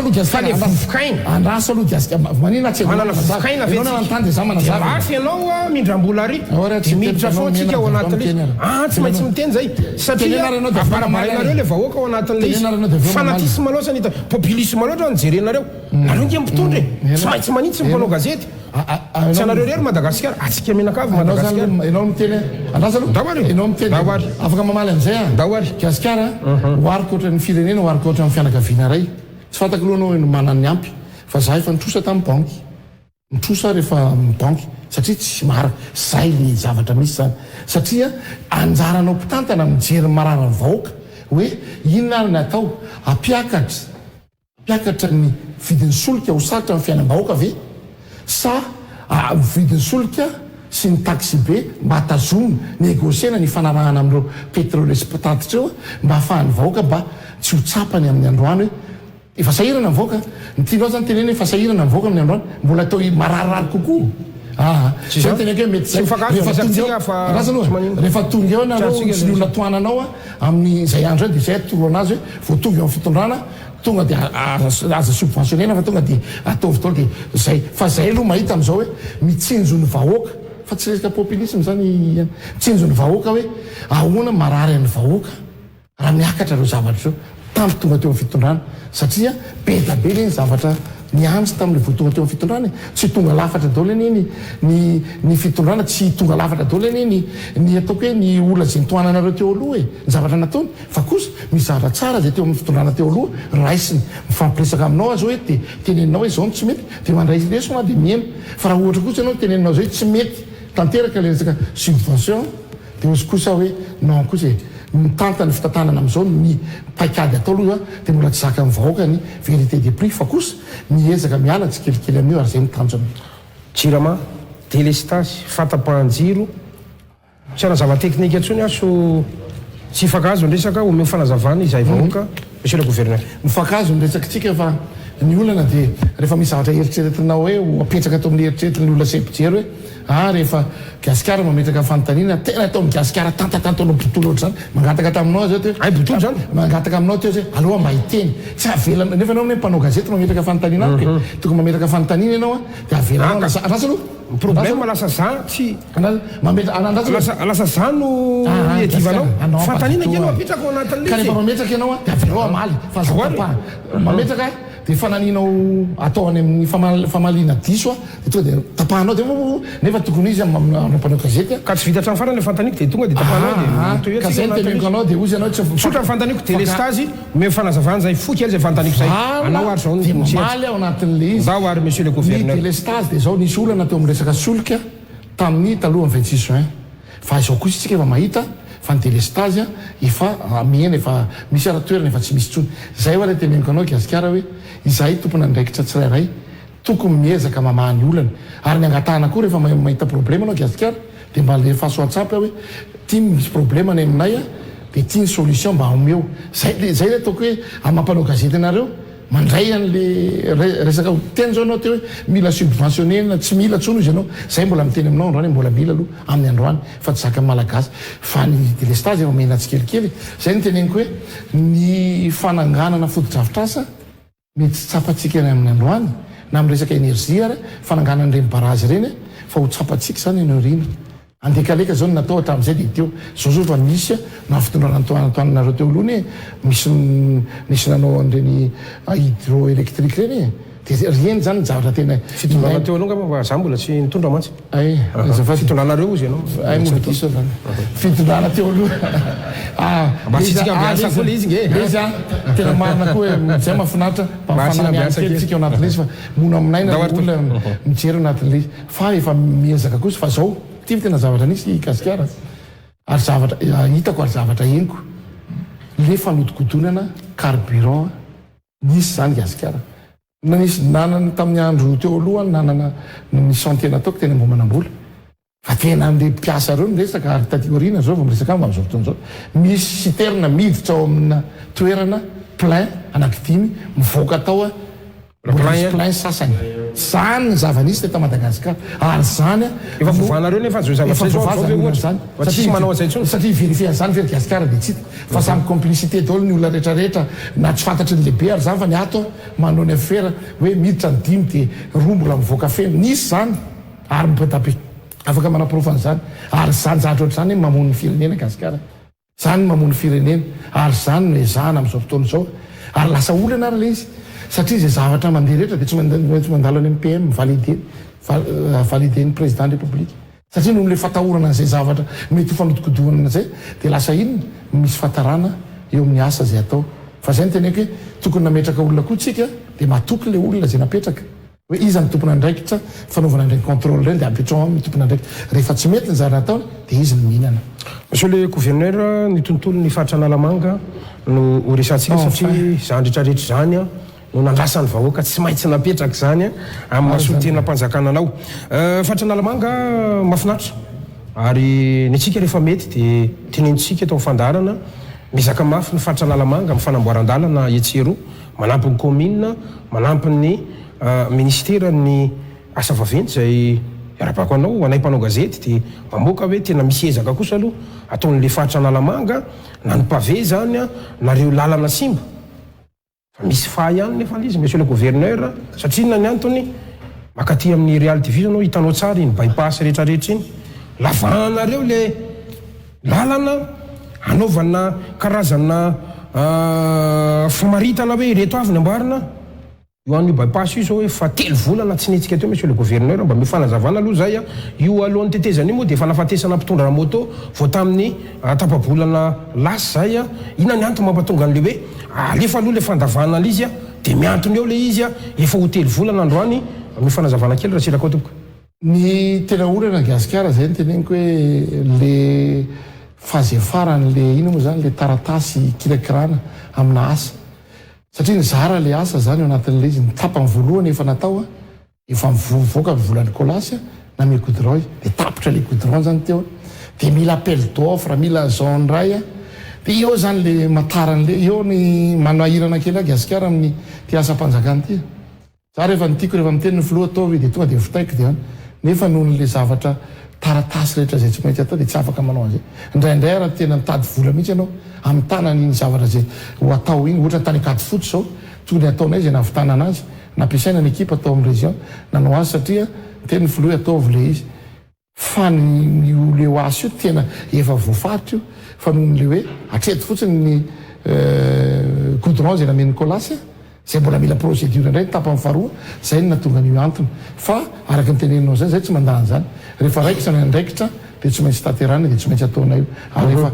aloha gasikara andrasa aloha gasikara manina tsy manantany za manazava mafy ianao mindrambola ary miditra foantsika ao anatin'le tsy maintsy miteny zay satria abarabaranareo le vahoaka ao anatin'le izy fanatisme loatra ny populisme loatra ny jerenareo nareo nge mpitondra tsy maintsy manitsy mpanao gazety tsy anareo rery madagasikara atsika menakavy madagasikara enao miteny andrasa aloha dawary enao miteny afaka mamaly an'izay dawary gasikara hoariko oatra ny firenena hoariko oatra ny fianakaviana ray tsy fatako aloha anao no manany ampy fa za efa nitrosa tamin'ny banky mitrosa rehefa banky satria tsy mara zay le zavatra misy zany satria anjaranao mpitantana mijery mararany vahoaka hoe inona ary ny atao apiakatra ny vidiny solika ho saritra amin'ny fiainam-bahoaka ve sa vidiny solika sy ny taxi be mba hatazomy négosiena ny fanarahana amin'ireo pétrole sy patatitra eo mba hahafahan'ny vahoaka mba tsy ho tsapany amin'ny androany hoe efa sahirana ny vahoaka nytianao zany teneny efa sahirana ny vahoaka amin'ny androany mbola atao mararary kokoa teneko hoe mety rehefa tonga eo nareo sy ny olona toananao amin'ny zay andro zany dia zay atoro anazy hoe vao tonga eo amin'ny fitondrana tonga dia aza subventionnena fa tonga dia ataovy tao dia zay fa zay aloha mahita amin'izao hoe mitsinjo ny vahoaka fa tsy resaka populisme zany mitsinjo ny vahoaka hoe ahoana marary an'ny vahoaka raha miakatra reo zavatra reo tamin'ny tonga teo amin'ny fitondrana satria be da be le ny zavatra niantsy tamin'le voatonga teo amin'ny fitondrana tsy tonga lafatra daholo anie ny fitondrana tsy tonga lafatra daholo anie ny ataoko hoe ny olona zay nitoananareo teo aloha ny zavatra nataony fa kosa misy zavatra tsara zay teo amin'ny fitondrana teo aloha raisiny mifampiresaka aminao azy hoe dia teneninao hoe zao no tsy mety dia mandray lesona dia miena fa raha ohatra kosa ianao teneninao zay tsy mety tanteraka le resaka subvention dia ozy kosa hoe non kosa mitantany fitantanana amin'izao ny paikady atao aloha dia mbola tsy zaka amin'ny vahoaka ny vérité des prix fa kosa miezaka miala tsy kelikely amin'io ary zay mitanjo amin'io jirama délestage fatapahanjiro tsy ana zava-teknika antsony aso tsy ifakazo ndresaka omeo fanazavana izahay vahoaka monsieur le gouverneur mifakazo ndresakitsika fa ny olana dia rehefa misy zavatra eritreretinao hoe apetraka atao amin'ny eritreretiny olona sepijery hoe rehefa gasikara mametraka fanontaniana tena atao amin'ny gasikara tantatanta anao botolo oatra zany mangataka taminao zao teo botolo zany mangataka aminao teo zay aloha mba hiteny tsy avelana nefa anao mpanao gazety mametraka fanontaniana ao tokony mametraka fanontaniana ianao dia avelanao rasa aloha problème lasa za tsy lasa za no edivanao fanontaniana keno mapetraka ao anatin'le ka rehefa mametraka ianao dia avelao amaly fa zapaha mametraka dia fananinao atao any amin'ny famaliana diso dia tonga dia tapahanao dia nefa tokony izy ampanao gazety ka tsy vita hatrany farany le fantaniko dia tonga dia tapahanao dia gazety temeniko anao dia ozy anao sotra ny fantaniko délestage me fanazavana zay foky ary zay fantaniko zay anao ary zao dia maly ao anatin'le izy ndao ary monsieur le gouverneur ny délestage dia zao nisy olana teo amin'ny resaka solika tamin'ny talohan'ny 26 juin fa izao kosa isika efa mahita fa ny délestage efa miena efa misy aratoerana efa tsy misy tsony zay oa le temeniko anao gasikara hoe izahay tompona ndraikitra tsirairay tokony miezaka mamahany olana ary ny angatahana koa rehefa mahita problème anao gasikara dia mba le fahasoatsapy hoe tia misy problème any aminay dia tia ny solution mba omeo zay le ataoko hoe amampanao gazety anareo mandray an'le resaka teny zao anao teo hoe mila subventionnena tsy mila tsony izy ianao zay mbola miteny aminao androany mbola mila aloha amin'ny androany fa tsy zaka malagasy fa ny délestage efa mena tsy kelikely zay ny teneniko hoe ny fananganana fotodrafitrasa mety tsy tsapatsika any amin'ny androany na amin'ny resaka énergie ary fananganana reny barazy reny fa ho tsapatsika zany enao rina andekaleka zao natao hatramin'izay dia teo zao fa misy na fitondrana antoananareo teo alohany misy nanao an'ireny hydroélectrique reny dia rieny zany ny zavatra tena fitondrana teo aloha fa za mbola tsy nitondra mantsy fitondranareo izy ianao ay molokiso zany fitondrana teo aloha tsitsika ambiasa koa le izy nge izy tena marina koa hoe zay mahafinaritra mfanamiakelitsika eo anatin'le izy fa mono aminay na olona mijery anatin'le izy fa efa miezaka kosa fa zao tia tena zavatra nisy gasikara ary zavatra hitako ary zavatra heniko le fanodikodonana carburant nisy zany gasikara na nisy nanana tamin'ny andro teo alohany nanana nisy antena ataoko tena mbo manambola fa tena an'le mpiasa reo nyresaka ary tatiorina zao vao miresaka ambo amin'izao fotoana zao misy citerne miditra ao amina toerana plein anankidimy mivoaka tao plein sasany zany ny zavanisy teta Madagasikara ary zany efa vovanareo nefa zao zavatra manao azay tsony satria vérifie zany fery gasikara dia tsy hita fa samy complicité daholo ny olona rehetrarehetra na tsy fantatry ny lehibe ary zany fa ny ato manao ny affaire hoe miditra ny dimy dia rombola mivoaka feno nisy zany ary mipetape afaka manaprofany zany ary zany zavatra ohatr' zany hoe mamono ny firenena gasikara zany mamono firenena ary zany no ezahana amin'izao fotoana izao ary lasa olana ary le izy satria zay zavatra mandeha rehetra dia tsy mandalo any amin'ny PM valideny président république satria noho le fatahorana an'izay zavatra mety fanodikodohana zay dia lasa inona misy fatarana eo amin'ny asa zay atao fa zay ny teneko hoe tokony nametraka olona koa tsika dia matoky le olona zay napetraka hoe iza ny tompona ndraikitra fanaovana ndraiky contrôle reny dia apetrao amin'ny tompona ndraikitra rehefa tsy mety ny zavatra ataony dia izy ny mihinana monsieur le gouverneur ny tontolo ny faritra Analamanga no horesantsika satria zany rehetrarehetra zany no nandrasany vahoaka tsy maintsy napetraka zany amin'ny masotena mpanjakana anao faritra Analamanga mahafinaritra ary ny tsika rehefa mety dia tenenitsika atao fandarana mizaka mafy ny faritra Analamanga amin'ny fanamboaran-dalana etsero manampy ny commune manampy ny ministera ny asa vaventy zay iarabako anao anay mpanao gazety dia mamoaka hoe tena misy ezaka kosa aloha ataon'le faritra Analamanga na ny pavé zany nareo lalana simba fa misy fa ihany nefa izy monsieur le gouverneur satria na ny antony makaty amin'ny Real Division anao hitanao tsara iny bypass rehetrarehetra iny lavanareo le lalana anaovana karazana famaritana hoe reto avy ny amboarina io an'io bypass io zao hoe fa 3 volana tsy netsika teo monsieur le gouverneur mba mifanazavana aloha zay io alohan'ny tetezany moa dia fanafatesana mpitondra moto vao tamin'ny tapabolana lasa zay ina ny antony mampatonga an'le hoe alefa aloha le fandavana an'izy dia miantony eo le izy efa ho 3 volana androany mifanazavana kely raha tsiraka ao tompoko ny tena olana gasikara zay ny teneniko hoe le fazy farany le ino moa zany le taratasy kirakirana amina asa satria ny zara le asa zany eo anatin'le izy nitapa ny voalohany efa natao efa mivoaka ny volan'ny kolasy na me goudron dia tapitra le goudron zany teo dia mila appel d'offre mila zone ray dia eo zany le mataran'le eo ny manahirana kely gasikara amin'ny ty asa mpanjakana ty za rehefa nitiako rehefa miteny ny filoha atao dia tonga dia vitaiko dia nefa noho n'le zavatra taratasy rehetra zay tsy maintsy atao dia tsy afaka manao an'izay indraindray raha tena mitady vola mihitsy ianao amin'ny tanany iny zavatra zay ho atao iny ohatra ny tany akady fotsy zao tony ataonay zay nahavitana anazy nampiasaina ny ekipa atao amin'ny région nanao azy satria teny ny filoha ataovy le izy fa le ho asy io tena efa voafaritra io fa noho n'le hoe atreto fotsiny ny goudron zay namen'ny kolasy zay mbola mila procédure indray tapany faharoa zay no natonga an'io antony fa araka ny teneninao zay zay tsy mandany zany rehefa raikitra ny andraikitra dia tsy maintsy taterana dia tsy maintsy ataona io ary rehefa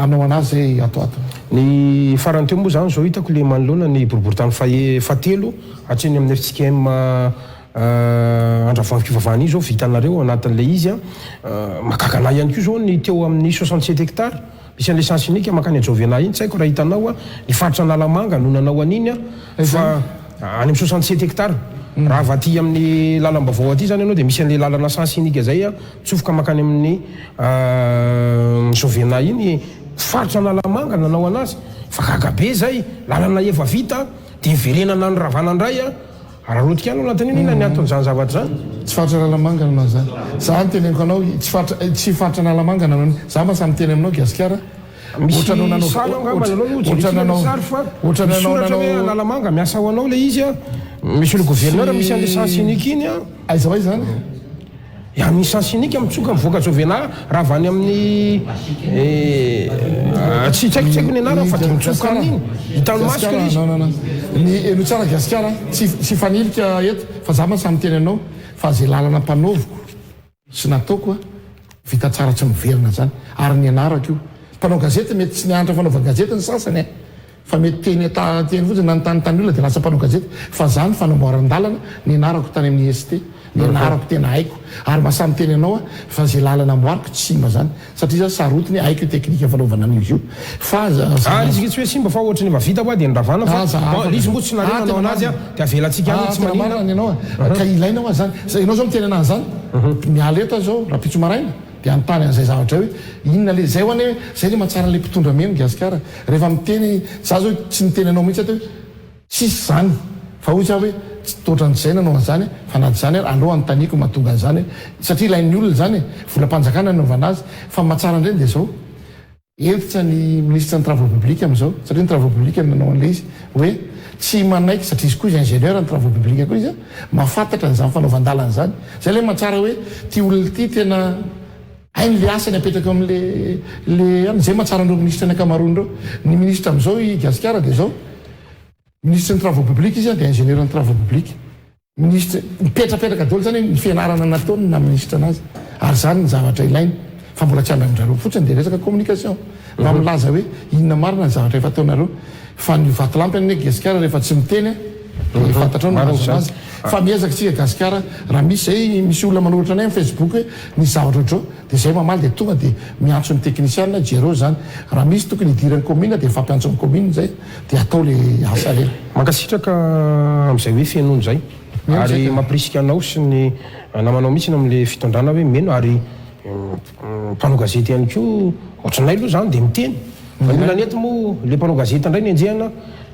anao anazy zay atoato ny farany teo moa zany zao hitako le manoloana ny boriboritany fahatelo hatreny amin'ny FCKM andravoan'ny fivavahana io zao vitanareo anatin'le izy makakana ihany koa zao ny teo amin'ny 67 hectare misy an'le sens unique makany ajovena iny tsy haiko raha hitanao ny faritra Analamanga no nanao an'iny fa any amin'ny 67 hectare raha vaty amin'ny lalam-bavao aty zany ianao dia misy an'le lalana sens unique zay tsofoka makany amin'ny jovena iny faritra Analamanga nanao anazy fa gagabe zay lalana efa vita dia miverenana ny ravanandray ararotika ano anatin'iny ina ny anton'izany zavatra zany tsy faritra Analamanga nanao zany za ny teneniko anao tsy faritra Analamanga nanao za ma samy teny aminao gasikara misy Analamanga miasa ho anao le izy monsieur le gouverneur misy an'le sens unique iny aiza hoe zany misy sens unique mitsoka mivoaka jovena raha avany amin'ny tsy haiko ny anarany fa dia mitsoka amin'iny hitany masika le izy ny eno tsara gasikara tsy fanilika eto fa za ma samy teny anao fa zay lalana mpanoviko sy nataoko vita tsara tsy miverina zany ary ny anarako io mpanao gazety mety tsy nianatra fanaova gazety ny sasany fa mety teny fotsiny nanontany olona dia lasa mpanao gazety fa zany fanamboaran-dalana ny anarako tany amin'ny ST ny anarako tena haiko ary masamy teny anao fa zay lalana amboariko tsy simba zany satria za sarotiny haiko io teknika fanaovana an'izy io fa izy tsy hoe simba fa ohatra ny efa vita dia nravana fa izy mbo tsy narenanao anazy dia avelatsika any tsy manina ianao ka ilainao zany ianao zao miteny anazy zany miala eto zao raha pitso maraina dia antany an'izay zavatra hoe inona le zay hoany hoe zay le mahatsara le mpitondra meno gasikara rehefa miteny za zao tsy niteny anao mihitsy ato hoe tsisy zany fa hoy za hoe tsy totran'izay nanao an'izany fa naty zany andro anontaniako mahatonga an'izany satria ilain'ny olona zany volam-panjakana naovana azy fa mahatsara indreny dia zao entitra ny ministre ny travaux publics amin'izao satria ny travaux publics nanao an'le izy hoe tsy manaiky satria izy koa izy ingénieur ny travaux publics koa izy mahafantatra n'izany fanaovan-dalana zany zay le mahatsara hoe ty olona ty tena hainy le asany apetraka amin'le zay mahatsara andreo ministre ny akamaroan'ireo ny ministre amin'izao i gasikara dia zao ministre ny travaux publics izy dia ingénieur ny travaux publics ministre mipetrapetraka daholo zany ny fianarana nataony na ministre anazy ary zany ny zavatra ilainy fa mbola tsy ambamindrareo fotsiny dia resaka communication mba milaza hoe inona marina ny zavatra efa ataonareo fa ny vatolampy any gasikara rehefa tsy miteny fantatra no mahazo anazy fa miezaka tsika gasikara raha misy olona manoratra anay amin'ny Facebook hoe misy zavatra ohatrao dia zay mamaly dia tonga dia miantso ny technicienne jereo zany raha misy tokony hidiran'ny commune dia fampiantso amin'ny commune zay dia atao le asa reny mankasitraka amin'izay hoe fianono zay ary mampirisika anao sy ny namanao mihitsy amin'le fitondrana hoe meno ary mpanao gazety ihany koa ohatranay aloha zany dia miteny fa ny olana ety moa le mpanao gazety indray ny enjehana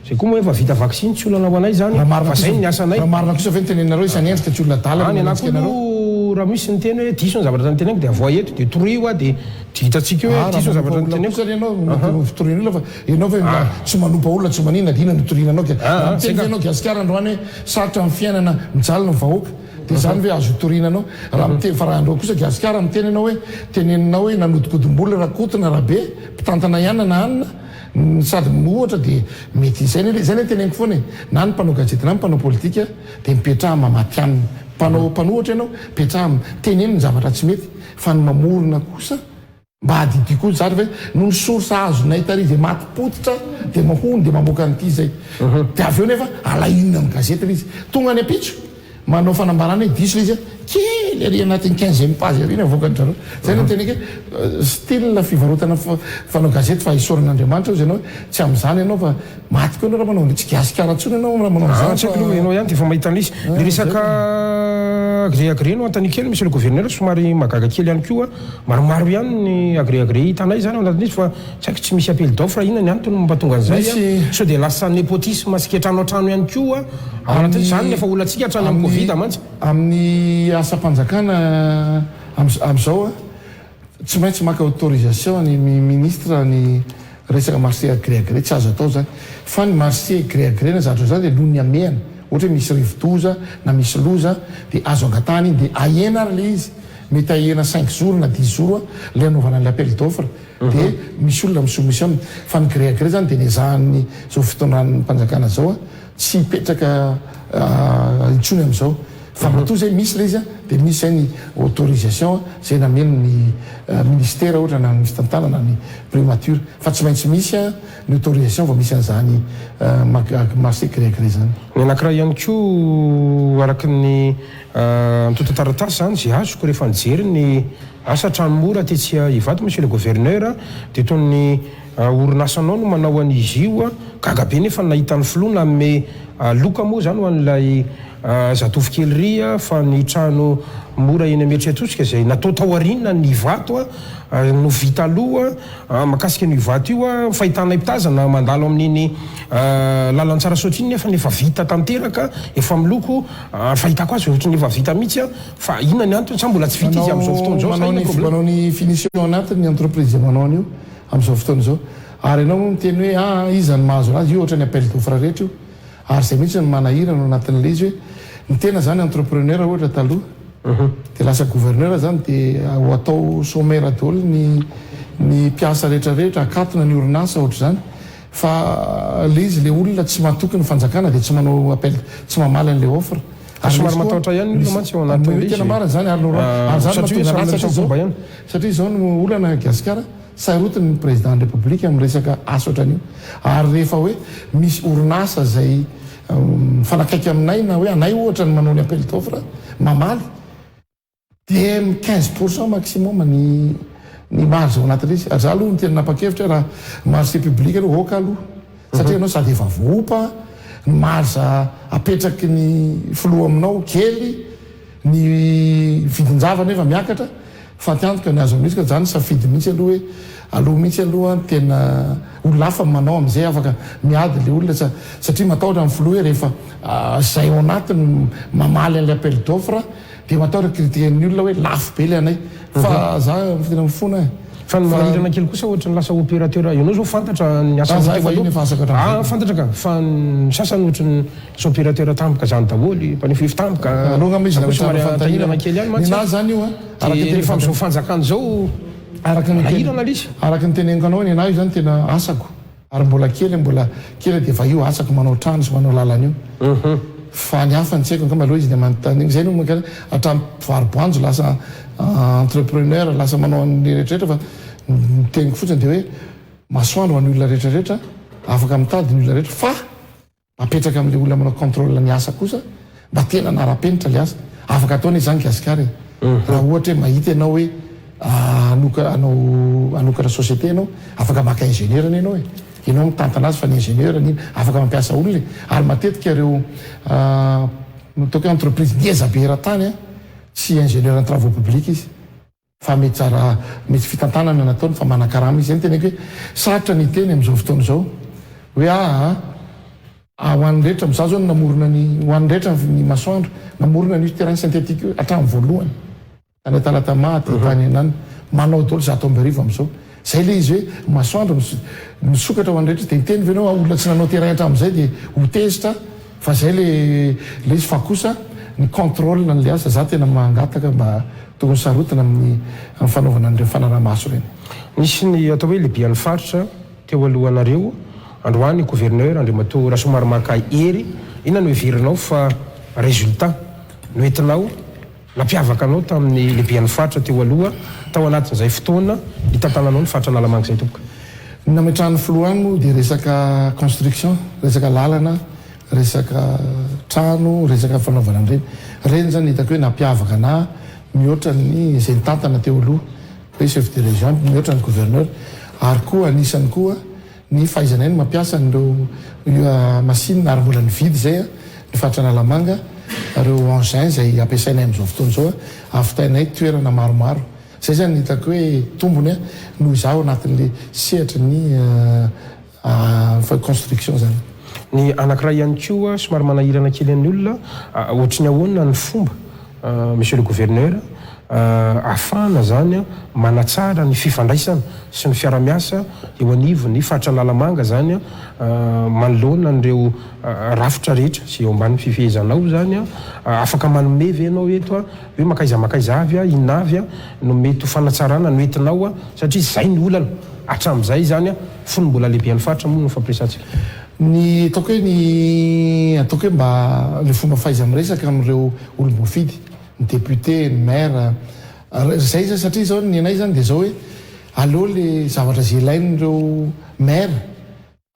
zay koa moa efa vita vaksiny tsy olana ho anay zany fa zay ny asanay raha marina kosa ve ny tenenareo isanendrika tsy olona dalana any anakoa raha misy ny teny hoe diso ny zavatra nyteneniko dia avoa eto dia toroio dia hitantsika hoe diso ny zavatra nyteneniko ianao fitoriana olona fa ianao ve tsy manompa olona tsy manina dina notoriananao teny ianao gasikara androany hoe sarotra amin'ny fiainana mijalona ny vahoaka dia zany hoe azo torinanao raha miteny fa raha andreo kosa gasikara miteny anao hoe teneninao hoe nanodikodimboly rakotona rahabe mpitantana ihany na anina sady ohatra dia mety zay ny teneniko foana na ny mpanao gazety na ny mpanao politika dia mipetraha mamaty aminy mpanohatra ianao mipetraha teneny ny zavatra tsy mety fa ny mamorona kosa mba hadidy koa zary hoe no ny sorsa azonay tary dia maty potitra dia mahony dia mamoaka n'ity zay dia avy eo nefa alainona amin'ny gazety izy tonga any apitso manao fanambarana hoe diso le izy kely ary anatin'ny 15e page ary avoakany zareo zay no teneniko hoe style fivarotana fanao gazety fa isoran'Andriamanitra izy ianao tsy amin'izany ianao fa maty koa ianao raha manao tsy gasikara tsony ianao raha manao an'izany tsy aloha ianao ihany dia efa mahita an'izy le resaka agré no antany kely monsieur le gouverneur somary magaga kely ihany koa maromaro ihany ny agré hitanay zany ao anatin'izy fa tsy haiko tsy misy appel d'offre inona ny antony mampatonga an'izay sao dia lasa népotisme siketrano an-trano ihany koa ao anatin'izy zany nefa olantsika hatrany amin'ny covid mantsy amin'ny asa-panjakana amin'izao tsy maintsy maka autorisation ny ministre ny resaka marché agré tsy azo atao zany fa ny marché agré na zavatra zany dia noho ny amehana ohatra hoe misy rivo-doza na misy loza dia azo angatany iny dia ahena ary le izy mety ahena 5 jours na 10 jours le anaovana ny appel d'offre dia misy olona misoumission fa ny gré zany dia nizahan'ny zao fitondran'ny mpanjakana zao tsy hipetraka itsony amin'izao fa matoa zay misy le izy a dia misy zay ny autorisation zay nameno ny ministère ohatra na misy tantanana ny primature fa tsy maintsy misy a ny autorisation va misy an'izany marché crégré zany ny anankiray ihany koa araky ny mitotantaratasy zany zay azoko rehefa nijery ny asa tranomora tetsia ivato monsieur le gouverneur dia tony orinasanao no manao an'izy io a gagabe nefa nahitany filona ame loka moa zany ho an'ilay zatovokely ry fa ny trano mora eny ameritreretosika zay natao taoarinina ny vato no vita aloha makasika ny vato io a fahitana ipitazana mandalo amin'iny lalantsara soatriny nefa vita tanteraka efa miloko fahitako azy ohatrany efa vita mihitsy fa inona ny antony sa mbola tsy vita izy amin'izao fotoana zao manao ny finition anatiny entreprise manao an'io amin'izao fotoana zao ary ianao miteny hoe iza ny mahazo anazy io ohatra ny appel d'offre rehetra io ary zay mihitsy ny manahira no anatin'le izy hoe ny tena zany entrepreneur ohatra taloha dia lasa gouverneur zany dia ho atao sommaire daholo ny mpiasa rehetrarehetra akatona ny orinasa ohatra zany fa le izy le olona tsy mahatoky ny fanjakana dia tsy manao appel tsy mamaly an'le offre somary matahotra ihany ny mantsy eo anatin'le tena marina zany satria zao no olana gasikara sarotiny ny président de république amin'ny resaka asa ohatran'io ary rehefa hoe misy orinasa zay mifanakaiky aminay na hoe anay ohatra ny manao ny appel d'offre mamaly dia 15% maximum ny marge ao anatin'le izy ary za aloha ny tena napakevitra raha marché public aloha oka aloha satria anao sady efa vopa ny marge apetraky ny filoha aminao kely ny vidinjava nefa miakatra fa tiantoka ny azo amin'izy ka zany safidy mihitsy aloha hoe aloha mihitsy aloha tena olona hafa manao amin'izay afaka miady le olona satria matahotra amin'ny filoha hoe rehefa zay ao anatiny mamaly an'le appel d'offre dia matahotra critiquen'ny olona hoe lafo be le anay fa za tena mifona fa ny marirana kely kosa ohatra ny lasa opérateur ianao zao fantatra ny asafantatra ka fa ny sasany ohatra ny opérateur tampoka zany daholo mpanefefy tampoka tahirana kely ihany mantsy zany io rehefa amin'izao fanjakana zao ahirana lizy araka ny teneniko anao ny anahy io zany tena asako ary mbola kely dia fa io asako manao trano sy manao lalana io fa ny hafa ny tsy haiko angamba aloha izy dia manontany zay no hatramin'ny variboanjo lasa entrepreneur lasa manao an'le rehetrarehetra fa miteniko fotsiny dia hoe masoandro hoan'ny olona rehetrarehetra afaka mitady ny olona rehetra fa mapetraka amin'le olona manao contrôle ny asa kosa mba tena nara-penitra le asa afaka ataony zany gasikary raha ohatra hoe mahita ianao hoe anokana société ianao afaka maka ingénieur ny ianao ianao mitantana azy fa ny ingénieur ny afaka mampiasa olona ary matetika ireo ataoko entreprise nieza be era-tany tsy ingénieur ny travaux publics izy fa mety fitantanana nataony fa manakarama izy zay teneko hoe sarotra ny teny amin'izao fotoana izao hoe hoan'ny rehetra za zao namorona hoan'ny rehetra ny masoandro namorona ny terrain synthétique io hatramin'ny voalohany tany talatamaty tany enany manao daholo za atao amberivo amin'izao zay le izy hoe masoandro misokatra ho an'ny rehetra dia miteny venao olona tsy nanao terrain hatramin'izay dia ho tezitra fa zay le izy fa kosa ny contrôle n'le asa za tena mangataka mba tokony sarotana amin'ny fanaovana an'ireo fanaramaso reny nisy ny atao hoe lehibe an'ny faritra teo alohanareo androany gouverneur andriamato raha somary maka ery ina no heverinao fa résultat no entinao nampiavaka anao tamin'ny lehibe an'ny faritra teo aloha tao anatin'izay fotoana hitantananao ny faritra nalamanga zay tompoka nametrahan'ny filoha mo dia resaka construction resaka lalana resaka trano resaka fanaovana reny zany hitako hoe nampiavaka na mihoatra ny zay nitantana teo aloha hoe chef de région mihoatra ny gouverneur ary koa anisany koa ny fahaizanay ny mampiasa nireo machine ary mbola nividy zay ny faritra nalamanga reo engin zay ampiasainay amin'izao fotoana zao afitainay toerana maromaro zay zany hitako hoe tombony noho izaho anatin'le sehatra ny construction zany ny anankiray ihany koa somary manahirana kely amin'ny olona ohatry ny ahoana ny fomba monsieur le gouverneur afana zany manatsara ny fifandraisana sy ny fiaramiasa eo anivo ny faritra nalamanga zany manoloana nireo rafitra rehetra sy eo ambany fifehezanao zany afaka manome venao eto hoe makaiza avy inavy no mety ho fanatsarana no entinao satria zay ny olana hatramin'izay zany fony mbola lehibe an'ny faritra moa no fampiresantsika ny ataoko hoe mba le fomba faiza miresaka amin'ireo olom-bofidy ny député ny maire zay za satria zao ny anay zany dia zao hoe aleo le zavatra zay ilain'ireo maire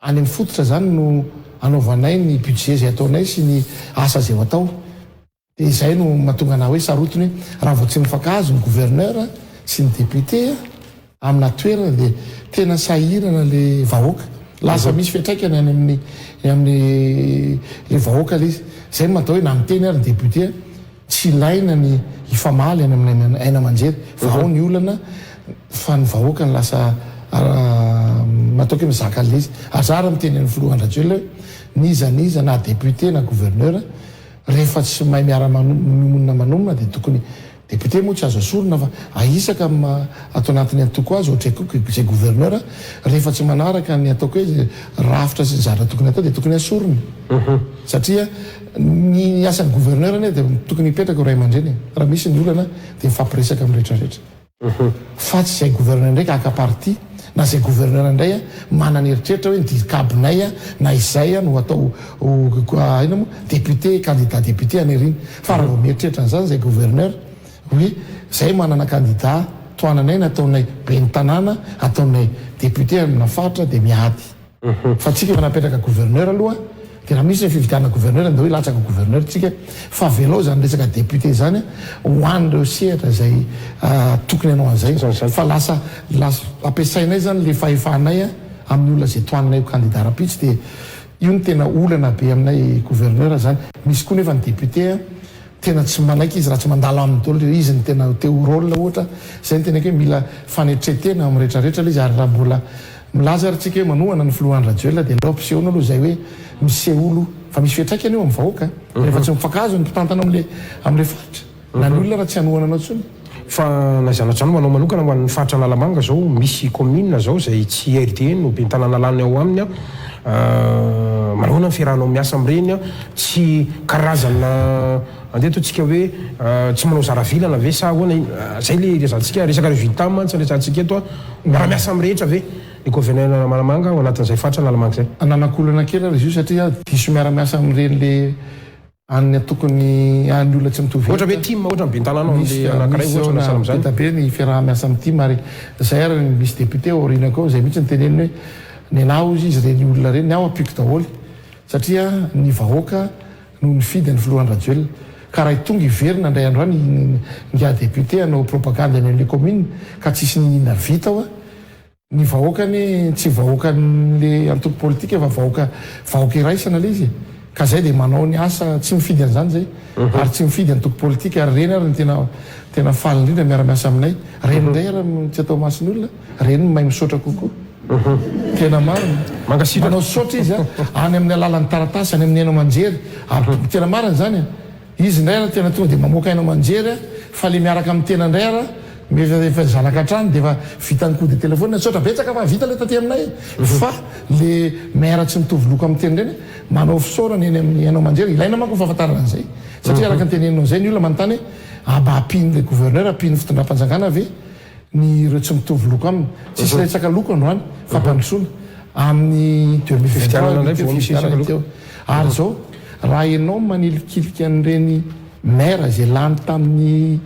any amin'ny fototra zany no anaovanay ny budget zay ataonay sy ny asa zay ho atao dia izay no mahatonga anah hoe sarotiny hoe raha vao tsy mifakazo ny gouverneur sy ny député amina toerana dia tena sahirana le vahoaka lasa misy fiatraikany any amin'ny le vahoaka le izy zay no matao hoe na miteny ary ny député tsy ilaina ny ifamaly any amin'ny aina aman-jery fa ao ny olana fa ny vahoaka ny lasa mataoko hoe mizaka an'le izy azara miteny amin'ny filohan-dradio hoe nizaniza na député na gouverneur rehefa tsy mahay miara-monina manomana dia tokony député moa tsy azo asorona fa aisaka atao anatiny atoko azy ohatra koa zay gouverneur rehefa tsy manaraka ny ataoko hoe rafitra sy zara tokony atao dia tokony asorona satria ny asan'ny gouverneur ane dia tokony hipetraka ray aman-dreny raha misy ny olana dia mifampiresaka amin'ny rehetrarehetra fa tsy zay gouverneur ndraiky akaparty na zay gouverneur indray manany eritreritra hoe nidikabinay na izay no atao ina moa député candidat député anyriny fa raha vao mieritreritra n'izany zay gouverneur hoe zay manana candidat toananay nataonay ben'ny tanàna ataonay député amina faritra dia miady fa tsika efa napetraka gouverneur aloha dia raha misy ny fividiana gouverneur dia hoe latsaka gouverneur tsika fa velao zany resaka député zany hoan'ireo sehatra zay tokony anao an'izay fa lasa ampiasainay zany le fahefanay amin'ny olona zay toananay candidat rapitsy dia io ny tena olana be aminay gouverneur zany misy koa nefa ny député tena tsy manaiky izy raha tsy mandalo amin'ny dolo izy ny tena teo rôle ohatra zay ny tena hoe mila fanetretena amin'ny rehetrarehetra le izy ary raha mbola milaza arytsika hoe manohana ny filohan'ny radio dia l'option aloha zay hoe misy olo fa misy fiatraikany eo amin'ny vahoaka rehefa tsy mifakazo ny mpitantana amin'le faritra na ny olona raha tsy hanohana anao tsony fa na zanatrano manao manokana ho an'ny faritra Analamanga zao misy commune zao zay tsy hérité no ben'ny tanàna lany ao aminy manohana ny fiarahanao miasa amin'ireny tsy karazana andeto tsika hoe tsy manao zaravilana ve sa hoana zay le rezantsika resaka résultat tsy resantsika eto raha miasa amin'rehetra ve ny gouverneur Analamanga ao anatin'izay faritra Analamanga zay ananakolana kely ary izy io satria diso miara-miasa amin'ireny le any tokony any olona tsy mitovy ohatra hoe team ohatra ny ben'ny tanàna am'le anankiray ohatra na salam zany be ny fiaraha-miasa amin'ny team ary zay ary misy député aorina koa zay mihitsy ny teneny hoe ny anao izy reny olona reny ny ao ampiko daholo satria ny vahoaka no ny fidy ny filohan'ny radio ka raha tonga iverina indray andro any ngia député anao propagande any amin'le commune ka tsisy nina vita ao ny vahoakany tsy vahoakan'le antoko politika fa vahoaka iraisana le izy ka zay dia manao ny asa tsy mifidy an'izany zay ary tsy mifidy antoko politika ary reny ary ny tena faly indrindra miara-miasa aminay reny indray ary tsy atao masin'ny olona reny mahay misaotra kokoa tena marina manao saotra izy any amin'ny alalan'ny taratasy any amin'ny haino aman-jery ary tena marina zany izy indray ara tena tonga dia mamoaka haino aman-jery fa le miaraka amin'ny tena indray ara efa zanaka trano dia efa vita ny kody telefônina saotra betsaka fa vita le taty aminay fa le maire tsy mitovy loko amin'ny teny ireny manao fisaorana eny amin'ny haino aman-jery ilaina manko ny fahafantarana an'izay satria araka ny teneninao zay ny olona manontany aba ampiny le gouverneur ampiny fitondram-panjakana ave ny ireo tsy mitovy loko aminy tsisy laitsaka loko androany fa mpandrosoana amin'ny 2023 teo ary zao raha ianao manilikilika an'ireny maire zay lany tamin'ny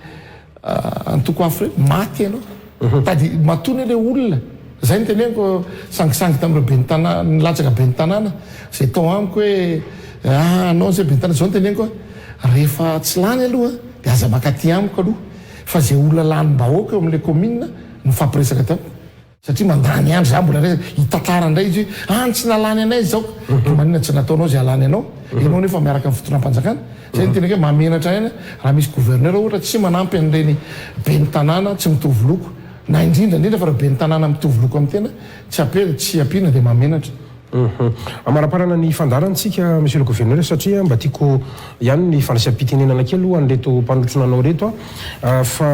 antoko afo reny maty ianao tady matony le olona zay ny teneniko sangisangy tamin'ireo ben'ny tanàna ny latsaka ben'ny tanàna zay tao amiko hoe anao zay ben'ny tanàna zao ny teneniko rehefa tsy lany aloha dia aza makaty amiko aloha fa zay olona lany-bahoaka eo amin'le commune no fampiresaka tamiko satria mandany andro za mbola resaka hitantara indray izy hoe tsy nalany anay zao manina tsy nataonao zay alany anao ianao nefa miaraka amin'ny fitondram-panjakana zay ny tena hoe mamenatra eny raha misy gouverneur ohatra tsy manampy an'ireny ben'ny tanàna tsy mitovy loko na indrindrandrindra fa raha ben'ny tanàna mitovy loko amin'ny tena tsy ampina dia mamenatra amaraparana ny fandarantsika monsieur le gouverneur satria mba tiako ihany ny fandraisam-pitenenana kely aloha anyreto mpandrotsonanao reto fa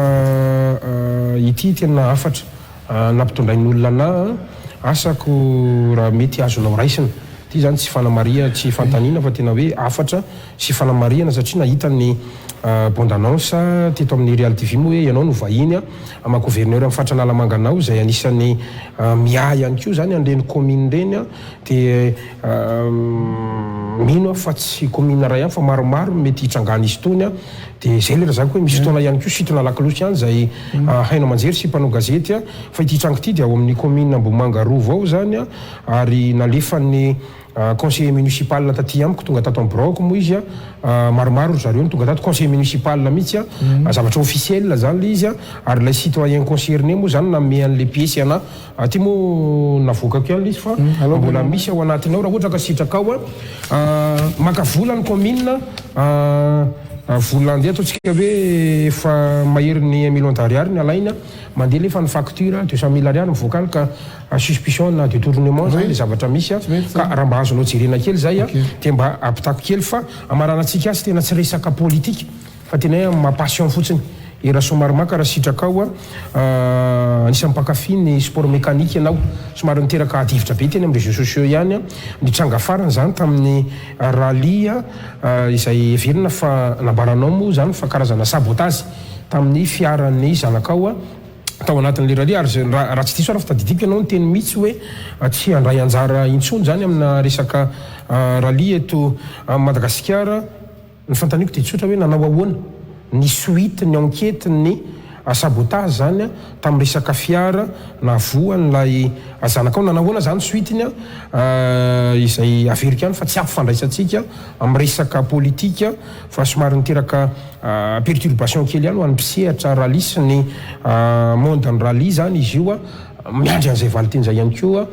ity tena afatra nampitondrain'ny olona na asako raha mety azonao raisina ty zany tsy fanamaria tsy fantaniana fa tena hoe afatra sy fanamariana satria nahita ny bande-annonce teto amin'ny Real TV moa hoe ianao no vahiny ama gouverneur amin'ny fatrana Alamanganao izay anisany miahy ihany koa zany an'ireny commune reny dia mino fa tsy commune ray ihany fa maromaro mety hitrangana izy tony dia zay lera zany hoe misy fotoana ihany koa sitona lakolosy ihany zay haino manjery sy mpanao gazety fa ity hitrango ity dia ao amin'ny commune Ambomanga Rova ao zany ary nalefa ny conseiller municipal taty amiko tonga tato amin'ny Broc moa izy maromaro zareo tonga tato conseiller municipal mihitsy zavatra officiel zany le izy ary lay citoyen concerné moa zany nanome an'le pièce ana aty moa navokako ihany le izy fa mbola misy ao anatiny ao raha ohatra ka sitraka ao maka vola ny commune vola andeha ataontsika hoe efa mahery ny 1 million d'ariary ny alaina mandeha lefa ny facture 200 000 ariary mivoaka any ka suspicion na détournement zany le zavatra misy ka raha mba azonao jerena kely zay dia mba ampitako kely fa amaranantsika azy tena tsy resaka politique fa tena mapassion fotsiny era somary maka raha sitraka ao anisany mpakafy ny sport mécanique ianao somary niteraka adivitra be teny amin'ny réseaux sociaux ihany nitranga farany zany tamin'ny rally izay everina fa nambaranao moa zany fa karazana sabotage tamin'ny fiaran'ny zanakao tao anatin'le rally ary raha tsy diso raha fa tadidiko ianao ny teny mihitsy hoe tsy handray anjara intsony zany amina resaka rally eto Madagasikara ny fantaniko dia tsotra hoe nanao ahoana ny suite ny enquête ny sabotage zany tamin'ny resaka fiara na voan'ilay zanakao nanahoana zany suite-ny izay averika ihany fa tsy ampifandraisantsika amin'ny resaka politika fa somary niteraka perturbation kely ihany ho an'ny mpisehatra rally sy ny monde ny rally zany izy io miandry an'izay valiteny zay ihany koa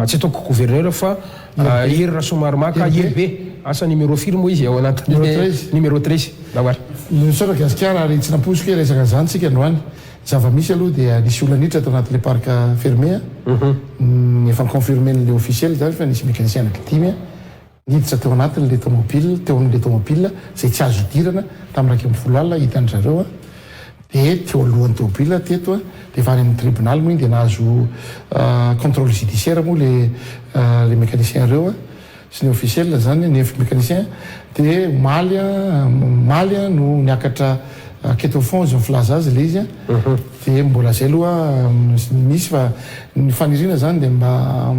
tsy ataoko gouverneur fa hery raha somary maka hery be asa numéro firy moa izy ao anatin'ny numéro 13 dahoary Minnesota Gasikara ary tsy namposiko hoe resaka zany tsika androany zava-misy aloha dia nisy olona niditra tao anatin'le parc fermé efa confirmé n'le officiel zany fa nisy mécanicien anaky 5 niditra teo anatin'le tomobile teo amin'le tomobile zay tsy azo idirana tamin'ny 12 hitany zareo dia teo alohan'ny tomobile teto dia vany amin'ny tribunal moa iny dia nahazo contrôle judiciaire moa le mécanicien reo sy ny officiel zany ny mécanicien dia maly no niakatra quête au fond izy mifilaza azy le izy dia mbola zay aloha misy fa ny faniriana zany dia mba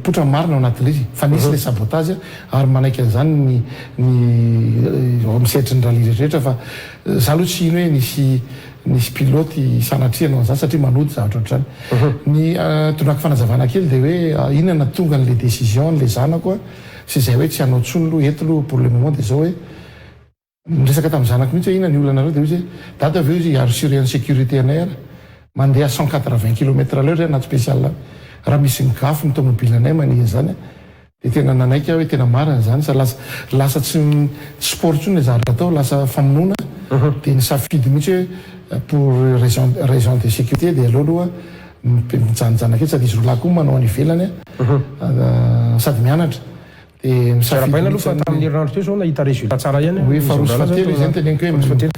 potra marina ao anatin'le izy fa nisy le sabotage ary manaiky an'izany ny misehatra ny rally rehetrarehetra fa za aloha tsy ino hoe nisy piloty sanatriana an'izany satria manody zavatra ohatrany ny tondrako fanazavana kely dia hoe inona tonga n'le décision n'le zanako sy izay hoe tsy hanao tsony aloha eto aloha pour le moment dia zao hoe miresaka tamin'ny zanako mihitsy hoe inona ny olana reo dia izy dady avy eo izy assuré ny sécurité anay ara mandeha 180 km/h anaty spécial raha misy ny gafy ny tomobile anay maniny zany dia tena nanaiky hoe tena marina zany sa lasa tsy sport tsony le zavatra atao lasa famonoana dia ny safidy mihitsy hoe pour raison de sécurité dia aleo aloha mijanojana kely sady izy roa lahy koa manao any ivelany sady mianatra dia misarabaina aloha fa tamin'ny herinandro teo zao nahita résultat tsara ihany hoe faroso fatelo izy any teneniko hoe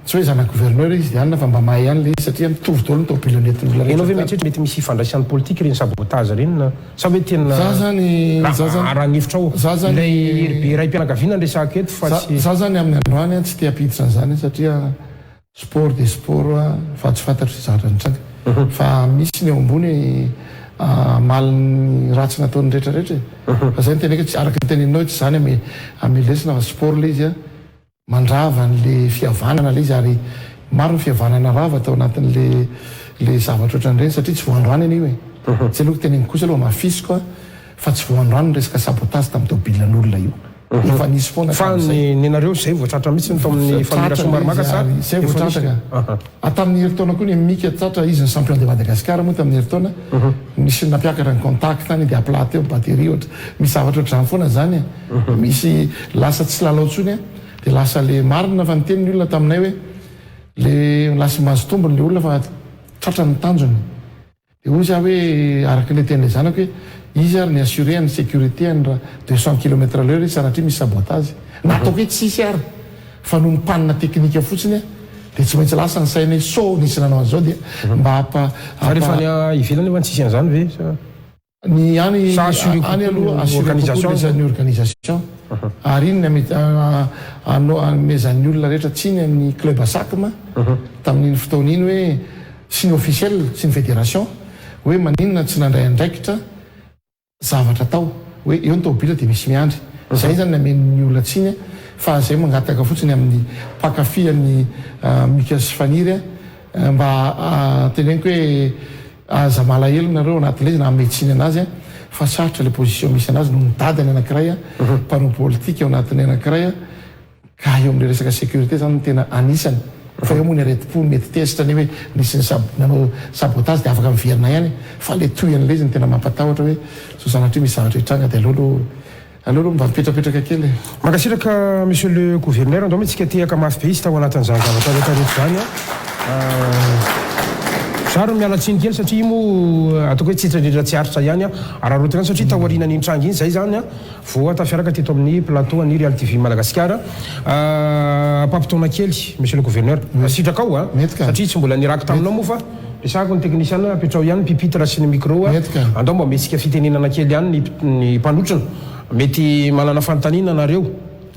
tsy hoe zana gouverneur izy dia anina fa mba mahay ihany le izy satria mitovy daholo ny tomobile nentin'olona ianao ve mety misy ifandraisan'ny politique reny sabotage reny sa hoe tena za zany raha ngevitra ao za zany lay heribe ray mpianakaviana ny resaka eto fa tsy za zany amin'ny androany tsy tia ampiditra an'izany satria sport de sport fa tsy fantatro sy zavatra nitranga fa misy ny eo ambony maly ny ratsy nataony rehetrarehetra fa zay ny teneka tsy araka ny teneninao tsy zany amelesina fa sport le izy mandrava n'le fihavanana le izy ary maro ny fihavanana rava tao anatin'le zavatra ohatran'ireny satria tsy voandroany anio hoe tsy aloha teneny kosa aloha mafisiko fa tsy voandroany ny resaka sabotage tamin'ny tobilan'olona io efa nisy foana fa nenareo zay voatratra mihitsy ny tao amin'ny famira somary maka sary zay voatratra ka tamin'ny heritaona koa ny mika tratra izy ny champion de Madagascar moa tamin'ny heritaona misy nampiakatra ny contact any dia aplaty eo batterie ohatra misy zavatra ohatrany foana zany misy lasa tsy lalao tsony dia lasa le marina fa niteny ny olona taminay hoe le lasa mahazo tombony le olona fa tratra ny tanjony dia hoy za hoe araka le ten'le zanako hoe izy ary ny assuré ny sécurité ny raha 200 km/h sanatria misy sabotage nataoko hoe tsisy ary fa no mpanina teknika fotsiny dia tsy maintsy lasa ny saina so nisy nanao an'izao dia mba rehefa ny ivelany efa ny tsisy an'izany ve ny any aloha assurepopolesan'ny organisation ary iny amezan'ny olona rehetra tsiny amin'ny club asakma tamin'iny fotoana iny hoe sy ny officiel sy ny fédération hoe maninona tsy nandray andraikitra zavatra tao hoe eo ny tobila dia misy miandry zay zany namen'ny olona tsiny fa zay mangataka fotsiny amin'ny pakafian'ny Mika sy Faniry mba teneniko hoe aza malahelo nareo anatin'ilay na ametsiny anazy fa sarotra le position misy anazy no midadany anankiray mpanao politika ao anatin'ny anankiray ka eo amin'le resaka sécurité zany no tena anisany fa eo moa ny areti-po mety tesitra ny hoe nisy nanao sabotage dia afaka miverina ihany fa le toy an'ilay izy ny tena mampatahotra hoe so sanatria misy zavatra hitranga dia aloha mba mipetrapetraka kely makasiraka monsieur le gouverneur andao mitsika tehaka mafy be izy tao anatin'izany zavatra rehetrarehetra zany zaro mialatsiny kely satria moa ataoko hoe tsitsandrindra tsy aritra ihany ararotina satria taorianany intranga iny zay zany vao atafiaraka teto amin'ny plateau any Real TV Madagasikara ampampitona kely monsieur le gouverneur sitraka ao satria tsy mbola nirako taminao moa fa resako ny technicien apetrao ihany pipitre sy ny micro andao mba mesika fitenenana kely ihany ny mpanotrona mety manana fantanina nareo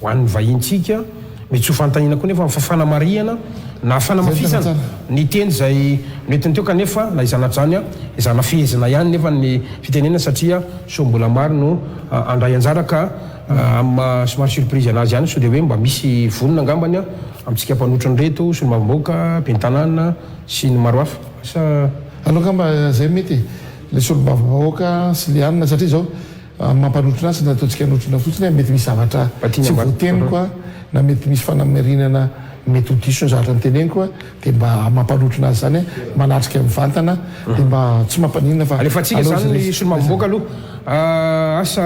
ho an'ny vahintsika mety tsy ho fantanina koa nefa mifafana mariana na fanamafisana ny teny zay netiny teo kanefa na izanatrany izana fehezina ihany nefa ny fitenena satria so mbola maro no andray anjara ka somary surprise anazy ihany so dia hoe mba misy vonina angambany amintsika mpanotrony reto sy ny mavomboaka pentanana sy ny maro hafa sa aloha zay mety le solom-bavomboaka sy le anina satria zao mampanotrona azy na ataontsika anotrona fotsiny mety misy zavatra tsy voateny koa na mety misy fanamarinana mety hodiso ny zavatra nyteneniko dia mba mampanotrona azy zany manatrika amin'ny vantana dia mba tsy mampaninona fa alefatsika zany ny solomavomboaka aloha asa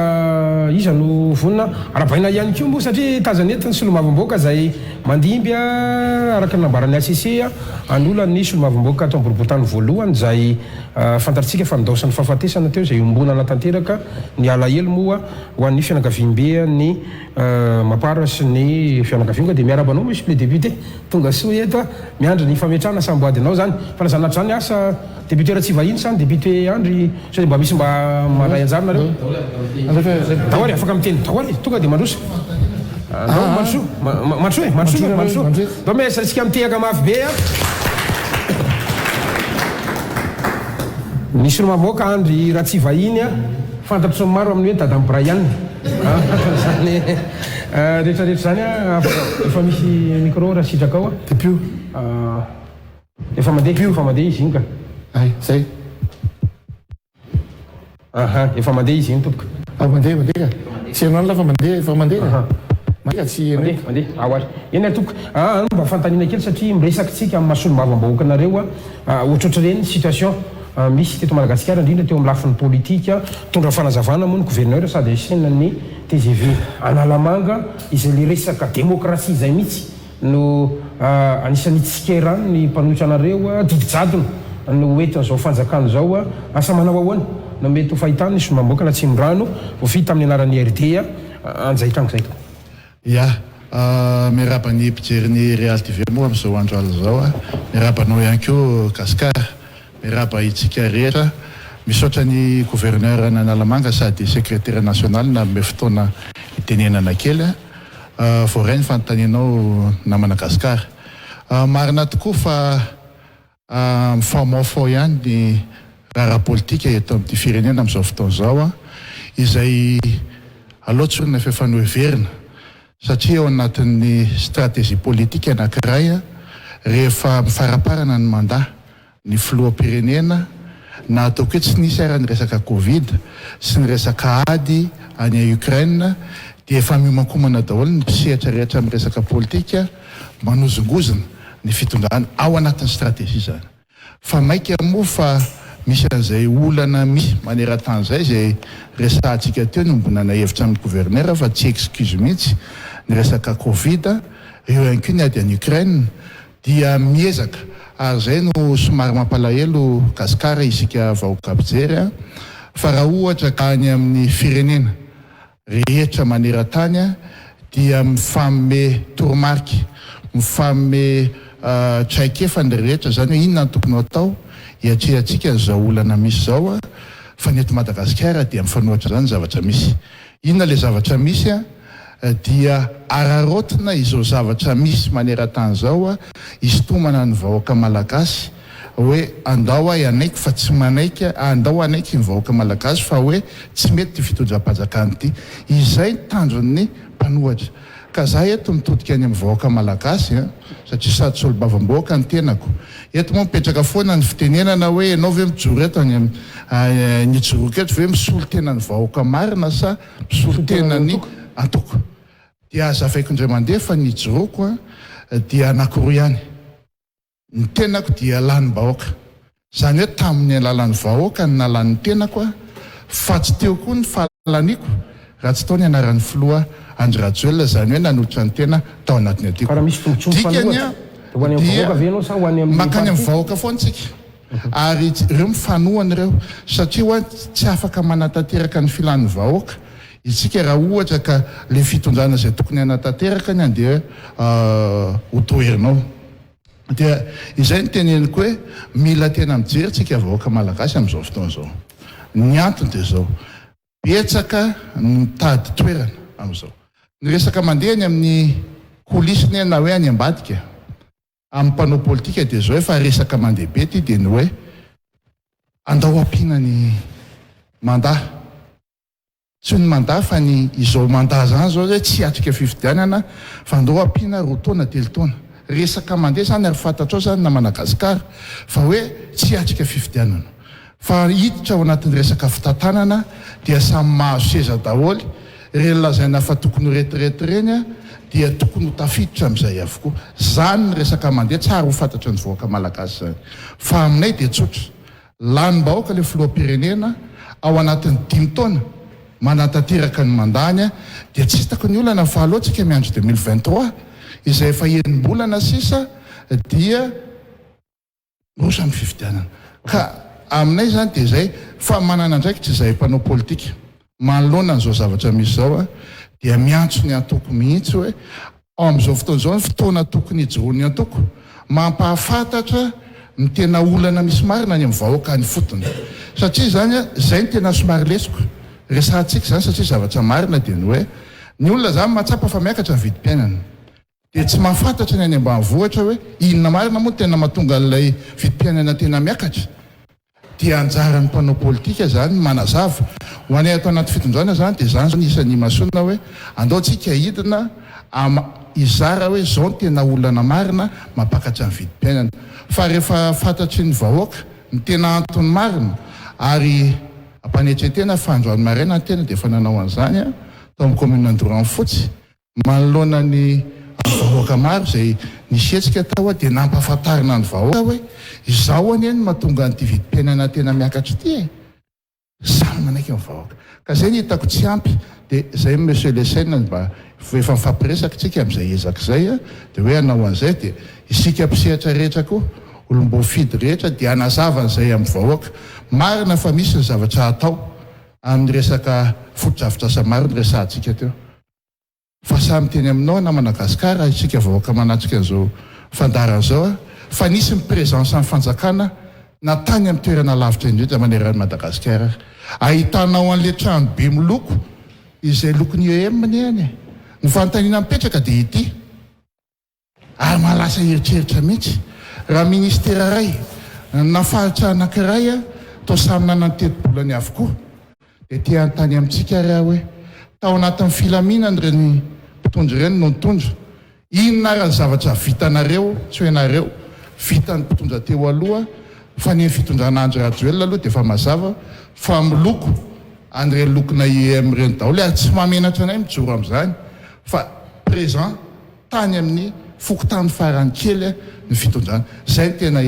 iza no vonina arabaina ihany koa moa satria tazanetiny solomavomboaka zay mandimby araka nambarany ACC an'olany ny solomavomboaka atao amboribontany voalohany zay fantaritsika fa nidaosan'ny fahafatesana teo zay ombonana tanteraka ny alahelo moa ho an'ny fianakaviam-be ny mapara sy ny fianakavianka dia miarabanao monsieur le député tonga soa eto miandry ny fametrahana samboady anao zany fa na zanatra zany asa député tsy vahiny sany député andry so dia mba misy mba maray anjara nareo tahory afaka miteny tahory tonga dia mandrosa mandroso dao mesaritsika mitehaka mafy be ny solomavoaka andry raha tsy vahiny fantatro maro amin'ny hoe dada Brian zany rehetrarehetra zany efa misy micro raha sitraka ao pio efa mandeha izy iny ka zay efa mandeha izy iny tompoka mandeha ka tsy anao lafa mandeha efa mandeha tsy mandeha aoary eny tompoka mba fantanina kely satria miresaky tsika amin'ny mahasolomavambahoaka nareo ohatroatra reny situation misy teto Madagasikara indrindra teo amin'ny lafin'ny politika tondra fanazavana moa ny gouverneur sady sena ny TGV Analamanga izay le resaka démocratie zay mihitsy no anisan'ny tsikera ny mpanohitra anareo didijadona no entiny zao fanjakana zao asa manao ahoana no mety ho fahitany ny solomamboaka na Tsimbrano vofita amin'ny anaran'ny RD anjay trano zay miarabany mpijery Real TV moa amin'izao andro alina zao miarabanao ihany koa Gasikara miaraba itsika rehetra misaotra ny gouverneur Analamanga sady secrétaire national na me fotoana itenenana kely voarainy fanontanianao namana Gasikara marina tokoa fa mifamoafao ihany ny raharaha politika eto amin'ity firenena amin'izao fotoana zao izay alohatsorina fefanoheverina satria ao anatin'ny stratégie politique anankiray rehefa mifaraparana ny mandat ny filoham-pirenena na ataoko hoe tsy nisy ara ny resaka Covid sy ny resaka ady any Ukraine dia efa miomankomana daholo ny mpisehatra rehetra amin'ny resaka politika manozongozona ny fitondrana ao anatin'ny stratégie zany fa maika moa fa misy an'izay olana misy maneran-tany zay zay resantsika teo nombonana hevitra amin'ny gouverneur fa tsy excuse mihitsy ny resaka Covid eo ihany koa ny ady any Ukraine dia miezaka ary zay no somary mampalahelo Gasikara isika vahoaka ampijery fa raha ohatra ka any amin'ny firenena rehetra maneran-tany dia mifame toromarika mifame traikefa ny rehetra zany hoe inona ny tokony atao hiatrehantsika zao olana misy zao fa ny eto Madagasikara dia mifanohitra zany zavatra misy. Inona le zavatra misy dia ararotina izao zavatra misy maneran-tany zao isintomana ny vahoaka malagasy hoe andao anaiky fa tsy manaiky, andao anaiky ny vahoaka malagasy fa hoe tsy mety fitondram-panjakana ity. Izay tanjon'ny mpanohatra. Ka zaho eto mitodika any amin'ny vahoaka malagasy satria sady solobavam-bahoaka ny tenako. Eto moa mipetraka foana ny fitenenana hoe ianao ve mijoro eto any ny joroka eto ve misolo tena ny vahoaka marina sa misolo tena ny antoko. Dia azavaiko indray mandeha fa ny joroko dia anankiroa ihany. Ny tenako dia lanim-bahoaka. Zany hoe tamin'ny alalan'ny vahoaka ny nalan'ny tenako fa tsy teo koa ny fahalalaniako raha tsy tao ny anaran'ny filoha Andry Rajoelina, zany hoe nanolotra ny tena tao anatiny aty. Karaha misy tombontsomy makany amin'ny vahoaka foana tsika. Ary ireo mifanohana ireo satria tsy afaka manatanteraka ny filan'ny vahoaka isika raha ohatra ka le fitondrana zay tokony hanatanteraka ny andeha ho toerinao. Dia izay ny teneniko hoe mila tena mijery tsika vahoaka malagasy amin'izao fotoana izao. Ny antony dia izao, betsaka mitady toerana amin'izao. Ny resaka mandeha ny amin'ny kolisiny na hoe any ambadika amin'ny mpanao politika dia zao efa resaka mandeha be ty dia ny hoe andao ampiana ny mandat. Tsy ny mandat fa ny izao mandat zany zao hoe tsy atrika fifidianana fa andao ampiana roa taona telo taona. Resaka mandeha zany ary fantatrao zany na Madagasikara fa hoe tsy atrika fifidianana. Fa hiditra ao anatin'ny resaka fitantanana dia samy mahazo seza daholo. Ireny lazaina fa tokony retirety reny dia tokony ho tafiditra amin'izay avokoa. Zany ny resaka mandeha tsara ho fantatra ny vahoaka malagasy zany. Fa aminay dia tsotra. Lanim-bahoaka le filoham-pirenena ao anatin'ny 5 taona manatanteraka ny mandany dia tsy hitako ny olana fahaloatsika miandro 2023 izay efa enim-bolana sisa dia rosa amin'ny fifidianana. Ka aminay zany dia zay fa manana ndraiky tsy izay mpanao politika. Manoloana n'izao zavatra misy zao dia miantso ny antoko mihitsy hoe ao amin'izao fotoana izao ny fotoana tokony hijoroany antoko mampahafantatra ny tena olana misy marina ny amin'ny vahoaka ny fotony. Satria zany zay ny tena somary lesoko resantsika zany satria zavatra marina dia ny hoe ny olona zany mahatsapa fa miakatra ny vidim-piainana. Dia tsy mahafantatra ny any ambanivohitra hoe inona marina moa tena mahatonga an'ilay vidim-piainana tena miakatra. Dia anjaran'ny mpanao politika zany manazava ho anay ato anaty fitondrana zany dia zany isan'ny masona hoe andaotsika hidina izara hoe zao ny tena olana marina mampakatra ny vidim-piainana. Fa rehefa fantatry ny vahoaka ny tena antony marina ary ampanetretena fa androany maraina ny tena dia efa nanao an'izany tao amin'ny commune Andoran fotsy manoloana ny vahoaka maro izay nisetsika tao dia nampahafantarina ny vahoaka hoe izao anie ny mahatonga an'ity vidim-piainana tena miakatra ity samy manaiky amin'ny vahoaka. Ka zay ny hitako tsy ampy dia zay monsieur le Sena mba efa mifampiresaka tsika amin'izay ezaka izay dia hoe hanao an'izay dia isika mpisehatra rehetra koa olom-boafidy rehetra dia hanazava an'izay amin'ny vahoaka. Marina fa misy ny zavatra atao amin'ny resaka foto-drafitrasa maro ny resantsika teo. Fa samy teny aminao na Madagasikara isika vahoaka manatrika an'izao fandaran'izao fa nisy ny présensa amin'ny fanjakana natany amin'ny toerana lavitra indrindra maneran'ny Madagasikara. Ahitanao an'le trano be miloko izay lokony EM-ny any. Ny fanontaniana mipetraka dia ity. Ary mahalasa heritreritra mihitsy. Raha ministera iray nafaritra anankiray tao samy nanantetim-bolany avokoa dia tia antany amintsika raha hoe tao anatin'ny filaminany ireny mpitondra ireny no nitondra. Inona ary ny zavatra vitanareo tsy hoe nareo vitan'ny mpitondra teo aloha fa ny fitondrana Andry Rajoelina aloha dia efa mazava fa miloko an'ireny lokona EM ireny daholo ary tsy mamenatra anay mijoro amin'izany fa présent tany amin'ny fokotany farany kely ny fitondrana. Zay tena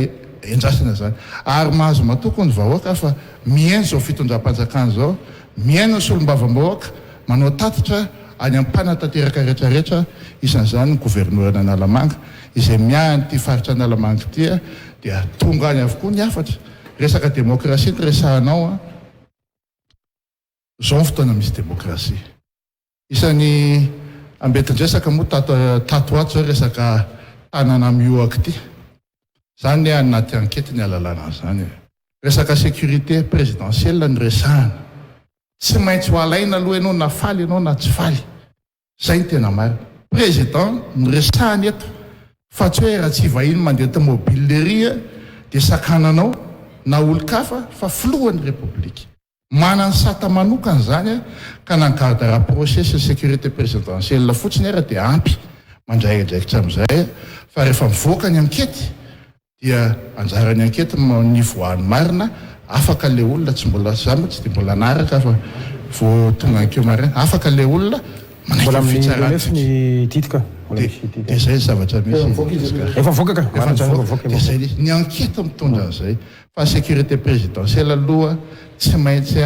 endrasana zany. Ary mahazo matoko ny vahoaka fa mihaino zao fitondram-panjakana zao, mihaino ny solombavam-bahoaka manao tatitra any amin'ny mpanatanteraka rehetrarehetra isan'izany ny gouverneur Analamanga izay miahany ity faritra Analamanga ity dia tonga any avokoa ny afatra. Resaka demokrasia ny resahanao zao fotoana misy demokrasia. Isan'ny ambetindresaka moa tato ato zao resaka tanana mioaka ity. Zany anaty ankety ny alalana zany. resaka sécurité présidentielle ny resahana tsy maintsy ho alaina aloha ianao na faly ianao na tsy faly zay ny tena marina président ny resahany eto fa tsy hoe raha tsy vahiny mandeha tomobilleria dia sakananao na olo-kafa fa filohan'ny république manany sata manokana zany ka nangarde rapproché sy sécurité présidentielle fotsiny ara dia ampy mandray andraikitra amin'izay fa rehefa mivoaka ny ankety dia anjarany ankety ny voany marina afaka le olona tsy mbola zamo tsy dia mbola naraka fa vo tonga ankeo marina afaka le olona mbola amin'ny titika dia zay zavatra misy efa voaka dia zay ny ankety mitondra an'izay fa sécurité présidentielle aloha tsy maintsy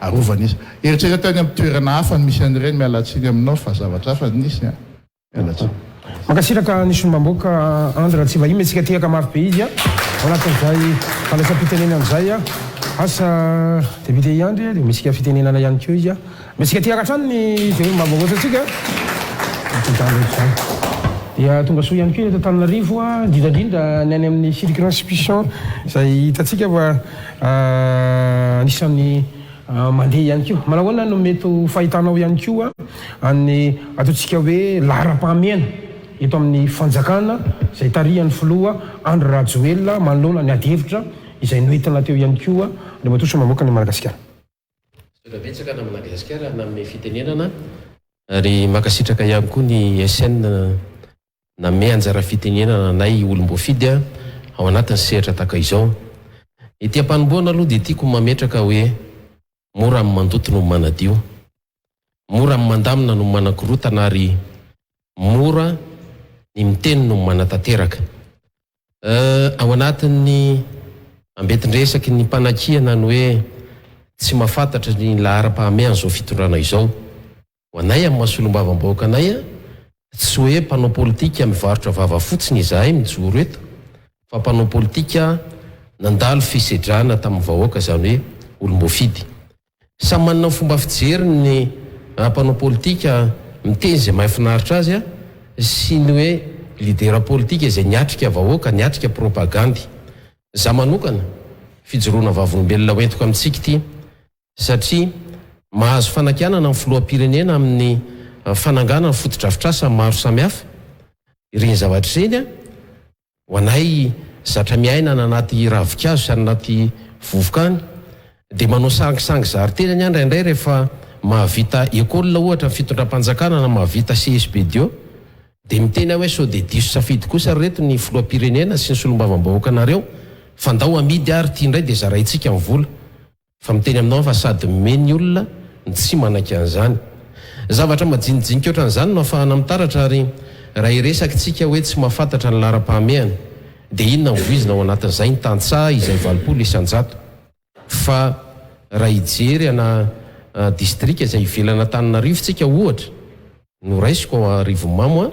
arovana izy eritreretany amin'ny toerana hafa ny misy an'ireny mialatsiny aminao fa zavatra hafa nisy mialatsiny makasiraka nisy mamboaka Andra tsy vahiny metsika tiaka mafy be izy ao anatin'izay fandraisam-pitenena amin'izay asa député Andry dia metsika fitenenana ihany keo izy metsika tiaka hatrany ny dia hoe mamboaka atsika dia tonga soa ihany keo eto Antananarivo indrindrandrindra ny any amin'ny circonscription izay hitatsika fa anisan'ny mandeha ihany keo manahoana no mety fahitanao ihany koa any ataontsika hoe lahara-pahamehana eto amin'ny fanjakana izay tarihan'ny filoha Andry Rajoelina manoloana ny ady-hevitra izay noentina teo ihany koa dia matoso mamoaka ny Madagasikara betsaka na Madagasikara na amin'ny fitenenana ary makasitraka ihany koa ny SN name anjara fitenenana nay olom-boafidy ao anatin'ny sehatra taka izao ity ampanomboana aloha dia tiako mametraka hoe mora amin'ny mandoto no manadio mora amin'ny mandamina no manakorotana ary mora ny miteny no manatanteraka ao anatin'ny ambetindresaky ny mpanakiana ny hoe tsy mahafantatra ny lahara-pahamehana zao fitondrana izao ho anay amin'ny mahasolombavambahoaka anay tsy hoe mpanao politika mivarotra vava fotsiny izahay mijoro eto fa mpanao politika nandalo fisedrana tamin'ny vahoaka zany hoe olom-boafidy samy manana ny fomba fijery ny mpanao politika miteny izay mahafinaritra azy sy ny hoe lidera politika izay niatrika vahoaka niatrika propagandy za manokana fijoroana vavolombelona hoentiko amintsika ity satria mahazo fanakianana amin'ny filoham-pirenena amin'ny fananganana fotodrafitrasa maro samihafa ireny zavatra ireny ho anay zatra miaina na anaty ravikazo sy anaty vovokany dia manao sangisangy zariteny any andraindray rehefa mahavita école ohatra ny fitondram-panjakana na mahavita CSBDO dia miteny hoe sao dia diso safidy kosa reto ny filoham-pirenena sy ny solombavam-bahoaka anareo fa ndao amidy ary ity indray dia zaraintsika amin'ny vola fa miteny aminao fa sady meny olona ny tsy manaky an'izany zavatra majinijinika ohatran'izany no afahana mitaratra ary raha iresaka tsika hoe tsy mahafantatra ny lahara-pahamehana dia inona mivoizina ao anatin'izay ny tantsaha izay 20 isan-jato fa raha ijery ana distrika izay ivelana Antananarivo tsika ohatra no raisiko Rivomamo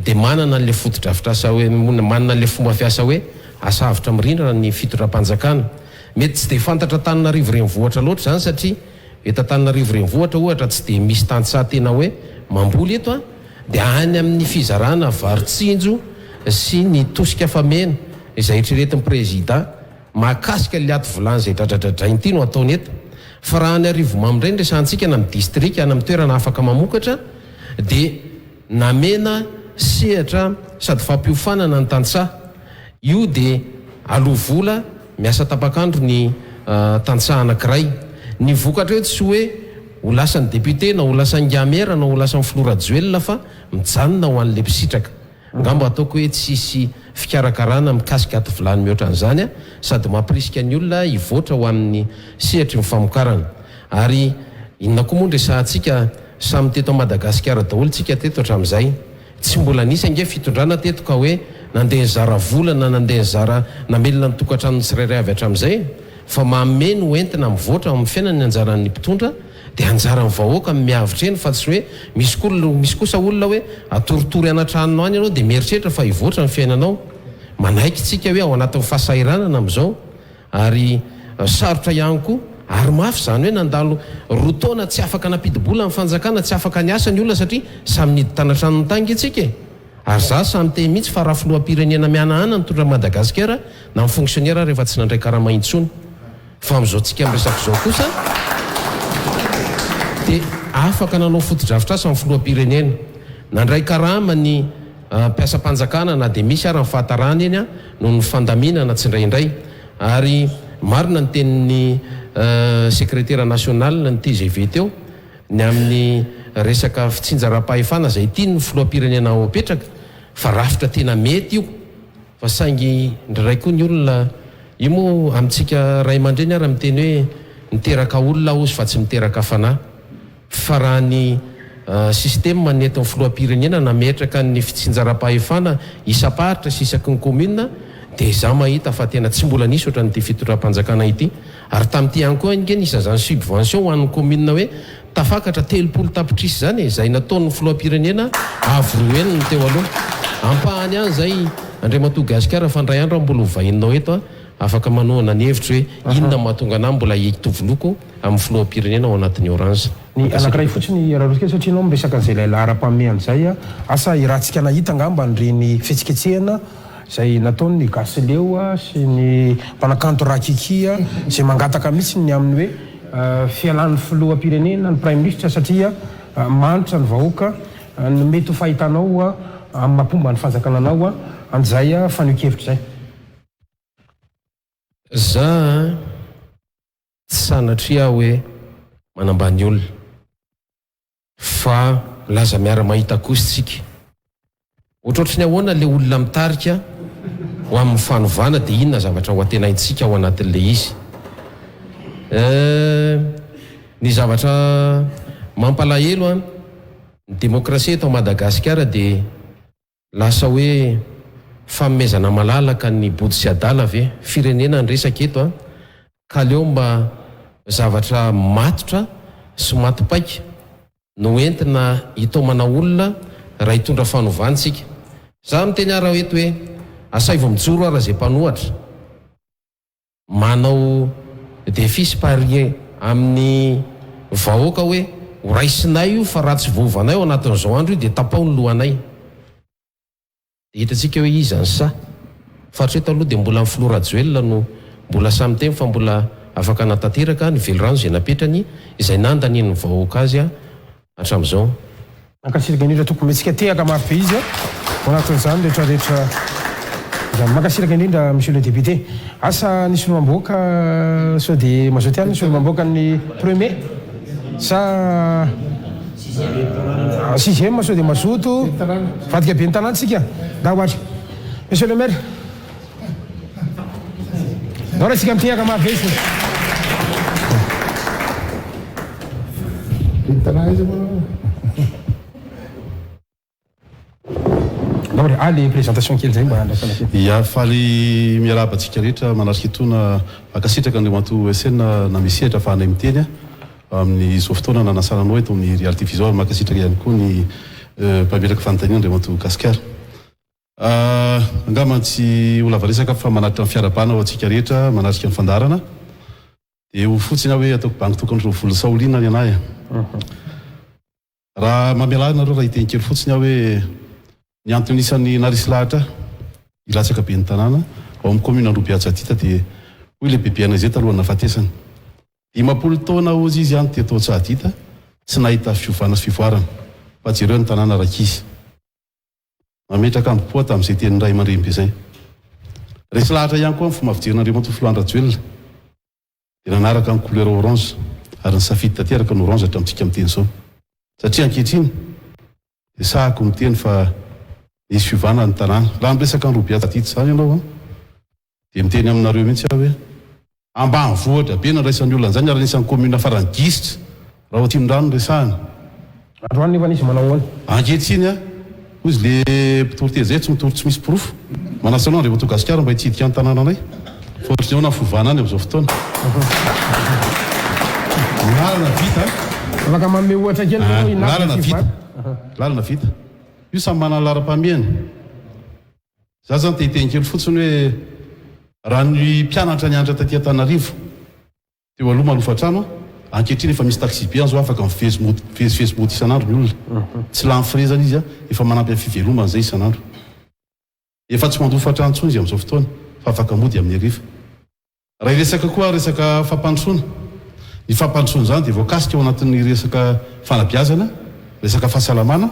dia manana an'ilay fotodrafitrasa hoe manana an'ilay fomba fiasa hoe asa avitra mirindrana ny fitondram-panjakana mety tsy dia fantatra Antananarivo renivohitra loatra zany satria eto Antananarivo renivohitra ohatra tsy dia misy tantsaha tena hoe mamboly eto dia any amin'ny fizarana varitsinjo sy ny tosika famena izay eritreretin'ny président mahakasika le ato volany izay dradradradrainy ity no ataony eto fa raha any Rivomamo indray resantsika na amin'ny distrika na amin'ny toerana afaka mamokatra dia namena sehatra sady fampiofanana ny tantsaha io dia aloha vola miasa tapakandro ny tantsaha anankiray ny vokatra hoe tsy hoe ho lasan'ny député na ho lasan'ny gamera na ho lasan'ny Florajoelina fa mijanona ho an'le mpisitraka ngamba ataoko hoe tsisy fikarakarana mikasika ato vilany mihoatra an'izany sady mampirisika ny olona hivoatra ho amin'ny sehatra mifamokarana ary inona koa moa resahantsika samy teto Madagasikara daholo tsika teto hatramin'izay tsy mbola nisy ange fitondrana teto ka hoe nandeha nizara vola na nandeha nizara namelona ny tokantrano tsirairay avy hatramin'izay fa maome no entina mivoatra amin'ny fiainany anjaran'ny mpitondra dia anjaran'ny vahoaka miavitra eny fa tsy hoe misy kosa olona hoe atoritory anatranonao any ianao dia mieritreritra fa hivoatra ny fiainanao manaiky tsika hoe ao anatin'ny fahasairanana amin'izao ary sarotra ihany koa ary mafy zany hoe nandalo roa taona tsy afaka napidibola amin'ny fanjakana tsy afaka niasa ny olona satria samy nidy tanatranony tanga itsika ary za samy te mihitsy fa raha filoham-pirenena mianahana nitondra Madagasikara na ny fonctionnaire rehefa tsy nandray karama intsony fa amin'izao tsika miresaka zao kosa dia afaka nanao foto-dravitra asa amin'ny filoham-pirenena nandray karama ny mpiasa-panjakana na dia misy ary ny fahatarana eny a no ny fandaminana tsy indraindray ary marina ny tenin'ny sekretera national ny TGV teo ny amin'ny resaka fitsinjaram-pahefana zay tiany ny filoham-pirenena ao apetraka fa rafitra tena mety io fa saingy ndrairay koa ny olona io moa amintsika ray aman-dreny ary miteny hoe miteraka olona ozy fa tsy miteraka fanahy fa raha ny système manety ny filoham-pirenena nametraka ny fitsinjaram-pahefana isam-paritra sy isaky ny commune dia za mahita fa tena tsy mbola nisy ohatran'ity fitondram-panjakana ity ary tamin'ity ihany koa nge nisy zany subvention ho an'ny commune hoe tafakatra 30 tapitrisy zany izay nataon'ny filoham-pirenena avroeniny teo aloha ampahany any zay Andriamatoa Gasikara fandray andro mbola hovahinao eto afaka manoana ny hevitra hoe inona mahatonga anahy mbola hitovoloko amin'ny filoham-pirenena ao anatin'ny orange ny anankiray fotsiny raroska satria anao miresaka an'izay lailahy ara-pameany zay asa irahantsika nahita angamba nyreny fihetsiketsehana zay nataony gasileo sy ny mpanakanto rakikia zay mangataka mihitsy ny amin'ny hoe fialan'ny filoham-pirenena ny prime ministre satria manitra ny vahoaka ny mety ho fahitanao amin'ny mampomba ny fanjakananao an'izay fanokevitra zay za tsy sanatria hoe manambany olona fa laza miara mahita kositsika ohatrohatry ny ahoana le olona mitarika ho amin'ny fanovana dia inona zavatra ho atenaintsika ao anatin'le izy ny zavatra mampalahelo ny demokrasia eto Madagasikara dia lasa hoe famezana malalaka ny body sy adala ve firenena ny resaka eto ka leo mba zavatra matotra sy matipaika no entina hitomana olona raha hitondra fanovantsika za miteny ara eto hoe asaivo mijoro ara zay mpanohatra manao defisy parie amin'ny vahoaka hoe horaisinay io fa ratsy vovanay ao anatin'izao andro io dia tapao ny lohanay hitantsika hoe izy any sa fatreto aloha dia mbola amin'ny Florajoel no mbola samy teny fa mbola afaka natateraka ny velorano zay napetrany izay nandaniny vahoaka azy hatramin'izao makasiraka indrindra tokony metsika tehaka maro be izy anatin'izany rehetrarehetra makasiraka indrindra monsieur le député asa nisy olomamboaka sao dia mazoty any nisy olomamboaka ny premier sa 6e sao dia mazoto vadika be ny tanàntsika da ohatra monsieur le maire nao raha tsika mitehaka maro be izy les présentation kely zay mba andrasana kely ia faly miarabantsika rehetra manarika itona akasitraka Andriamatoa SN na misehatra afahanay miteny amin'ny izao fotoana nanasananao eto amin'ny réalité visuelle makasitraka ihany koa ny mpametraka fanontaniana Andriamatoa Gasikara angamba tsy ho lava resaka fa manaritra ny fiarabana ao antsika rehetra manarika ny fandarana dia ho fotsiny hoe ataoko banky tokony vola saolina ny anahy raha mamelana nareo raha hiteny kely fotsiny hoe ny antony isan'ny narisy lahatra ilatsaka be ny tanàna ao amin'ny commune Androbiatsatita dia hoy le bebeana izay taloha nafatesana 50 taona ozy izy any teto Tsadita tsy nahita fiovana sy fivoarana fa jereo ny tanàna rakizy mametraka amin'ny poa tamin'izay teny ray aman-dreny be zay resy lahatra ihany koa amin'ny fomba fijerin'Andriamatoa Floandrajoelona dia nanaraka ny couleur orange ary ny safidy tanteraka ny orange hatramintsika miteny zao satria ankehitriny dia sahako miteny fa nisy fiovana ny tanàna raha miresaka Androbiatsatita zany ianao dia miteny aminareo mihitsy aho hoe ambany vohatra be nandraisan'ny olona zany ary nisan'ny commune farany gisitra raha ohatrindrano resahana androany nefa nisy manao ahoana ankehitriny ozy le autorité zay tsy mitory tsy misy pirofo manasanao Andriamatoa Gasikara mba hitsidika ny tanàna anay fa ohatriny ao na fovana any amin'izao fotoana lalana vita afaka manome ohatra kely lalana vita lalana vita io samy manana lara-pamiana za zany tehiteny kely fotsiny hoe raha ny mpianatra ny andra taty Antananarivo teo aloha malofa trano ankehitriny efa misy taxi be an'izao afaka mivezivezy isan'andro ny olona tsy lany firezana izy efa manampy amin'ny fivelomana zay isan'andro efa tsy mandofa trano intsony izy amin'izao fotoana fa afaka mody amin'ny ariva raha resaka koa resaka fampandrosoana ny fampandrosoana zany dia voakasika ao anatin'ny resaka fanabiazana resaka fahasalamana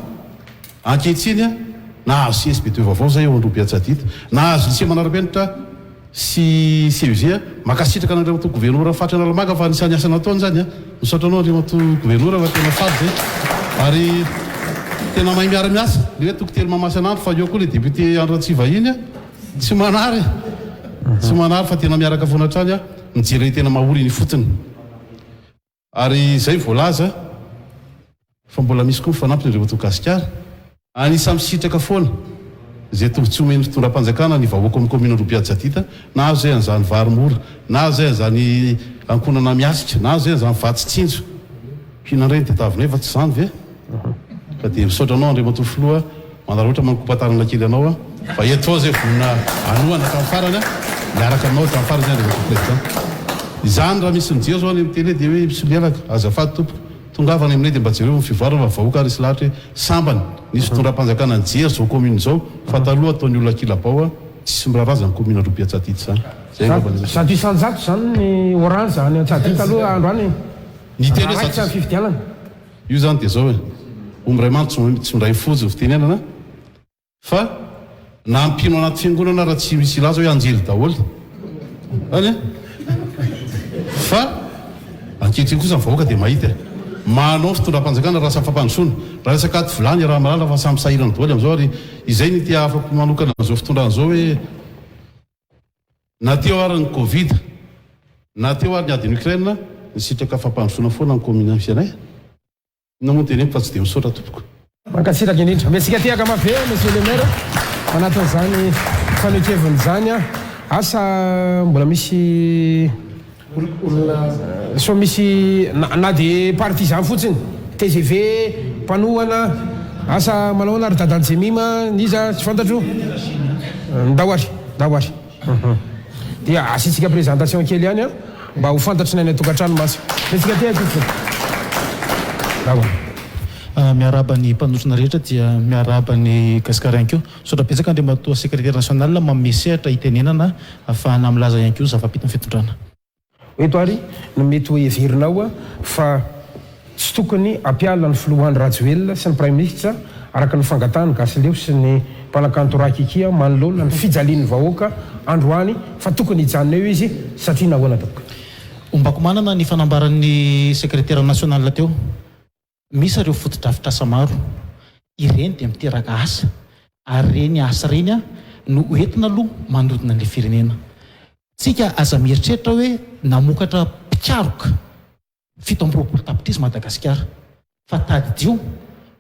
ankehitriny a nahazo CSBT vaovao zay eo Androbiatsadita nahazo lycée manarapenitra sy CEG makasitraka an'andriamato gouvernoura fatra Analamanga fa anisany asa nataony zany a misaotra anao andriamato gouvernoura fa tena faly zay ary tena mahay miara-miasa le hoe tokotelo mamasanandro fa eo koa le député Andratsi vahiny a tsy manary fa tena miaraka foana hatrany a mijery tena mahory ny fotony ary zay voalaza fa mbola misy koa fanampy andriamato gasikara anisamy sitraka foana zay tombotsy omeny fitondram-panjakana ny vahoaka amin'ny commune Androbiatsadita nahazo zay an'izany varomora nahazo zay an'izany ankonana miasika nahazo zay an'izany vatsitsinjo fihinandrany dia tavina efa tsy zany ve ka dia misaotra anao andriamato filoha manara ohatra mankopatarana kely anao a fa eto zay vonina anoana tamin'ny farany a miaraka aminao tamin'ny farany zay andriamato président izany raha misy mijery zao any amin'ny télé dia hoe misolialaka azafady tompoko tongavana aminay dia mba jereo amin'ny fivoarana vahoaka resy lahatra hoe sambany nisy fitondram-panjakana nijery zao commune zao fa taloha ataony olona kilabao a tsisy mirarazana ny commune Androbiatsadita zany zato isanjato zany ny orange any Antsadita aloha andro any ny teny hoe tsy fividianana io zany dia zao hoe omraiman tsy mindray fozy ny fitenenana fa na ampino anaty fiangonana raha tsy misy laza hoe anjely daholo any fa ankehitriny kosa ny vahoaka dia mahita manao fitondram-panjakana raha samy fampandrosoana raha resaka aty vilany raha malala fa samy sahirana daholo am'izao ary izay ny tia afako manokana an'izao fitondran' zao hoe na teo ary ny Covid na teo ary ny adiny Ukraine nisitraka fampandrosoana foana ny commune fianay namoa teny fa tsy dia misaotra tompoko mankasitraka indrindra mesika tiaka mave monsieur le maire anatin'izany fanekeviny zany a asa mbola misy so misy na dia parti zany fotsiny TGV mpanohana asa malahoana ary dadanjemima niza tsy fantatro dahoary dia asitsika présentation kely ihany a mba ho fantatry nay tokantrano maso mesika ty dahoary miaraba ny mpanotrona rehetra dia miaraba ny gasikara ihany keo sotra betsaka andriamatoa secrétaire national mamesehatra hitenenana ahafahana milaza ihany keo zava-pita ny fitondrana eto ary no mety ho heverinao a fa tsy tokony ampiala ny filohan'ny Rajoelina sy ny prime ministre araka ny fangatahany Gasileo sy ny mpanakanto Rakikia manolona ny fijalian'ny vahoaka androany fa tokony hijanona eo izy satria nahoana tokoka ombako manana ny fanambaran'ny secrétaire national teo misy ireo fotodrafitrasa maro ireny dia miteraka asa ary reny asa reny a no entina aloha manodina an'ilay firenena tsika aza mieritreritra hoe namokatra mpikaroka 17 tapitrizy Madagasikara fa tadidio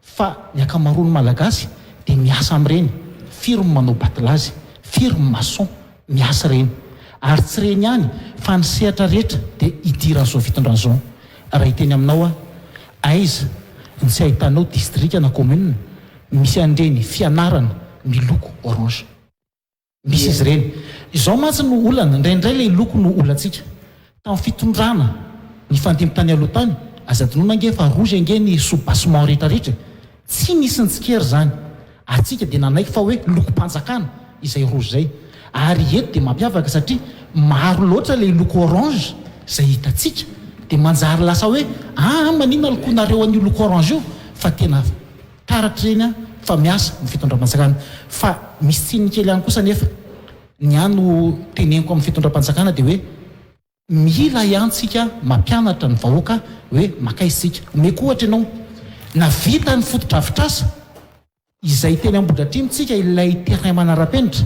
fa ny akamaroany malagasy dia miasa amin'ireny firme manao batilazy firme maçon miasa reny ary tsy reny ihany fa ny sehatra rehetra dia idiran'izao fitondran'izao raha hiteny aminao a aiza ny tsy ahitanao distrika na commune misy an'ireny fianarana miloko orange misy izy ireny izao mantsy no olana indraindray ilay loko no olantsika tamin'ny fitondrana ny fandimpitany aloha tany azadinona ange fa rouge ange ny sous-bassement rehetrarehetra tsy nisy nitsikery zany atsika dia nanaiky fa hoe loko-panjakana izay rouge zay ary eto dia mampiavaka satria maro loatra ilay loko orange izay hitatsika dia manjary lasa hoe manina lokonareo an'io loko orange io fa tena taratra reny a fa miasa ny fitondram-panjakana fa misy tsininy kely ihany kosa nefa ny ano teneniko amin'ny fitondram-panjakana dia hoe mila ihantsika mampianatra ny vahoaka hoe makaisika meko ohatra ianao na vita ny fotodrafitrasa izay teny ambodratrimotsika ilay terrain manara-penitra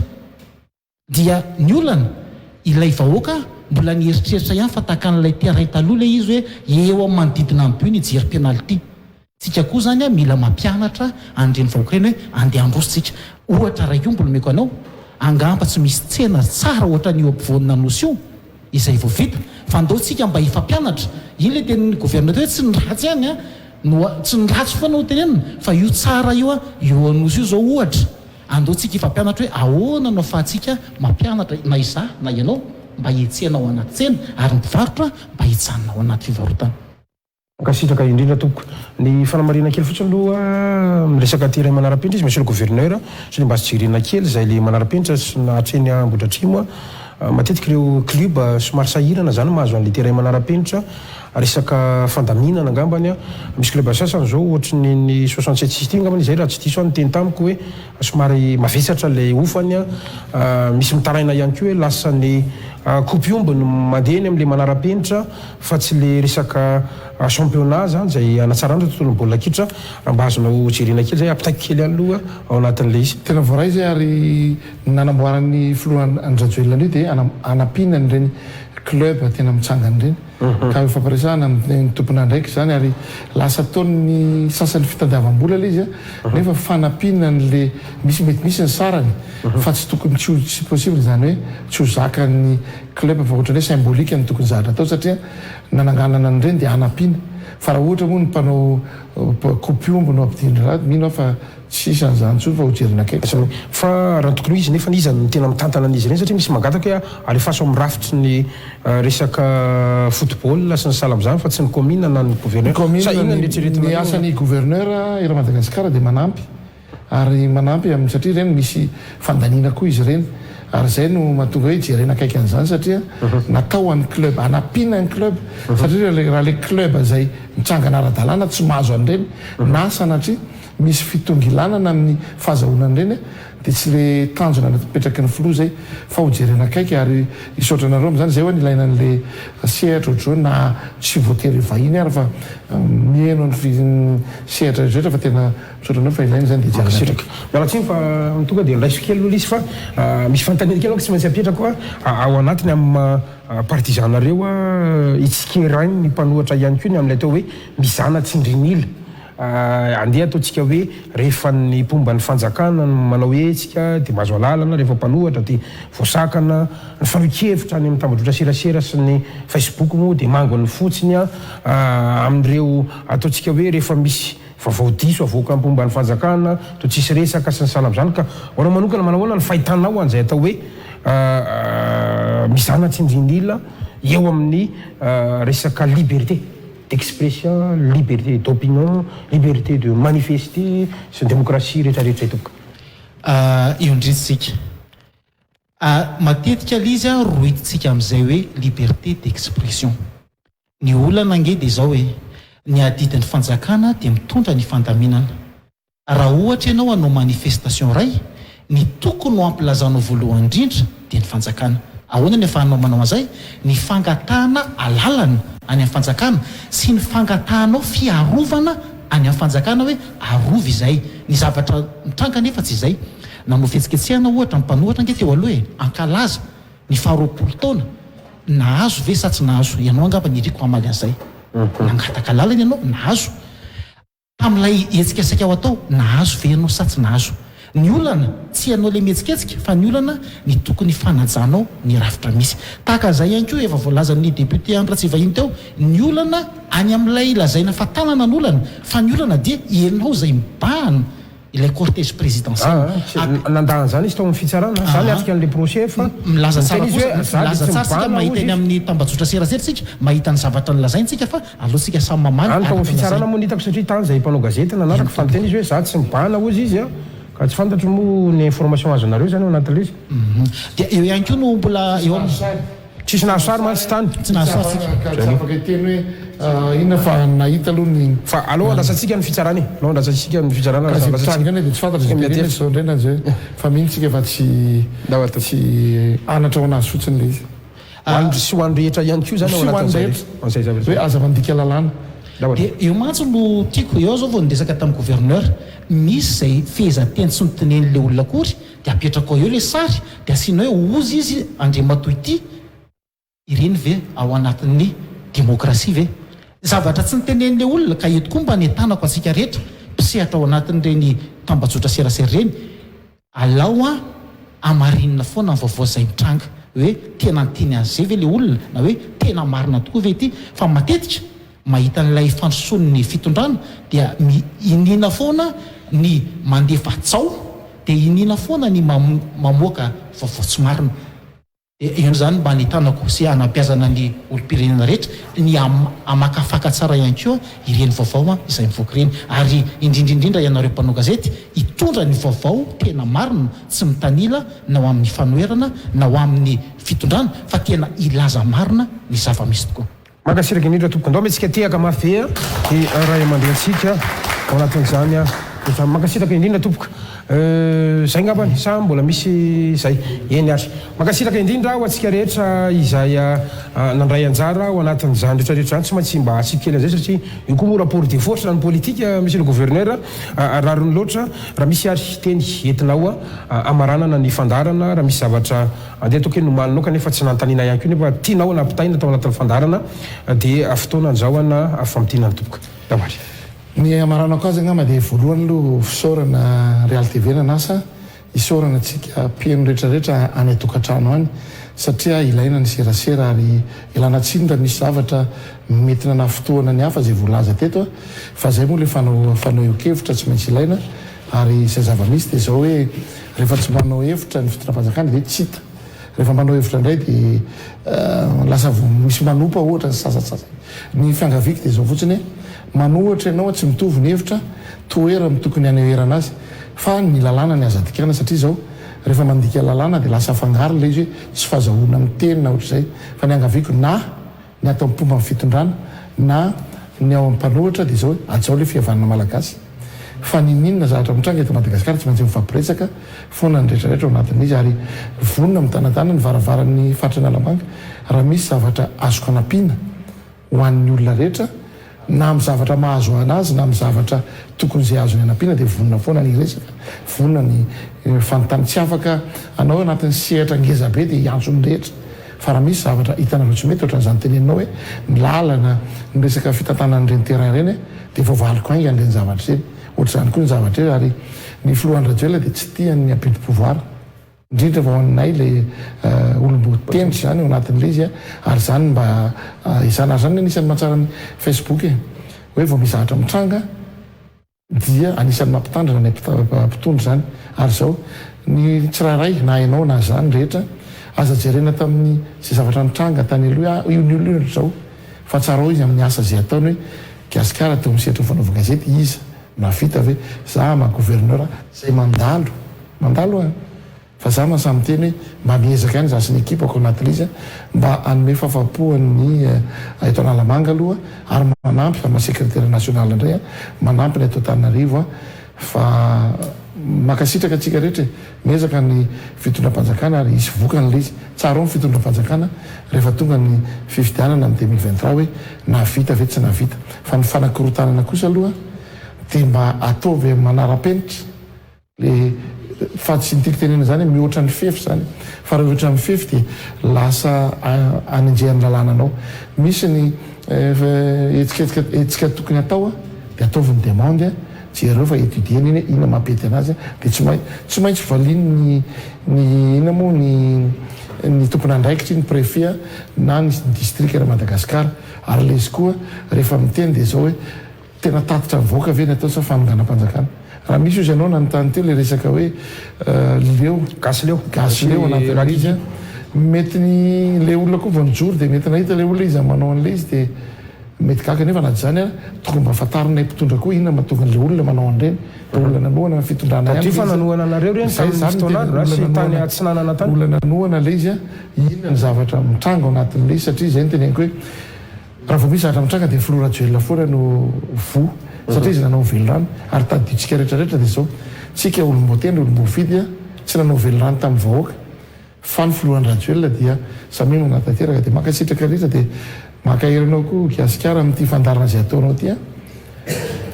dia ny olana ilay vahoaka mbola nieritreritra ihany fa tahaka an'ilay terrain taloha ilay izy hoe eo amin'ny manodidina am'bio ny jery penalty tsika koa zany a mila mampianatra andreny vahoaka reny hoe andeha andrositsika ohatra raika io mbola meko anao angamba tsy misy tsena tsara ohatra ny eo ampovoanina nosy io izay vao vita fa andaotsika mba hifampianatra iny le tenin'ny governeter hoe tsy ny ratsy ihany a no tsy ny ratsy foana ho tenenina fa io tsara io a eo anosy io zao ohatra andaotsika hifampianatra hoe ahoana no afahantsika mampianatra na iza na ianao mba hietsena ao anaty tsena ary ny mpivarotra mba hijanona ao anaty fivarotana Kasitraka indrindra tompoko ny fanamarina kely fotsiny aloha miresaka ty iray manara-penitra izy monsieur le gouverneur sy ny mba sy jirena kely izay le manara-penitra sy nahatreny Ambohidratrimo matetika ireo club somary sahirana zany mahazo an'le terrain manara-penitra resaka fandaminana angambany a misy club sasany zao ohatry ny 67 système angambany zay raha tsy diso any teny tamiko hoe somary mavesatra le ofany a misy mitaraina ihany koa hoe lasa ny coupe no mandehany am'le manara-penitra fa tsy le resaka championnat zany zay anatsarandra tontolo ny baolina kitra mba azonao jerena kely zay apitako kely aloha ao anatin'le izy tena voaray zay ary nanamboarany filoha andrajoelina anio dia anapinany reny club tena mitsangany reny ka ifampiresahana amin'ny tompona ndraiky zany ary lasa taon'ny sasany fitadiavam-bola le izy a nefa fanapinan'le misy mety misy ny sarany fa tsy tokony tsy possible zany hoe tsy ho zakany club fa ohatrany hoe symbolika ny tokony zahatra atao satria nananganana ny reny dia anapina fa raha ohatra moa ny mpanao coupe no ampidindry raha mino fa tsy isan'izany tsony fa hojerena akaiky fa raha tokony izy nefa izy ny tena mitantana an'izy ireny satria misy magataka hoe alefaso amin'ny rafitry ny resaka football sy ny sala am'izany fa tsy ny commune na ny gouverneur ny asan'ny gouverneur era Madagasikara dia manampy ary manampy amin'ny satria ireny misy fandanina koa izy ireny ary zay no mahatonga hoe jerena akaiky an'izany satria natao an'ny club anapina ny club satria raha le club zay mitsangana ara-dalàna tsy mahazo an'ireny na sanatria misy fitongilanana amin'ny fahazahonany reny dia tsy le tanjona napetraky ny filoha zay fa ho jerena akaiky ary isoatranareo am'izany zay hoe nilaina an'le sehatra ohatr'zao na tsy voatery vahiny ary fa mieno ny sehatra rehetra fa tena misaotranareo fa ilaina zany dia jerena akaiky miala tsiny fa tonga dia nraiso kely aloha izy fa misy fanontaniana kely tsy maintsy apetraka koa ao anatiny amin'ny partizanareo itsikerainy ny mpanohatra ihany koa ny amin'ilay atao hoe mizana tsindrinila andeha ataontsika hoe rehefa ny pomba ny fanjakana manao hetsika dia mahazo alalana rehefa mpanohatra dia voasakana ny fanoikevitra any amin'ny tambadrotra serasera sy ny facebook moa dia mango ny fotsiny amin'ireo ataontsika hoe rehefa misy vavaodiso avoaka amin'ny pomba ny fanjakana to tsisy resaka sy ny sala am'izany ka anao manokana manahoana ny fahitanao an'izay atao hoe mizana tsindrinila eo amin'ny resaka liberté d'expression, liberté d'opinion, liberté de manifester, sy ny démocratie rehetrarehetra itoka. Io indrisitsika. Matetika ilay izy rohitsika amin'izay hoe liberté d'expression. Ny olana ange dia izao hoe ny adidin'ny fanjakana dia mitondra ny fandaminana. Raha ohatra ianao hanao manifestation ray, ny tokony ho ampilazanao voalohany indrindra dia ny fanjakana. Ahoana ny ahafahanao manao an'izay? Ny fangatahana alalana any amin'ny fanjakana sy ny fangatahanao fiarovana any amin'ny fanjakana hoe arova izay ny zavatra mitranga nefa tsy izay nanao fihetsiketsehana ohatra mpanohatra ange teo aloha ankalaza ny 20 taona nahazo ve sa tsy nahazo ianao angamba niriko amaly an'izay nangataka lalana ianao nahazo amin'ilay hetsiketsika ao atao nahazo ve ianao sa tsy nahazo ny olana tsy ianao le mihetsiketsika fa ny olana ny tokony fanajanao ny rafitra misy tahaka izay ihany koa efa voalazan'ny député andra tsy vahiny teo ny olana any amin'ilay lazaina fa tanana ny olana fa ny olana dia ianao izay mibahana ilay cortège présidentiel nandahana zany izy tao amin'ny fitsarana zany afaka an'le procès fa milaza tsara milaza tsara sika mahita eny amin'ny tambajotra serasera sika mahita ny zavatra nylazaintsika fa alohantsika samy mamaly any tao amin'ny fitsarana moa nitako satria tany zay mpanao gazety nanaraka fa niteny izy hoe za tsy mibahana ozy izy ka tsy fantatro moa ny information azonareo zany ao anatin'le izy dia eo ihany koa no mbola eo tsisy nahazo sary mantsy tany tsy nahazo saritsika tsy afaka hiteny hoe inona fa nahita aloha ny fa aloha andrasatsika ny fitsarana aloha andrasatsika ny fitsarana trangana dia tsy fantatry zay zao indrena zay fa mihintsika fa tsy anatra ho anazy fotsiny le izy sy ho any rehetra ihany koa zany ao anatin'izay hoe aza mandika lalàna dia eo mantsy no tiako eo zao vao nidesaka tamin'ny gouverneur misy zay fehezanteny tsy notenen'le olona akory dia apetraka ao eo le sary dia asiana hoe ozy izy andrematoy ity ireny ve ao anatin'ny démocratie ve zavatra tsy nitenen'le olona ka eto koa mba netanako antsika rehetra mpisehatra ao anatin'ireny tambajotra serasera reny alao amarinina foana ny vaovao zay mitranga hoe tena nyteny an'izay ve le olona na hoe tena marina tokoa ve ity fa matetika mahita n'ilay fandroson'ny fitondrana dia inina foana ny mandefa tsao dia inina foana ny mamoaka vaovao tsy marina io zany mba nitanako sy anapiazana ny olom-pirenena rehetra ny amakafaka tsara ihany koa ireny vaovao izay mivoaka ireny, ary indrindraindrindra ianareo mpanao gazety hitondra ny vaovao tena marina, tsy mitanila na ao amin'ny fanoerana na ao amin'ny fitondrana, fa tena ilaza marina ny zava-misy tokoa. Makasiraka indrindra tompoko andao metsika tehaka mafy dia raha amandehantsika ao anatin'izany efa makasiraka indrindra tompoko. Zay ngambany sa mbola misy zay eny ary makasiraka indrindra ho atsika rehetra izay nandray anjara ao anatin'izany rehetrarehetra tsy maintsy mba asipikely an'izay satria io koa moa rapport de force ny politika monsieur le gouverneur rarony loatra raha misy ary teny entinao amaranana ny fandarana raha misy zavatra andeha toka hoe nomaninao kanefa tsy nanontaniana ihany koa nefa tianao nampitaina tao anatin'ny fandarana dia fotoana anzahoana famitiana ny tompoka davary. Ny amaranako azy angamba dia voalohany aloha fisaorana Real TV nanasa isaorana antsika mpieno rehetrarehetra any atokantrano any satria ilaina ny serasera ary ilana tsinda misy zavatra mety nana fotoana ny hafa zay voalaza teto fa zay moa le fanao eukevitra tsy maintsy ilaina ary izay zava-misy dia zao hoe rehefa tsy manao hevitra ny fitondram-panjakana dia tsy hita, rehefa manao hevitra indray dia lasa misy manompa ohatra ny sasasasa. Ny fiangaviako dia zao fotsiny manohatra ianao tsy mitovy ny hevitra toera mitokony haneherana azy fa ny lalàna ny azadikana satria zao rehefa mandika lalàna dia lasa fangaro le izy hoe tsy fahazahoana mitenina ohatr'izay fa ny angaviako na ny atao mpomba amin'ny fitondrana na ny ao ampanohatra dia zao hoe ajao le fihavanana malagasy fa ninina zavatra mitranga eto Madagasikara tsy maintsy mifampiresaka foana ny rehetrarehetra ao anatin'izy ary vonona mitanatana ny varavaran'ny fatrana lamanga raha misy zavatra azoko anampiana ho an'ny olona rehetra na amin'ny zavatra mahazo anazy na amin'ny zavatra tokony izay azo ny anampiana dia vonona foana ny resaka, vonona ny fanontany tsy afaka anao anatin'ny sehatra ngeza be dia hiantso ny rehetra fa raha misy zavatra hitanareo tsy mety ohatran'izany teneninao hoe ny lalana ny resaka fitantanan'ireny terrain ireny dia voavaliko ainga an'ireny zavatra ireny ohatr'izany koa ny zavatra io ary ny filohan'ny rajoela dia tsy tiany ampidi pouvoir indrindra vao aminay le olom-tendry zany ao anatin'le izy ary zany mba izana zany anisan'ny mahatsara ny Facebook hoe vao misy zavatra mitranga dia anisan'ny mampitandrina ny ampitondra zany ary zao ny tsirairay na ianao na zany rehetra aza jerena tamin'ny zay zavatra mitranga tany aloha io ny olona zao fa tsarao izy amin'ny asa zay ataony hoe gasikara teo misehatra ny fanaovana gazety iza navita hoe za magouverneur zay mandalo fa za masamy teny hoe mba miezaka ihany za sy ny ekipako anatin'le izy mba anome fahafapohan'ny eto Analamanga aloha ary manampy fa masekretera national indray manampy ny eto Antananarivo fa makasitraka atsika rehetra miezaka ny fitondram-panjakana ary isy vokan'le izy tsara ny fitondram-panjakana rehefa tonga ny fifidianana amin'ny 2023 hoe navita ve tsy navita fa ny fanakorotanana kosa aloha dia mba ataovy manara-penitra le fa tsy nitiako tenena zany mihoatra ny fefy zany fa raha oatra ny fefy dia lasa anenjehan'ny lalàna anao misy ny etsika tokony atao dia ataovy ny demande jereo fa étudieny iny inona mampety anazy dia tsy maintsy valiny ny ina moa ny tompony andraikitry ny préfet na ny district ra Madagasikara ary le izy koa rehefa miteny dia zao hoe tena tatitra mivoaka ve ny atao sa fanonganam-panjakana raha misy izy ianao nanontany teo le resaka hoe leo gasy leo anatin'le izy mety ny le olona koa vonjoro dia mety nahita le olona izy manao an'le izy dia mety kaka nefa anaty zany tokony mba fatarina mpitondra koa inona mahatonga le olona manao an'ireny olona nanohana fitondrana ihany fa nanohana anareo reny olona nanohana le izy inona ny zavatra mitranga ao anatin'le izy satria zay ny teneniko hoe raha vao misy zavatra mitranga dia filoha rajoelona foana no vo satria izy nanao velorano ary tadiditsika rehetrarehetra dia zao tsika olom-botendry olom-bofidy tsy nanao velorano tamin'ny vahoaka fa ny filohan'ny rajoelona dia samy manatanteraka dia makasitraka rehetra dia makaheranao koa gasikara amin'ity fandarana zay ataonao ty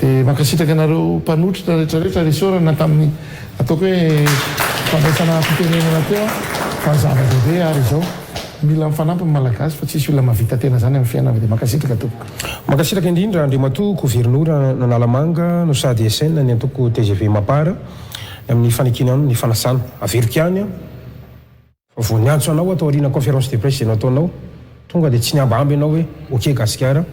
dia makasitraka anareo mpanotritra rehetrarehetra resorana tamin'ny ataoko hoe fandraisana fitenenana teo fa zava-dehibe ary zao mila mifanampy ny malagasy fa tsisy olona mavita tena zany amin'ny fiainana dia makasitraka tompoko makasitraka indrindra andriamato gouvernora Analamanga no sady SN ny antoko TGV Mapara amin'ny fanekina ny fanasana averiko ihany fa vao niantso anao atao arina conférence de presse zay nataonao tonga dia tsy niambamby ianao hoe ok gasikara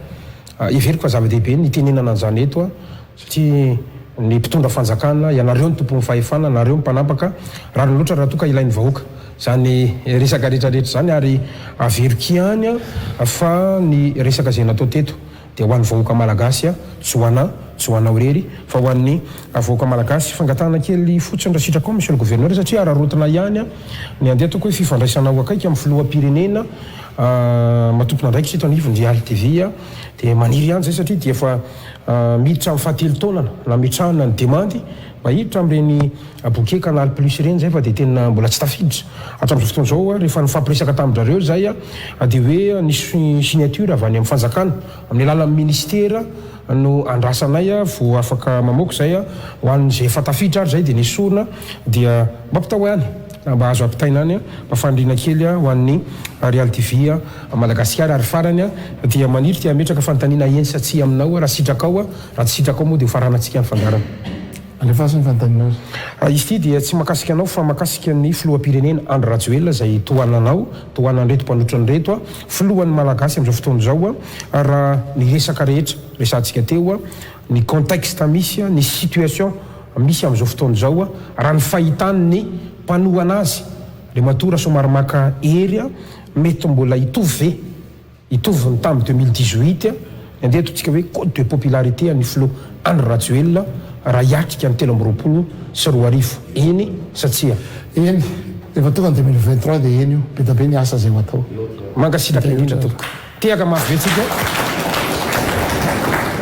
everiko fa zava-dehibe ny tenenana an'izany eto satria ny mpitondra fanjakana ianareo ny tompon'ny fahefana nareo mipanampaka raha ny loatra raha toka ilain'ny vahoaka zany resaka rehetrarehetra zany ary averokiany fa ny resaka zay natao teto dia ho an'ny vahoaka malagasy tsoana orery fa ho an'ny vahoaka malagasy fangatahana kely fotsiny raha sitraka ao monsieur le gouverneur satria ararotina ihany ny andeha ataoko hoe fifandraisanao akaiky amin'ny filohampirenena matompona ndraiky sito anivony dia ALTV dia maniry ihany zay satria dia efa miditra amin'ny fahatelo taonana na mitrahana ny demandy mba hiditra amin'ireny boke canal plus ireny zay fa dia tena mbola tsy tafiditra hatramin'izao fotoana zao rehefa nifampiresaka tamin-drareo zay dia hoe nisy signature avy any amin'ny fanjakana amin'ny alalan'ny ministera no andrasanay vo afaka mamoaka zay ho an'izay efa tafiditra ary zay dia nisorona dia mampitao ihany mba azo ampitaina any mba fandrina kely ho an'ny Real TV Madagasikara ary farany dia maniry tia metraka fanontaniana ensatsy aminao raha sitraka ao raha tsy sitraka ao moa dia ho faranantsika ny fandarana alefasiny fantaninao izy ty dia tsy makasika anao fa makasika ny filohampirenena Andry Rajoelina zay tohananao tohananreto mpanotranyreto filohan'ny malagasy amin'izao fotoana zao raha ny resaka rehetra resantsika teo ny contexte misy ny situation misy amin'izao fotoana zao raha ny fahitany ny mpanohana azy le matora somary maka ery mety mbola itovy ny tamin'ny 2018 andeha totsika hoe code de popularité ny filo Andry Rajoelina raha hiatrika ny 3 sy 4 arivo eny satsia eny efa tonga ny 2023 dia eny io be da be ny asa zay ho atao mangasitraka indrindra toko tehaka mafivetsika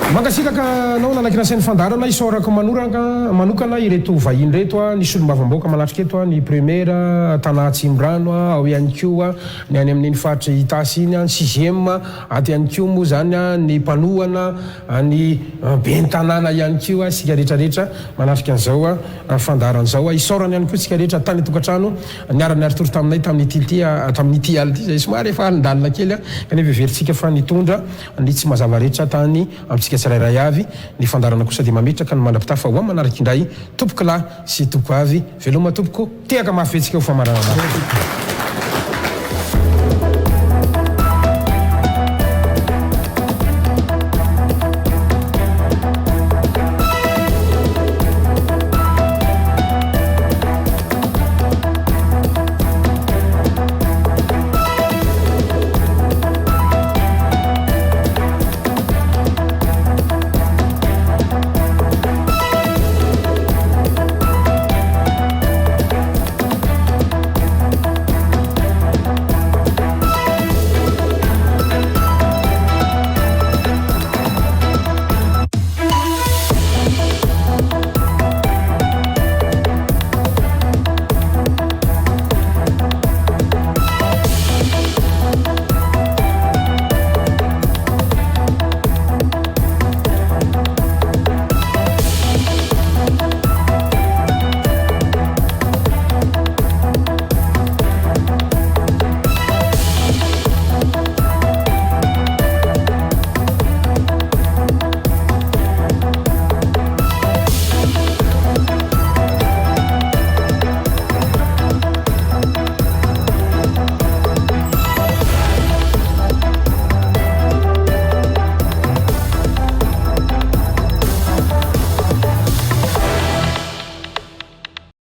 mangasitraka anao nanaky nasain'ny fandarana isorako manokana ireto vahiny reto ny solombavam-baoaka manatrika eto ny première Tana Tsimbrano ao ihany koa ny any amin'ny faritra itasy iny 6e aty ihany koa moa zany ny mpanohana ny bentanàna ihany koa sika rehetrarehetra manatrika an'izao fandaran'izao isorany ihany koa sika rehetra tany tokantrano niarany aritory taminay tamin'ity aly ty zay somary efa alindalina kely kanefa veritsika fa nitondra ny tsy mazava rehetra tany amitsika tsirairay avy ny fandarana kosa dia mametraka ny mandrapitafa ho manaraka indray tompoka lahy sy tompo avy veloma tompoko tehaka mafetsika ho famarana